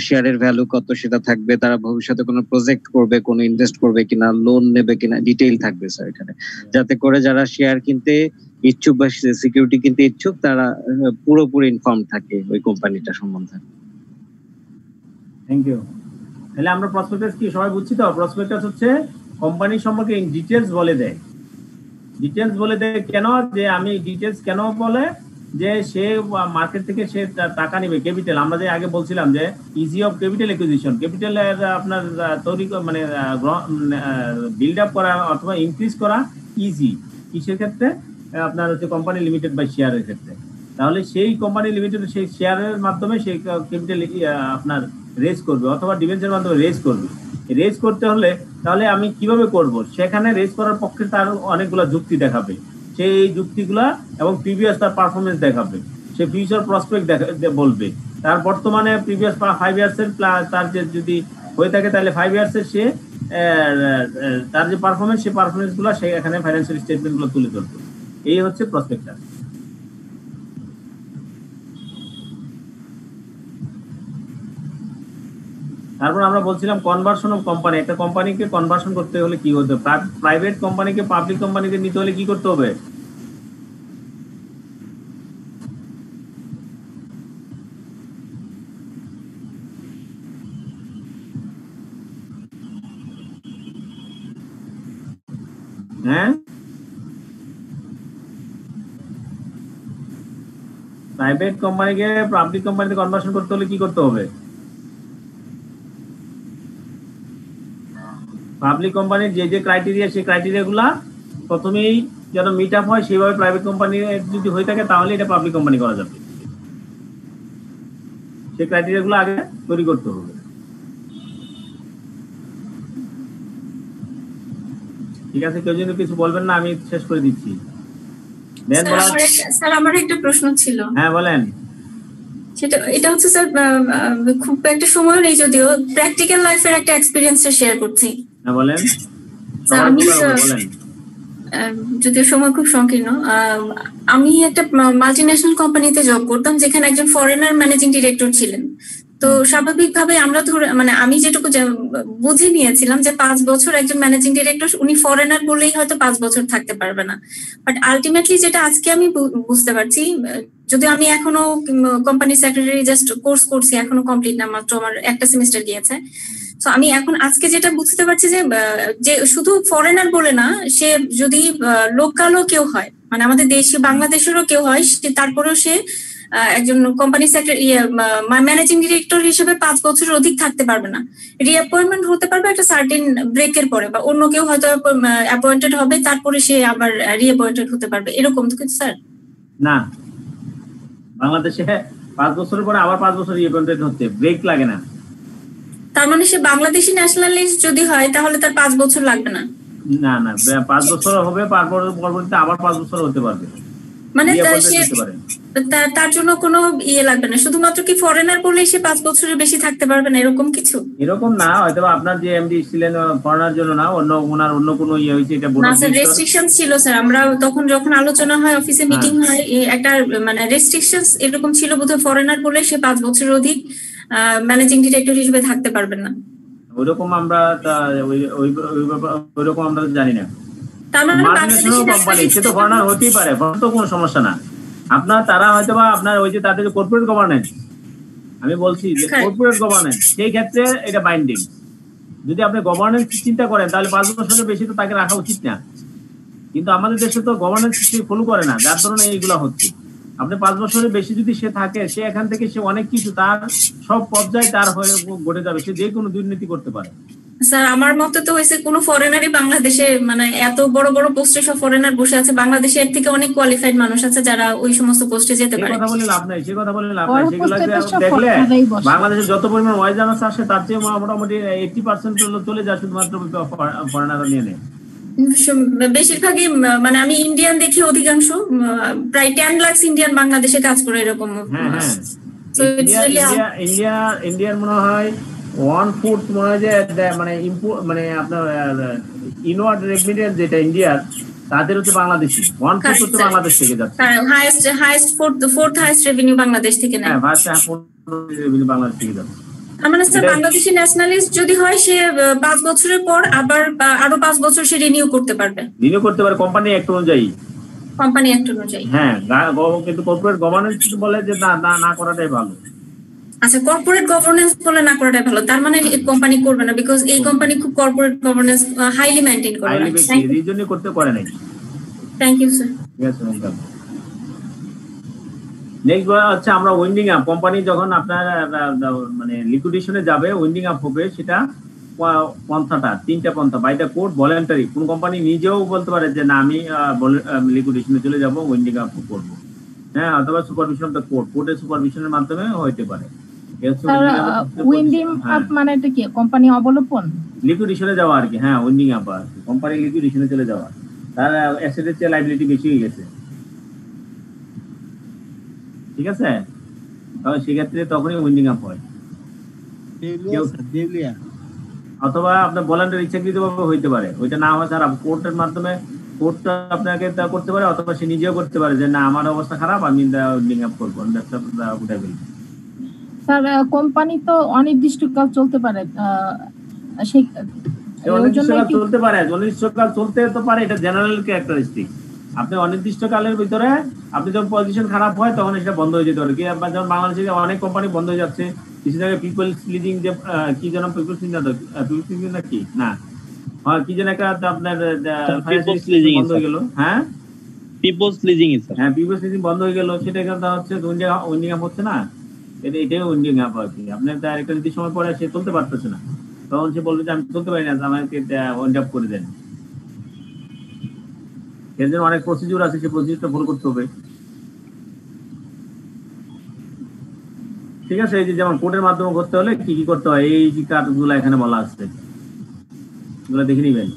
শেয়ারের ভ্যালু কত সেটা থাকবে, তারা ভবিষ্যতে কোনো প্রজেক্ট করবে, কোনো ইনভেস্ট করবে কিনা, লোন নেবে কিনা, ডিটেইল থাকবে স্যার এখানে, যাতে করে যারা শেয়ার কিনতে ইচ্ছুক বা সিকিউরিটি কিনতে ইচ্ছুক তারা পুরোপুরি ইনফর্ম থাকে ওই কোম্পানিটা সম্বন্ধে। Thank you. তাহলে আমরা প্রসপেক্টাস কি সবাই বুঝছি তো? প্রসপেক্টাস হচ্ছে কোম্পানি সম্পর্কে ডিটেলস বলে দেয়। ডিটেলস বলে দেয় কেন? যে আমি ডিটেলস কেন বলে যে সে মার্কেট থেকে সে টাকা নেবে, ক্যাপিটাল। আমরা যে আগে বলছিলাম যে ইজি অফ ক্যাপিটাল অ্যাকুইজিশন, ক্যাপিটালের আপনার তৈরি মানে বিল্ড আপ করা অথবা ইনক্রিজ করা ইজি কিসের ক্ষেত্রে? আপনার হচ্ছে কোম্পানি লিমিটেড বাই শেয়ারের ক্ষেত্রে। তাহলে সেই কোম্পানি লিমিটেড সেই শেয়ারের মাধ্যমে সেই ক্যাপিটাল আপনার রেজ করবে অথবা ডিবেঞ্চারের মাধ্যমে রেজ করবে। রেজ করতে হলে তাহলে আমি কিভাবে করব, সেখানে রেজ করার পক্ষে তার অনেকগুলো যুক্তি দেখাবে, সেই যুক্তিগুলা এবং প্রিভিয়াস তার পারফরমেন্স দেখাবে, সে ফিউচার প্রসপেক্ট বলবে, তার বর্তমানে প্রিভিয়াস 5 ইয়ার্সের তার যে যদি হয়ে থাকে তাহলে 5 ইয়ার্সের সে তার যে পারফরমেন্স সেই পারফরমেন্সগুলো সে এখানে ফাইন্যান্সিয়াল স্টেটমেন্টগুলো তুলে ধরবে। এই হচ্ছে প্রসপেক্টাস। তারপর আমরা বলছিলাম কনভার্সন অফ কোম্পানি। একটা কোম্পানিকে কনভার্সন করতে হলে কি হতে হবে, প্রাইভেট কোম্পানিকে পাবলিক কোম্পানিতে নিতে হলে কি করতে হবে? হ্যাঁ, প্রাইভেট কোম্পানিকে পাবলিক কোম্পানিতে কনভার্সন করতে হলে কি করতে হবে? পাবলিক কোম্পানির যে ক্রাইটেরিয়া সেই ক্রাইটেরিয়াগুলা প্রথমেই যেন মিট আপ হয়, সেইভাবে প্রাইভেট কোম্পানি যদি হয়ে থাকে তাহলে এটা পাবলিক কোম্পানি করা যাবে। সেই ক্রাইটেরিয়াগুলো আগে তৈরি করতে হবে। ঠিক আছে, কেউ যদি কিছু বলবেন না, আমি শেষ করে দিচ্ছি। স্যার আমার একটা প্রশ্ন ছিল। হ্যাঁ বলেন। এটা হচ্ছে স্যার খুব একটা সময় নেই, যদিও প্র্যাকটিক্যাল লাইফের একটা এক্সপেরিয়েন্সটা শেয়ার করছি। হ্যাঁ বলেন। আমি যদিও সময় খুব সংকীর্ণ, আমি একটা মাল্টিন্যাশনাল কোম্পানিতে জব করতাম যেখানে একজন ফরেনার ম্যানেজিং ডিরেক্টর ছিলেন। তো স্বাভাবিকভাবে আমরা মানে আমি যেটুকু বুঝে নিয়েছিলাম যে 5 বছর একজন ম্যানেজিং ডিরেক্টর উনি ফরেনার বলেই হয়তো 5 বছর থাকতে পারবে না। বাট আলটিমেটলি যেটা আজকে আমি বুঝতে পারছি, যদি আমি এখনো কোম্পানি সেক্রেটারি জাস্ট কোর্স করছি, এখনো কমপ্লিট না, মাত্র আমার একটা সেমিস্টার গিয়েছে। তো আমি এখন আজকে যেটা বুঝতে পারছি যে শুধু ফরেনার বলে না, সে যদি লোকালও কেউ হয়, মানে আমাদের দেশে বাংলাদেশেরও কেউ হয়, তারপরেও সে একজন কোম্পানি সেক্রেটারি ম্যানেজিং ডিরেক্টর হিসেবে 5 বছরের অধিক থাকতে পারবে না। রিঅ্যাপয়েন্টমেন্ট হতে পারবে একটা সার্টেন ব্রেকের পরে, বা অন্য কেউ হয়তো অ্যাপয়েন্টেড হবে তারপরে সে আবার রিঅ্যাপয়েন্টেড হতে পারবে, এরকম তো কিন্তু স্যার না। বাংলাদেশে 5 বছরের পরে আবার 5 বছর রিঅ্যাপয়েন্টেড হচ্ছে, ব্রেক লাগে না। তার মানে সে বাংলাদেশি ন্যাশনালিস্ট যদি হয় তাহলে তার 5 বছর লাগবে না? না না, 5 বছর হবে, পরবর্তীতে আবার 5 বছর হতে পারবে। মানে তার জন্য কোনো ইয়ে লাগবে না, শুধুমাত্র কি ফরেনার বলেই সে 5 বছরের বেশি থাকতে পারবে না, এরকম কিছু? এরকম না, হয়তো আপনার যে এমডি ছিলেন ফরেনার জন্য না, অন্য কোনো ইয়ে হয়েছে, এটা না স্যার, রেস্ট্রিকশন ছিল স্যার। আমরা তখন যখন আলোচনা হয়, অফিসে মিটিং হয়, একটা মানে রেস্ট্রিকশনস এরকম ছিল, বোধহয় ফরেনার বলে সে 5 বছরের অধিক ম্যানেজিং ডিরেক্টর হিসেবে থাকতে পারবেন না। ওইরকম আমরা ওইরকম আমরা জানি না। তার মানে কোম্পানি সে তো ফরেনার হতেই পারে, তো কোনো সমস্যা না। আপনার তারা হয়তো বা আপনার ওই যে তাদের কর্পোরেট গভর্নেন্স, আমি বলছি যে কর্পোরেট গভর্নেন্স, সেই ক্ষেত্রে এটা বাইন্ডিং। যদি আপনি গভর্নেন্স চিন্তা করেন তাহলে 5 বছরের বেশি তো তাকে রাখা উচিত না, কিন্তু আমাদের দেশে তো গভর্নেন্স ফলো করে না, যার ধরনের এইগুলো হচ্ছে। আপনি 5 বছরের বেশি যদি সে থাকে, সে এখান থেকে সে অনেক কিছু তার সব পর্যায়ে তার হয়ে ঘটে যাবে, সে যে কোনো দুর্নীতি করতে পারে। স্যার আমার মতে তো হয়েছে কোনো ফরেনারই বাংলাদেশে, মানে এত বড় বড় পোস্টে সব ফরেনার বসে আছে, বাংলাদেশে এর থেকে অনেক কোয়ালিফাইড মানুষ আছে যারা ওই সমস্ত পোস্টে যেতে পারে। কথা বলে লাভ নাই, সে কথা বলে লাভ নাই। সেগুলো দেখলে বাংলাদেশে যত পরিমাণ ওয়াইজানাস আসে তার চেয়ে মোটামুটি 80% চলে যায় শুধুমাত্র ফরেনাররা নিয়ে নেয়। বেশিরভাগই মানে আমি ইন্ডিয়ান দেখি, অধিকাংশ প্রায় 10 লাখ ইন্ডিয়ান বাংলাদেশে কাজ করে এরকম। ইন্ডিয়ার মনে হয় 1/4 মনে হয় যে মানে আপনার ইনওয়ার্ড রেমিটেন্স যেটা ইন্ডিয়ার, তাদের হচ্ছে বাংলাদেশি 1/4 হচ্ছে বাংলাদেশ থেকে যাচ্ছে। ফোর্থ হাইয়েস্ট রেভিনিউ বাংলাদেশ থেকে নেয়। হ্যাঁ, রেভিনিউ বাংলাদেশ থেকে যাচ্ছে। মানে স্যার বাংলাদেশি ন্যাশনালিস্ট যদি হয়, সে 5 বছরের পর আবার আরো 5 বছর সে রিনিউ করতে পারবে। কোম্পানি অ্যাক্ট অনুযায়ী। হ্যাঁ, কিন্তু কর্পোরেট গভর্নেন্স বলে যে না করাটাই ভালো। আচ্ছা, কর্পোরেট গভর্নেন্স বলে না করাটাই ভালো, তার মানে কোম্পানি করবে না, বিকজ এই কোম্পানি খুব কর্পোরেট গভর্নেন্স হাইলি মেইনটেইন করে না। এই জন্য করতে পারে নাই। Thank you sir. নেক্সট হচ্ছে আমরা উইন্ডিং আপ। কোম্পানি যখন আপনার মানে লিকুইডেশনে যাবে, উইন্ডিং আপ হবে, সেটা পন্থাটা 3টা পন্থা। By the code, voluntary. কোন কোম্পানি নিজেও বলতে পারে যে না আমি লিকুইডেশনে চলে যাব, উইন্ডিং আপ করব। হ্যাঁ, অথবা সুপারভিশন অফ দ্য কোর্ট, কোর্টের সুপারভিশনের মাধ্যমে হইতে পারে। উইন্ডিং আপ মানে এটা কি কোম্পানি অবলোপন, লিকুইডেশনে যাওয়া আর কি। হ্যাঁ, উইন্ডিং আপ আর কি, কোম্পানি লিকুইডেশনে চলে যাওয়া, তার অ্যাসেটের চেয়ে লাইবিলিটি বেশি হয়ে গেছে, ঠিক আছে? তাহলে সেক্ষেত্রে তখনই উইন্ডিং আপ হয়। অথবা আপনার ভলান্টারি ইচ্ছাকৃতভাবে হইতে পারে, ওইটা না হয় স্যার কোর্টের মাধ্যমে, কোর্টটা আপনাকে তা করতে পারে, অথবা সে নিজেও করতে পারে যে না আমার অবস্থা খারাপ, আমি উইন্ডিং আপ করবো, উঠে ফেলবো। স্যার কোম্পানি তো অনির্দিষ্টকাল চলতে পারে, অনির্দিষ্টকাল চলতে পারে, অনির্দিষ্টকাল চলতে তো পারে, এটা জেনারেল ক্যারেক্টারিস্টিক। আপনি অনির্দিষ্টকালের ভিতরে আপনি যখন পজিশন খারাপ হয় তখন এটা বন্ধ হয়ে যেতে পারে। কি আপনার যেমন বাংলাদেশে অনেক কোম্পানি বন্ধ হয়ে যাচ্ছে, কিছু জায়গায় পিপলস লিজিং, যে কি যেন পিপলস লিজিং না কি না কি যেন একটা আপনার বন্ধ হয়ে গেল। হ্যাঁ, পিপলস লিজিং, হ্যাঁ পিপলস লিজিং বন্ধ হয়ে গেল, সেটা কিন্তু হচ্ছে উইন্ডিং আপ হচ্ছে না, এটাই উইন্ডিং আপ আর কি। আপনার একটা যদি সময় পরে সে চলতে পারতেছে না, তখন সে বলবে যে আমি চলতে পারি না, আমাকে উইন্ড আপ করে দেন। এর জন্য অনেক প্রসিডিউর আছে, সেই প্রসিডিউরটা ফলো করতে হবে, ঠিক আছে? এই যে যেমন কোর্টের মাধ্যমে করতে হলে কি কি করতে হয়, এই যে কাজগুলো এখানে বলা আছে, এগুলো দেখে নিবেন।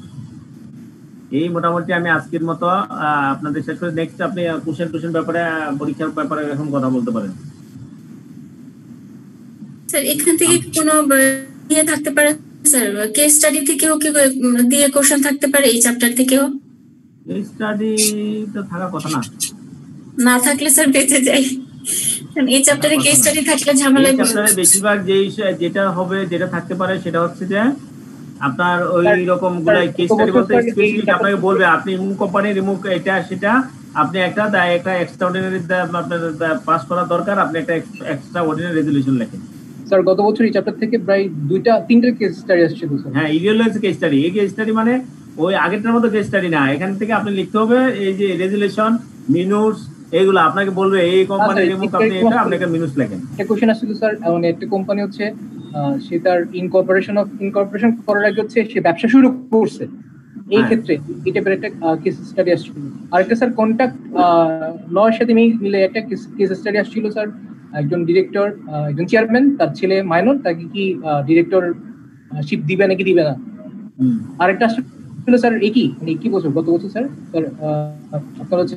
এই মোটামুটি আমি আজকের মতো আপনাদের শেষ করে, নেক্সট আপনি কোশ্চেন ব্যাপারে, পরীক্ষার ব্যাপারে এখন কথা বলতে পারেন। স্যার এখান থেকে কোনো ইয়ে থাকতে পারে স্যার, কেস স্টাডি থেকেও কি দিয়ে কোশ্চেন থাকতে পারে এই চ্যাপ্টার থেকেও? এই স্টাডি তো থাকার কথা না, না থাকলে স্যার বেঁচে যাই, এই চ্যাপ্টারে কেস স্টাডি থাকলে ঝামেলা। এই চ্যাপ্টারে বেশিরভাগ যেটা হবে, যেটা থাকতে পারে সেটা হচ্ছে যে আপনার ওই রকম গুলো কেস স্টাডি বলতে স্পেসিফিক আপনাকে বলবে আপনি কোম্পানি রিমুভ এটা সেটা, আপনি একটা এক্সট্রাঅর্ডিনারি আপনার পাস করা দরকার, আপনি একটা এক্সট্রাঅর্ডিনারি রেজুলেশন লেখেন। স্যার গত বছর এই চ্যাপ্টার থেকে প্রায় 2-3টা কেস স্টাডি আসছিল স্যার। হ্যাঁ, ইরিগুলার কেস স্টাডি, এই কেস স্টাডি মানে ওই আগেরটার মতো কেস স্টাডি না, এখান থেকে আপনি লিখতে হবে এই যে রেজুলেশন, মিনুটস, এইগুলো আপনাকে বলবে এই কোম্পানি রিমুভ, আপনি এটা আপনাকে মিনুটস লেখেন। একটা কোশ্চেন আসছিল স্যার, মানে একটা কোম্পানি হচ্ছে সে তার ইনকর্পোরেশন করার আগে হচ্ছে সে ব্যবসা শুরু করছে, এই ক্ষেত্রে এটা বের একটা কেস স্টাডি আসছিল। আরেকটা স্যার কন্ট্রাক্ট লর সাথে মিলে একটা কেস স্টাডি আসছিল স্যার, একজন ডিরেক্টর, একজন চেয়ারম্যান, তার ছেলে মাইনর, তাকে কি ডিরেক্টর শিপ দিবে নাকি দিবে না। আরেকটা আসছিল স্যার একই বছর, গত বছর স্যার আপনার হচ্ছে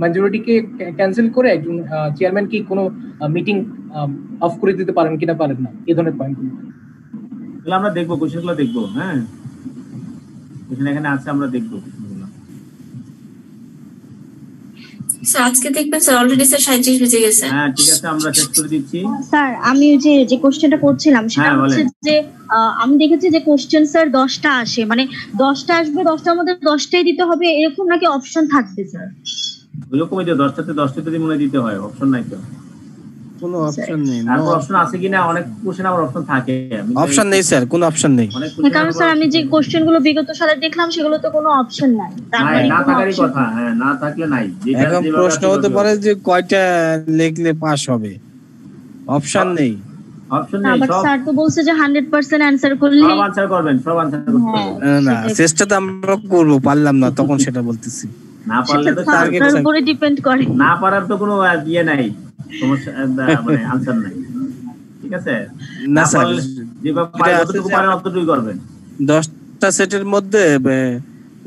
মেজরিটিকে ক্যান্সেল করে একজন চেয়ারম্যান কি কোনো মিটিং অফ করে দিতে পারেন কিনা পারেন না, এই ধরনের পয়েন্টগুলো আমরা দেখবো, কোশ্চেনগুলো দেখবো। হ্যাঁ, এখানে আছে, আমরা দেখবো। স্যার আজকে দেখবেন স্যার অলরেডি স্যার 37 বেজে গেছে। হ্যাঁ ঠিক আছে, আমরা শেষ করে দিচ্ছি। স্যার আমি যে কোশ্চেনটা করছিলাম সেটা হচ্ছে যে আমি দেখেছি যে কোশ্চেন স্যার 10টা আসে, মানে 10টা আসবে, 10টার মধ্যে 10টাই দিতে হবে এরকম নাকি অপশন থাকবে স্যার? ওইরকমই যে 10টাতে মনে দিতে হয়, অপশন নাই তো, কোনো অপশন নেই। আর অপশন আছে কিনা, অনেক কোশ্চেন আবার অপশন থাকে, অপশন নেই স্যার, কোনো অপশন নেই। কারণ স্যার আমি যে কোশ্চেনগুলো বিগত সালে দেখলাম সেগুলো তো কোনো অপশন নাই, না থাকারই কথা। হ্যাঁ, না থাকলে নাই। এখন প্রশ্ন হতে পারে যে কয়টা লিখলে পাস হবে, অপশন নেই। অপশন নেই, সব স্যার তো বলছে যে 100% অ্যানসার করলে সব আনসার করবেন, সব আনসার করতে হবে। না, চেষ্টা তো আমরা করব, পারলাম না তখন সেটা বলতেছি। না পারলে তো টার্গেটের উপরে ডিপেন্ড করে, না পারার তো কোনো ইয়ে নাই, সমস্যা মানে আনসার নাই, ঠিক আছে? না স্যার, যেভাবে পারেন যতটুকু পারেন ততটুকুই করবেন। 10টা সেটের মধ্যে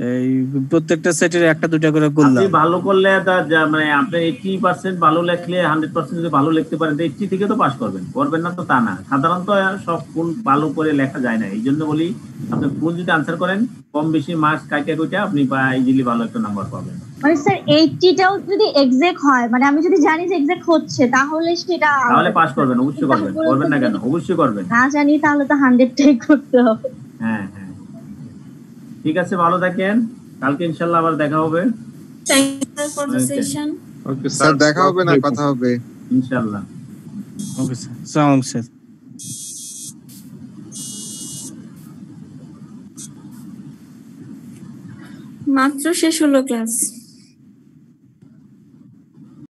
এই প্রত্যেকটা সেটের একটা দুটা করে করলাম। আপনি ভালো করলে মানে আপনি 80% ভালো লিখলে 100% যদি ভালো লিখতে পারেন 80 থেকে তো পাস করবেন না তো তা না। সাধারণত সব ফুল ভালো করে লেখা যায় না, এই জন্য বলি আপনি ফুল যদি আনসার করেন কম বেশি মার্কস কাইটা আপনি ইজিলি ভালো একটা নাম্বার পাবেন। মানে স্যার 80টাও যদি এক্সাক্ট হয়, মানে আমি যদি জানি যে এক্সাক্ট হচ্ছে তাহলে পাস করবেন, অবশ্যই করবেন না কেন, অবশ্যই করবেন। না জানি তাহলে তো 100টাই করতে হবে। হ্যাঁ, ঠিক আছে, ভালো থাকেন, কালকে ইনশাআল্লাহ আবার দেখা হবে। Thank you for the session. Okay sir, দেখা হবে না, কথা হবে ইনশাআল্লাহ। ওকে স্যার, সালাম স্যার। মাত্র শেষ হলো ক্লাস।